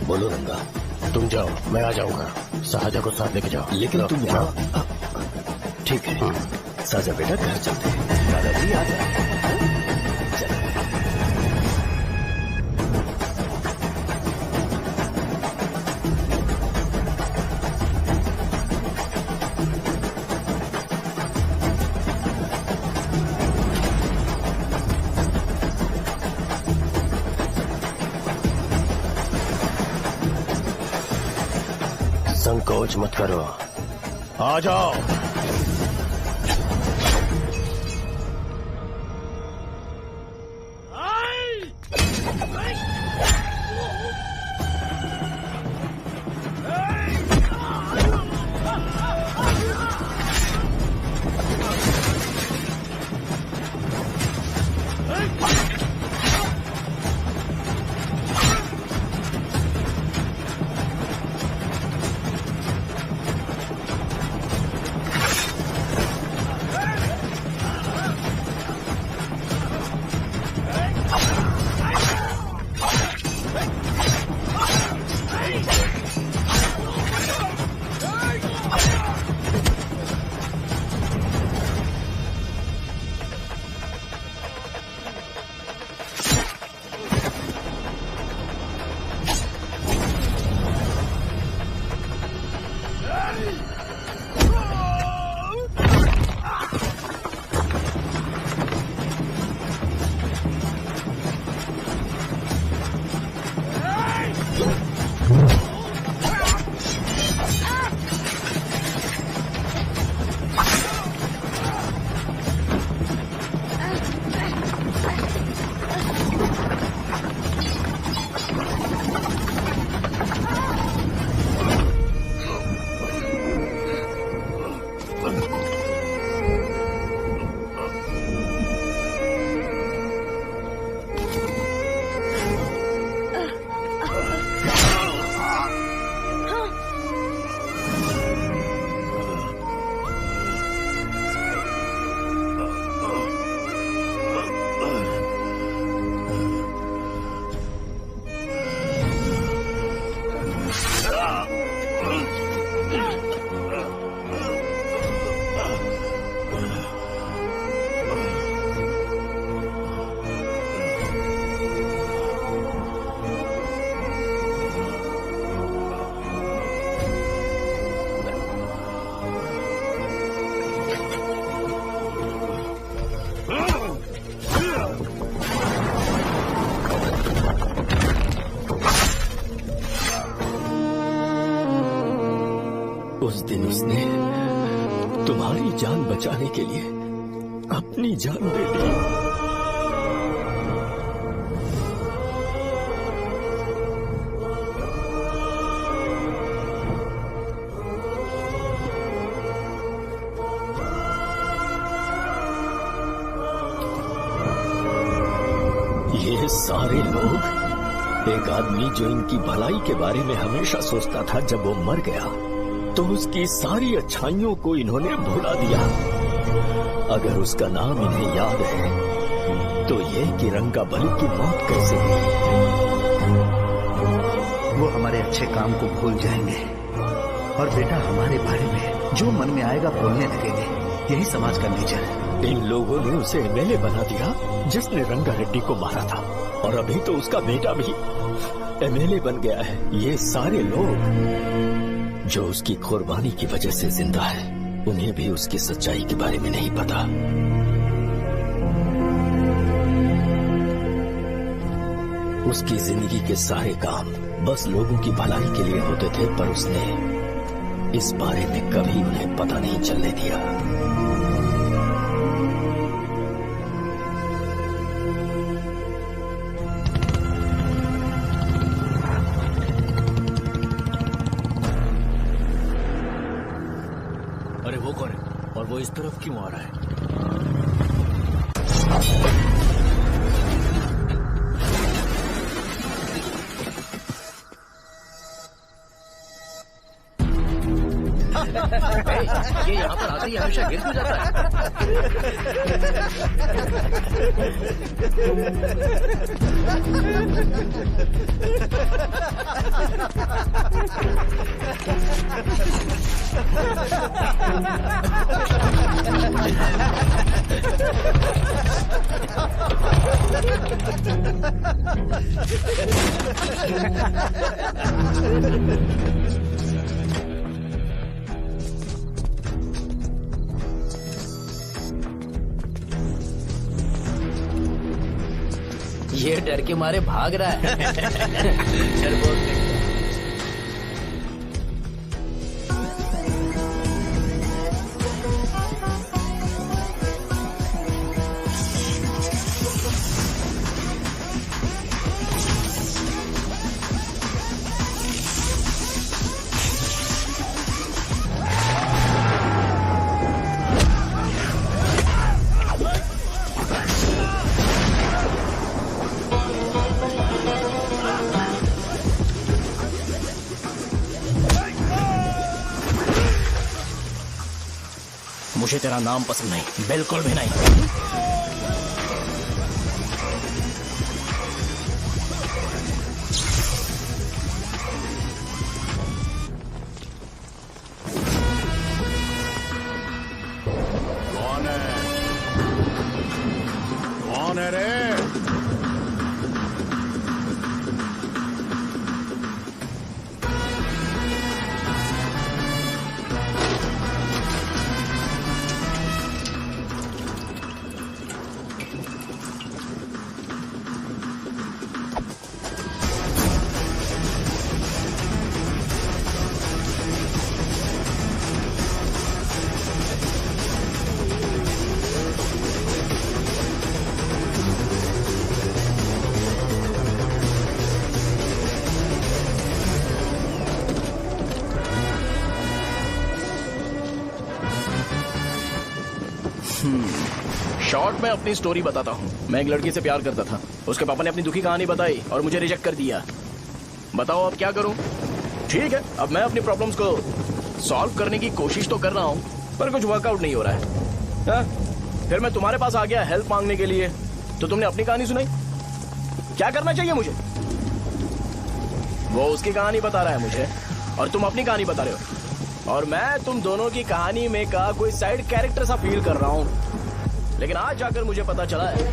S6: बोलो रंगा, तुम जाओ, मैं आ जाऊंगा। साजा को साथ लेके जाओ।
S11: लेकिन तुम
S6: जाओ।
S11: ठीक है। साजा बेटा घर चलते हैं। दादाजी आ जाए।
S6: संकोच मत करो, आ जाओ।
S14: उस दिन उसने तुम्हारी जान बचाने के लिए अपनी जान दे दी। ये सारे लोग, एक आदमी जो इनकी भलाई के बारे में हमेशा सोचता था, जब वो मर गया तो उसकी सारी अच्छाइयों को इन्होंने भुला दिया। अगर उसका नाम इन्हें याद है तो ये कि रंगाबली की मौत कैसे हुई।
S17: वो हमारे अच्छे काम को भूल जाएंगे और बेटा हमारे बारे में जो मन में आएगा बोलने लगेंगे। यही समाज का नेचर है।
S14: इन लोगों ने उसे एमएलए बना दिया जिसने रंगा रेड्डी को मारा था, और अभी तो उसका बेटा भी एमएलए बन गया है। ये सारे लोग जो उसकी कुर्बानी की वजह से जिंदा है, उन्हें भी उसकी सच्चाई के बारे में नहीं पता। उसकी जिंदगी के सारे काम बस लोगों की भलाई के लिए होते थे, पर उसने इस बारे में कभी उन्हें पता नहीं चलने दिया।
S11: अरे वो कौन है और वो इस तरफ क्यों आ रहा है? ये यहाँ पर आते ही हमेशा गिर क्यों जाता ये डर के मारे भाग रहा है। चल बोल दे।
S10: मुझे तेरा नाम पसंद नहीं, बिल्कुल भी नहीं।
S15: कौन है? कौन है रे?
S10: शॉर्ट में अपनी स्टोरी बताता हूँ। मैं एक लड़की से प्यार करता था। उसके पापा ने अपनी दुखी कहानी बताई और मुझे रिजेक्ट कर दिया। बताओ अब क्या करूँ? ठीक है, अब मैं अपनी प्रॉब्लम्स को सॉल्व करने की कोशिश तो कर रहा हूँ, पर कुछ वर्कआउट नहीं हो रहा है। फिर मैं तुम्हारे पास आ गया हेल्प मांगने के लिए, तो तुमने अपनी कहानी सुनाई। क्या करना चाहिए मुझे? वो उसकी कहानी बता रहा है मुझे और तुम अपनी कहानी बता रहे हो, और मैं तुम दोनों की कहानी में का कोई साइड कैरेक्टर सा फील कर रहा हूँ। लेकिन आज जाकर मुझे पता चला है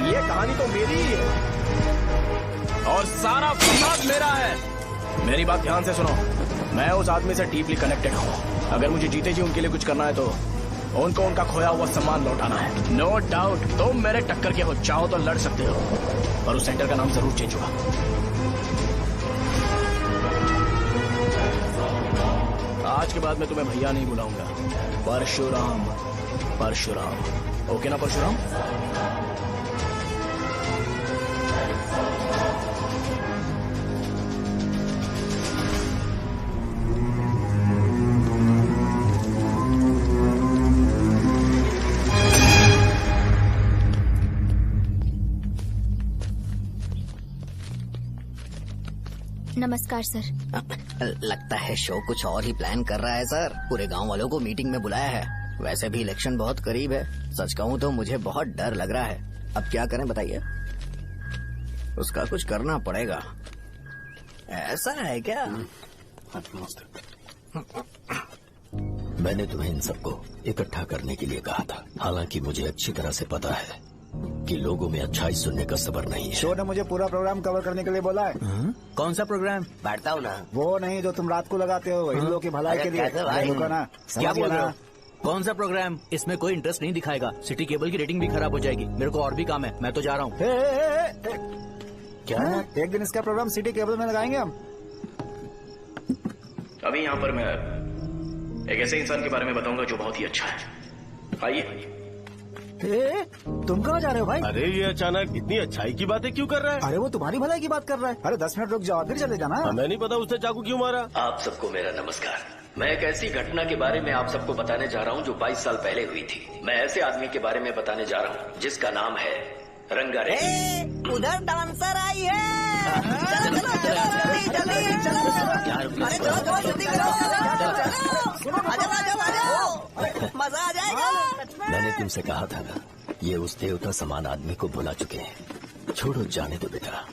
S10: ये कहानी तो मेरी ही है और सारा फसाद मेरा है। मेरी बात ध्यान से सुनो, मैं उस आदमी से डीपली कनेक्टेड हूँ। अगर मुझे जीते जी उनके लिए कुछ करना है तो उनको उनका खोया हुआ सम्मान लौटाना है। नो डाउट तुम मेरे टक्कर के हो, चाहो तो लड़ सकते हो, और उस सेंटर का नाम जरूर चेंज होगा। आज के बाद मैं तुम्हें भैया नहीं बुलाऊंगा, परशुराम। परशुराम, ओके ना परशुराम?
S4: नमस्कार सर।
S2: लगता है शो कुछ और ही प्लान कर रहा है सर। पूरे गांव वालों को मीटिंग में बुलाया है। वैसे भी इलेक्शन बहुत करीब है। सच कहूँ तो मुझे बहुत डर लग रहा है। अब क्या करें बताइए? उसका कुछ करना पड़ेगा। ऐसा है क्या?
S14: मैंने तुम्हें इन सबको इकट्ठा करने के लिए कहा था। हालांकि मुझे अच्छी तरह से पता है कि लोगों में अच्छाई सुनने का सब्र नहीं है।
S7: शो ने मुझे पूरा प्रोग्राम कवर करने के लिए बोला है।
S2: कौन सा प्रोग्राम? बैठता हूँ ना।
S7: वो नहीं जो तुम रात को लगाते हो, इन लोगों की भलाई के लिए।
S11: क्या बोल रहे हो? कौन सा प्रोग्राम? इसमें कोई इंटरेस्ट नहीं दिखाएगा। सिटी केबल की रेटिंग भी खराब हो जाएगी। मेरे को और भी काम है, मैं तो जा रहा हूँ।
S7: क्या? एक दिन इसका प्रोग्राम सिटी केबल में लगाएंगे हम।
S10: अभी यहाँ पर मैं एक ऐसे इंसान के बारे में बताऊंगा जो बहुत ही अच्छा है। आइए।
S7: तुम कहाँ जा रहे हो भाई?
S6: अरे ये अचानक इतनी अच्छाई की बातें क्यों कर रहा है?
S7: अरे वो तुम्हारी भलाई की बात कर रहा है। अरे 10 मिनट रुक जाओ, फिर चले जाना।
S6: हमें नहीं पता उसने चाकू क्यों मारा।
S14: आप सबको मेरा नमस्कार। मैं एक ऐसी घटना के बारे में आप सबको बताने जा रहा हूँ जो 22 साल पहले हुई थी। मैं ऐसे आदमी के बारे में बताने जा रहा हूँ जिसका नाम है रंगारेड्डी।
S2: उधर डांसर आई है। चलो चलो चलो जल्दी जल्दी चलो। अरे चलो चलो जल्दी करो। मजा आ जाएगा।
S14: मैंने तुमसे कहा था ना, ये उस देवता समान आदमी को बुला चुके हैं। छोड़ो, जाने दो बेटा।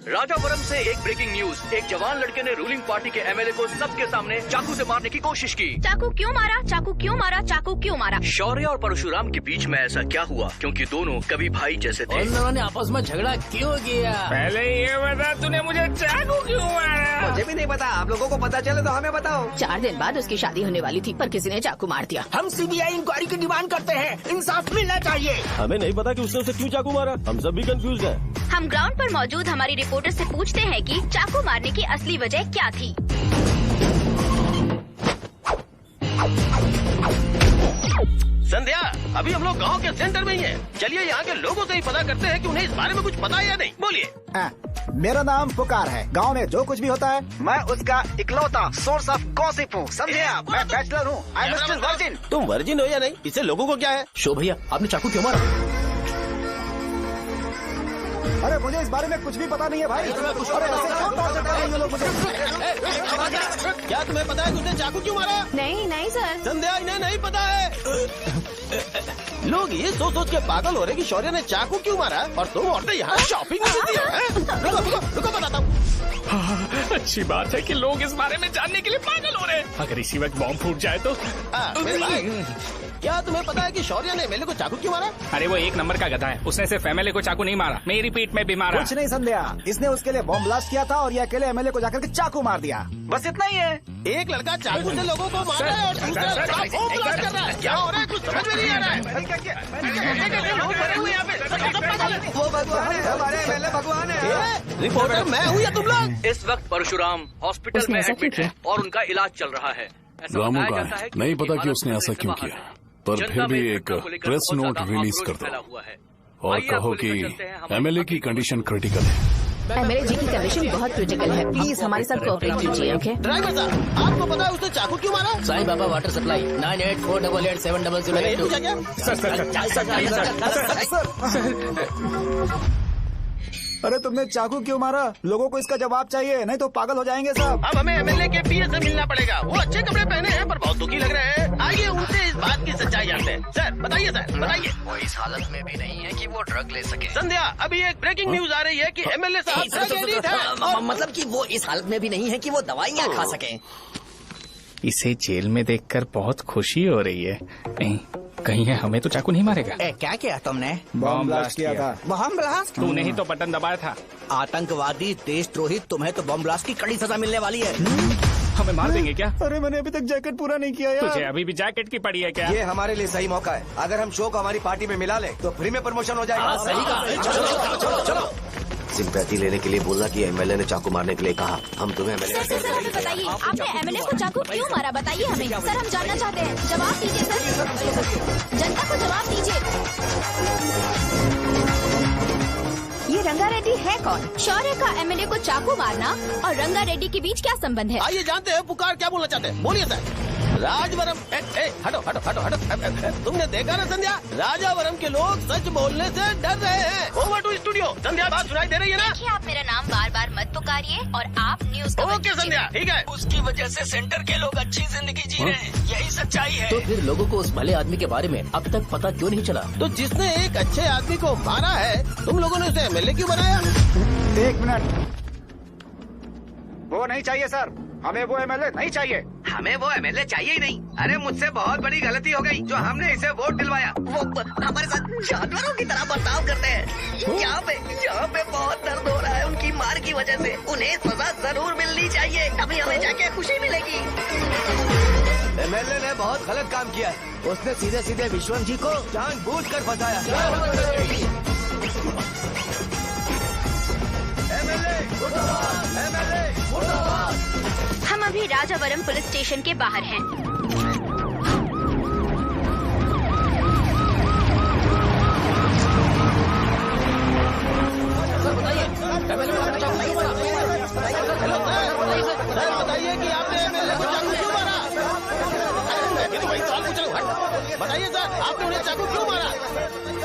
S19: राजापुरम से एक ब्रेकिंग न्यूज। एक जवान लड़के ने रूलिंग पार्टी के एमएलए को सबके सामने चाकू से मारने की कोशिश की।
S13: चाकू क्यों मारा? चाकू क्यों मारा? चाकू क्यों मारा?
S19: शौर्य और परशुराम के बीच में ऐसा क्या हुआ? क्योंकि दोनों कभी भाई जैसे थे।
S11: उन दोनों ने आपस में झगड़ा क्यों किया?
S8: पहले ये बता, तूने मुझे चाकू क्यों मारा?
S18: मुझे भी नहीं पता। आप लोगों को पता चले तो हमें बताओ।
S5: 4 दिन बाद उसकी शादी होने वाली थी, पर किसी ने चाकू मार दिया।
S11: हम सीबीआई इंक्वायरी की डिमांड करते हैं। इंसाफ मिलना चाहिए।
S6: हमें नहीं पता कि उसने उसे क्यों चाकू मारा। हम सब भी कंफ्यूज हैं।
S13: हम ग्राउंड पर मौजूद हमारी रिपोर्टर से पूछते हैं कि चाकू मारने की असली वजह क्या थी।
S10: संध्या, अभी हम लोग गांव के सेंटर में ही हैं। चलिए यहाँ के लोगों से ही पता करते हैं कि उन्हें इस बारे में कुछ पता है या नहीं। बोलिए।
S7: मेरा नाम पुकार है। गांव में जो कुछ भी होता है मैं उसका इकलौता सोर्स ऑफ गॉसिप हूँ। समझे आप? मैं बैचलर हूँ। I am still virgin.
S6: तुम वर्जिन हो या नहीं, इससे लोगों को क्या है?
S10: शो भैया, आपने चाकू क्यों मारा?
S7: अरे मुझे इस बारे में कुछ भी पता नहीं है भाई। अरे ऐसे क्यों टॉर्चर कर रहे हैं ये लोग मुझे?
S6: क्या तुम्हें पता है कि उसने चाकू क्यों मारा?
S5: नहीं नहीं सर।
S6: संध्या, इन्हें नहीं पता है। लोग ये सोच के पागल हो रहे कि शौर्य ने चाकू क्यों मारा, और तुम औरतें यहाँ शॉपिंग में बिजी हैं। रुको बताता हूँ।
S8: अच्छी बात है कि लोग इस बारे में जानने के लिए पागल हो रहे हैं। अगर इसी वक्त बॉम्ब फूट जाए तो।
S6: मेरे भाई, क्या तुम्हें पता है कि शौर्य ने एमएलए को चाकू क्यों मारा?
S8: अरे वो एक नंबर का गधा है। उसने सिर्फ एमएलए को चाकू नहीं मारा, मेरी पीठ में भी मारा।
S7: कुछ नहीं संध्या, इसने उसके लिए बॉम्ब ब्लास्ट किया था और ये अकेले एमएलए को जाकर के चाकू मार दिया। बस इतना ही है।
S6: एक लड़का चाकू से लोगों को मार रहा है और दूसरा लड़का बॉम्ब ब्लास्ट कर रहा है। क्या हो रहा है? कुछ समझ में नहीं आ रहा है।
S18: वो भगवान है, हमारे एमएलए भगवान है।
S6: रिपोर्टर मैं हूँ या तुम लोग?
S19: इस वक्त परशुराम हॉस्पिटल में एडमिट है और उनका इलाज चल रहा है।
S15: रामू का नहीं पता कि उसने ऐसा क्यों किया। पर फिर भी एक प्रेस नोट रिलीज कर दो और कहो कि एमएलए की कंडीशन क्रिटिकल है।
S5: एमएलए जी की कंडीशन बहुत क्रिटिकल है, प्लीज हमारे साथ कोऑपरेट कीजिए। ओके
S1: ड्राइवर साहब, आपको पता है उसने चाकू क्यों मारा?
S10: Sai Baba water supply 9848780082।
S7: अरे तुमने चाकू क्यों मारा? लोगों को इसका जवाब चाहिए, नहीं तो पागल हो जाएंगे सब।
S1: अब हमें एमएलए के पीए से मिलना पड़ेगा। वो अच्छे कपड़े पहने हैं पर बहुत दुखी लग रहे हैं। आइए उनसे इस बात की सच्चाई जानते हैं। सर बताइए, सर बताइए।
S18: वो इस हालत में भी नहीं है कि वो ड्रग ले सके।
S1: संध्या, अभी एक ब्रेकिंग न्यूज आ रही है कि एमएलए साहब ड्रग एडिक्ट हैं।
S2: मतलब कि वो इस हालत में भी नहीं है कि वो दवाइयाँ खा सके।
S8: इसे जेल में देखकर बहुत खुशी हो रही है। नहीं, कहीं है हमें तो चाकू नहीं मारेगा।
S11: क्या किया तुमने?
S7: बम ब्लास्ट किया था।
S11: Bomb blast?
S8: तूने ही तो बटन दबाया था।
S11: आतंकवादी, देशद्रोही, तुम्हें तो बम ब्लास्ट की कड़ी सजा मिलने वाली है।
S8: हमें मार देंगे क्या?
S7: अरे मैंने अभी तक जैकेट पूरा नहीं किया यार।
S8: तुझे अभी भी जैकेट की पड़ी है क्या?
S12: ये हमारे लिए सही मौका है। अगर हम शो को हमारी पार्टी में मिला ले तो फ्री में प्रमोशन हो जाएगा।
S18: सही कहा। चलो। सिंपैथी लेने के लिए बोला कि एमएलए ने चाकू मारने के लिए कहा। हम तुम्हें एमएलए
S4: सर हमें बताइए, आपने एमएलए को चाकू क्यों मारा? बताइए हमें सर, हम जानना चाहते हैं। जवाब दीजिए सर, जनता को जवाब दीजिए।
S13: ये रंगा रेड्डी है कौन? शौर्य का एमएलए को चाकू मारना और रंगा रेड्डी के बीच क्या संबंध है?
S1: आइए जानते हैं पुकार क्या बोलना चाहते हैं। बोलिए सर। राजवरम, हटो हटो हटो हटो। तुमने देखा ना संध्या, राजावरम के लोग सच बोलने से डर रहे हैं। Over to studio. संध्या, बात सुनाई दे रही है ना?
S13: देखिए, आप मेरा नाम बार बार मत पुकारिए और आप न्यूज कवर
S1: ओके संध्या, ठीक है।
S11: उसकी वजह से सेंटर के लोग अच्छी जिंदगी जी रहे हैं, यही सच्चाई है।
S10: तो फिर लोगों को उस भले आदमी के बारे में अब तक पता क्यों नहीं चला?
S1: तो जिसने एक अच्छे आदमी को मारा है, तुम लोगों ने उसे एमएलए क्यों बनाया?
S7: 1 मिनट, वो नहीं चाहिए सर, हमें वो एमएलए नहीं चाहिए।
S18: हमें वो एमएलए चाहिए ही नहीं। अरे मुझसे बहुत बड़ी गलती हो गई जो हमने इसे वोट दिलवाया।
S2: वो हमारे साथ जानवरों की तरह बर्ताव करते हैं। यहाँ पे बहुत दर्द हो रहा है उनकी मार की वजह से। उन्हें सजा जरूर मिलनी चाहिए, तभी हमें जाके खुशी मिलेगी।
S12: एमएलए ने बहुत गलत काम किया है। उसने सीधे सीधे विश्वनाथ जी को जानबूझकर फंसाया।
S13: हम अभी राजावरम पुलिस स्टेशन के बाहर हैं।
S1: बताइए कि आपने एमएलए को चाकू क्यों मारा? ये तो वही सवाल पूछ रहा हूँ। बताइए सर, आपने उन्हें चाकू क्यों मारा?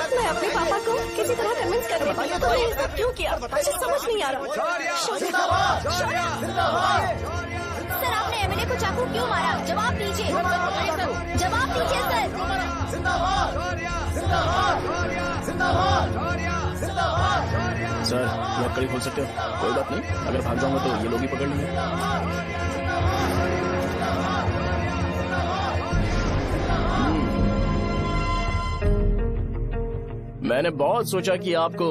S4: मैं अपने पापा को किसी तरह कन्विंस करने पाई, तो ये सब क्यों किया मुझे समझ नहीं आ रहा।
S13: सर, आपने एमएलए को चाकू क्यों मारा? जवाब दीजिए, जवाब दीजिए
S10: सर, ये आप कड़ी खोल सकते हो? कोई बात नहीं, अगर भाग जाऊंगा तो ये लोग ही पकड़ लेंगे। मैंने बहुत सोचा कि आपको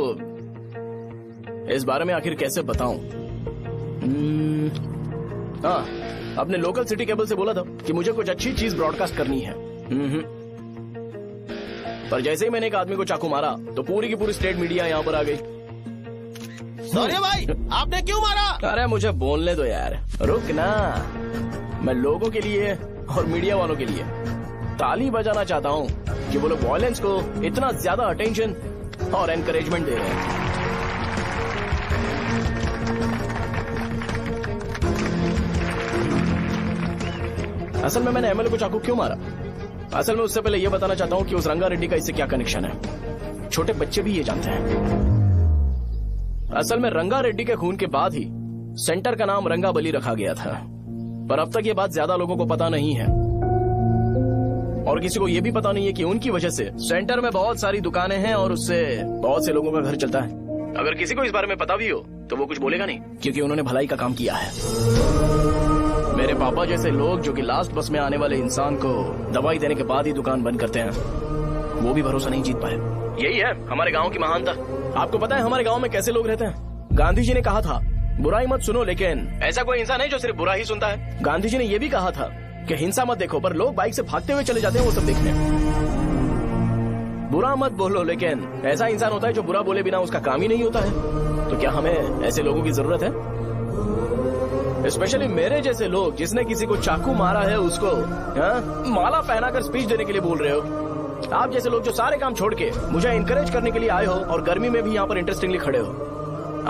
S10: इस बारे में आखिर कैसे बताऊं। हाँ, अपने लोकल सिटी केबल से बोला था कि मुझे कुछ अच्छी चीज ब्रॉडकास्ट करनी है। पर जैसे ही मैंने एक आदमी को चाकू मारा तो पूरी की पूरी स्टेट मीडिया यहाँ पर आ गई।
S1: सॉरी भाई, आपने क्यों मारा?
S10: अरे मुझे बोलने दो यार, रुक ना। मैं लोगों के लिए और मीडिया वालों के लिए ताली बजाना चाहता हूँ कि वो लोग वायलेंस को इतना ज्यादा अटेंशन और एनकरेजमेंट दे रहे हैं। असल में मैंने एमएलए को चाकू क्यों मारा? असल में उससे पहले ये बताना चाहता हूँ कि उस रंगा रेड्डी का इससे क्या कनेक्शन है। छोटे बच्चे भी ये जानते हैं। असल में रंगा रेड्डी के खून के बाद ही सेंटर का नाम रंगा बली रखा गया था, पर अब तक ये बात ज्यादा लोगों को पता नहीं है और किसी को ये भी पता नहीं है कि उनकी वजह से सेंटर में बहुत सारी दुकानें हैं और उससे बहुत से लोगों का घर चलता है। अगर किसी को इस बारे में पता भी हो तो वो कुछ बोलेगा नहीं, क्योंकि उन्होंने भलाई का काम किया है। मेरे पापा जैसे लोग जो कि लास्ट बस में आने वाले इंसान को दवाई देने के बाद ही दुकान बंद करते हैं, वो भी भरोसा नहीं जीत पाए। यही है हमारे गांव की महानता। आपको पता है हमारे गांव में कैसे लोग रहते हैं? गांधी जी ने कहा था बुराई मत सुनो, लेकिन ऐसा कोई इंसान है जो सिर्फ बुरा ही सुनता है। गांधी जी ने यह भी कहा था कि हिंसा मत देखो, पर लोग बाइक से भागते हुए चले जाते हैं वो सब देखने। बुरा मत बोलो, लेकिन ऐसा इंसान होता है जो बुरा बोले बिना उसका काम ही नहीं होता है। तो क्या हमें ऐसे लोगों की जरूरत है?
S1: स्पेशली मेरे जैसे लोग जिसने किसी को चाकू मारा है उसको माला पहनाकर स्पीच देने के लिए बोल रहे हो। आप जैसे लोग जो सारे काम छोड़ के मुझे इंकरेज करने के लिए आए हो और गर्मी में भी यहाँ पर इंटरेस्टिंगली खड़े हो।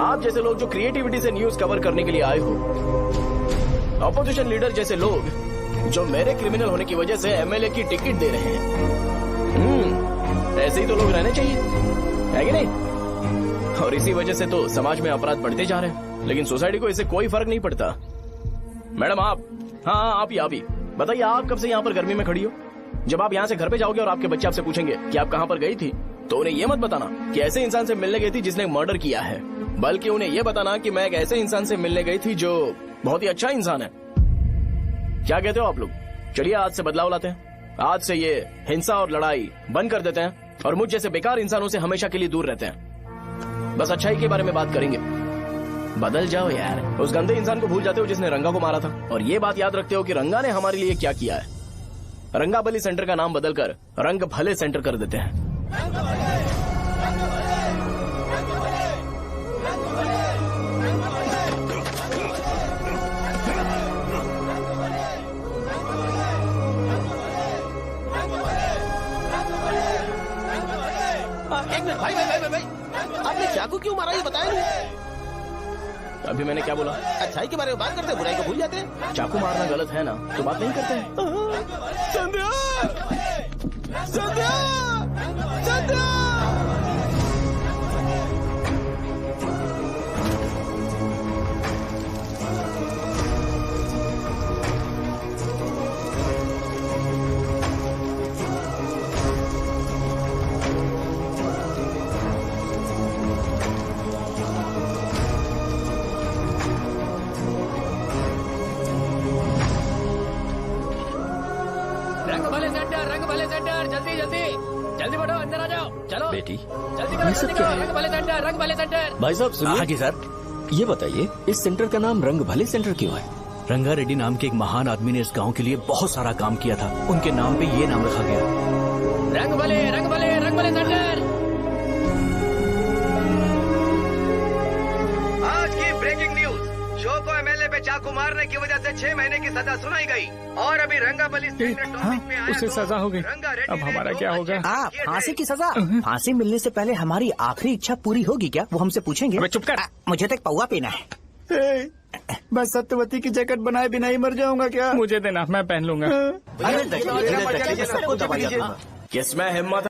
S1: आप जैसे लोग जो क्रिएटिविटी से न्यूज कवर करने के लिए आए हो। अपोजिशन लीडर जैसे लोग जो मेरे क्रिमिनल होने की वजह से एमएलए की टिकट दे रहे हैं। ऐसे ही तो लोग रहने चाहिए, है कि नहीं? और इसी वजह से तो समाज में अपराध बढ़ते जा रहे हैं, लेकिन सोसाइटी को इससे कोई फर्क नहीं पड़ता। मैडम आप, हाँ आप ही बताइए, आप कब से यहाँ पर गर्मी में खड़ी हो? जब आप यहाँ से घर पे जाओगे और आपके बच्चे आपसे पूछेंगे कि आप कहाँ पर गई थी, तो उन्हें ये मत बताना कि ऐसे इंसान से मिलने गई थी जिसने मर्डर किया है, बल्कि उन्हें ये बताना कि मैं एक ऐसे इंसान से मिलने गई थी जो बहुत ही अच्छा इंसान है। क्या कहते हो आप लोग? चलिए आज से बदलाव लाते हैं। आज से ये हिंसा और लड़ाई बंद कर देते हैं और मुझ जैसे बेकार इंसानों से हमेशा के लिए दूर रहते हैं। बस अच्छाई के बारे में बात करेंगे। बदल जाओ यार, उस गंदे इंसान को भूल जाते हो जिसने रंगा को मारा था, और ये बात याद रखते हो कि रंगा ने हमारे लिए क्या किया है। रंगाबली सेंटर का नाम बदलकर रंग भले सेंटर कर देते हैं। एक मिनट भाई, आपने चाकू क्यों मारा ये बताया नहीं? अभी मैंने क्या बोला? अच्छाई के बारे में बात करते हैं, बुराई को भूल जाते हैं। चाकू मारना गलत है ना, तो बात नहीं करते हैं। संध्या! संध्या! संध्या!
S19: जल्दी बढ़ो, अंदर आ जाओ। चलो
S14: बेटी,
S19: जल्दी करो,
S14: ये सब
S19: जल्दी
S14: क्या
S19: करो।
S14: है?
S19: रंग भले सेंटर, रंग भले सेंटर।
S14: भाई साहब सुनिए।
S11: हाँ जी सर।
S14: ये बताइए, इस सेंटर का नाम रंग भले सेंटर क्यों है?
S11: रंगा रेड्डी नाम के एक महान आदमी ने इस गांव के लिए बहुत सारा काम किया था, उनके नाम पे ये नाम रखा गया।
S19: रंग भले, रंग भले, रंग भले सेंटर। आज की ब्रेकिंग न्यूज, शो को एमएलए पे चाकू मारने की वजह से 6 महीने की सजा सुनाई गई और अभी रंगाबली
S8: उसे सजा हो गई। अब हमारा क्या होगा?
S11: फांसी की सजा? फांसी मिलने से पहले हमारी आखिरी इच्छा पूरी होगी क्या, वो हमसे पूछेंगे?
S8: चुप कर।
S11: मुझे तो एक पौवा पीना है।
S7: बस सत्यवती की जैकेट बनाए बिना ही मर जाऊंगा क्या?
S8: मुझे देना, मैं पहन लूंगा।
S1: किसमें हिम्मत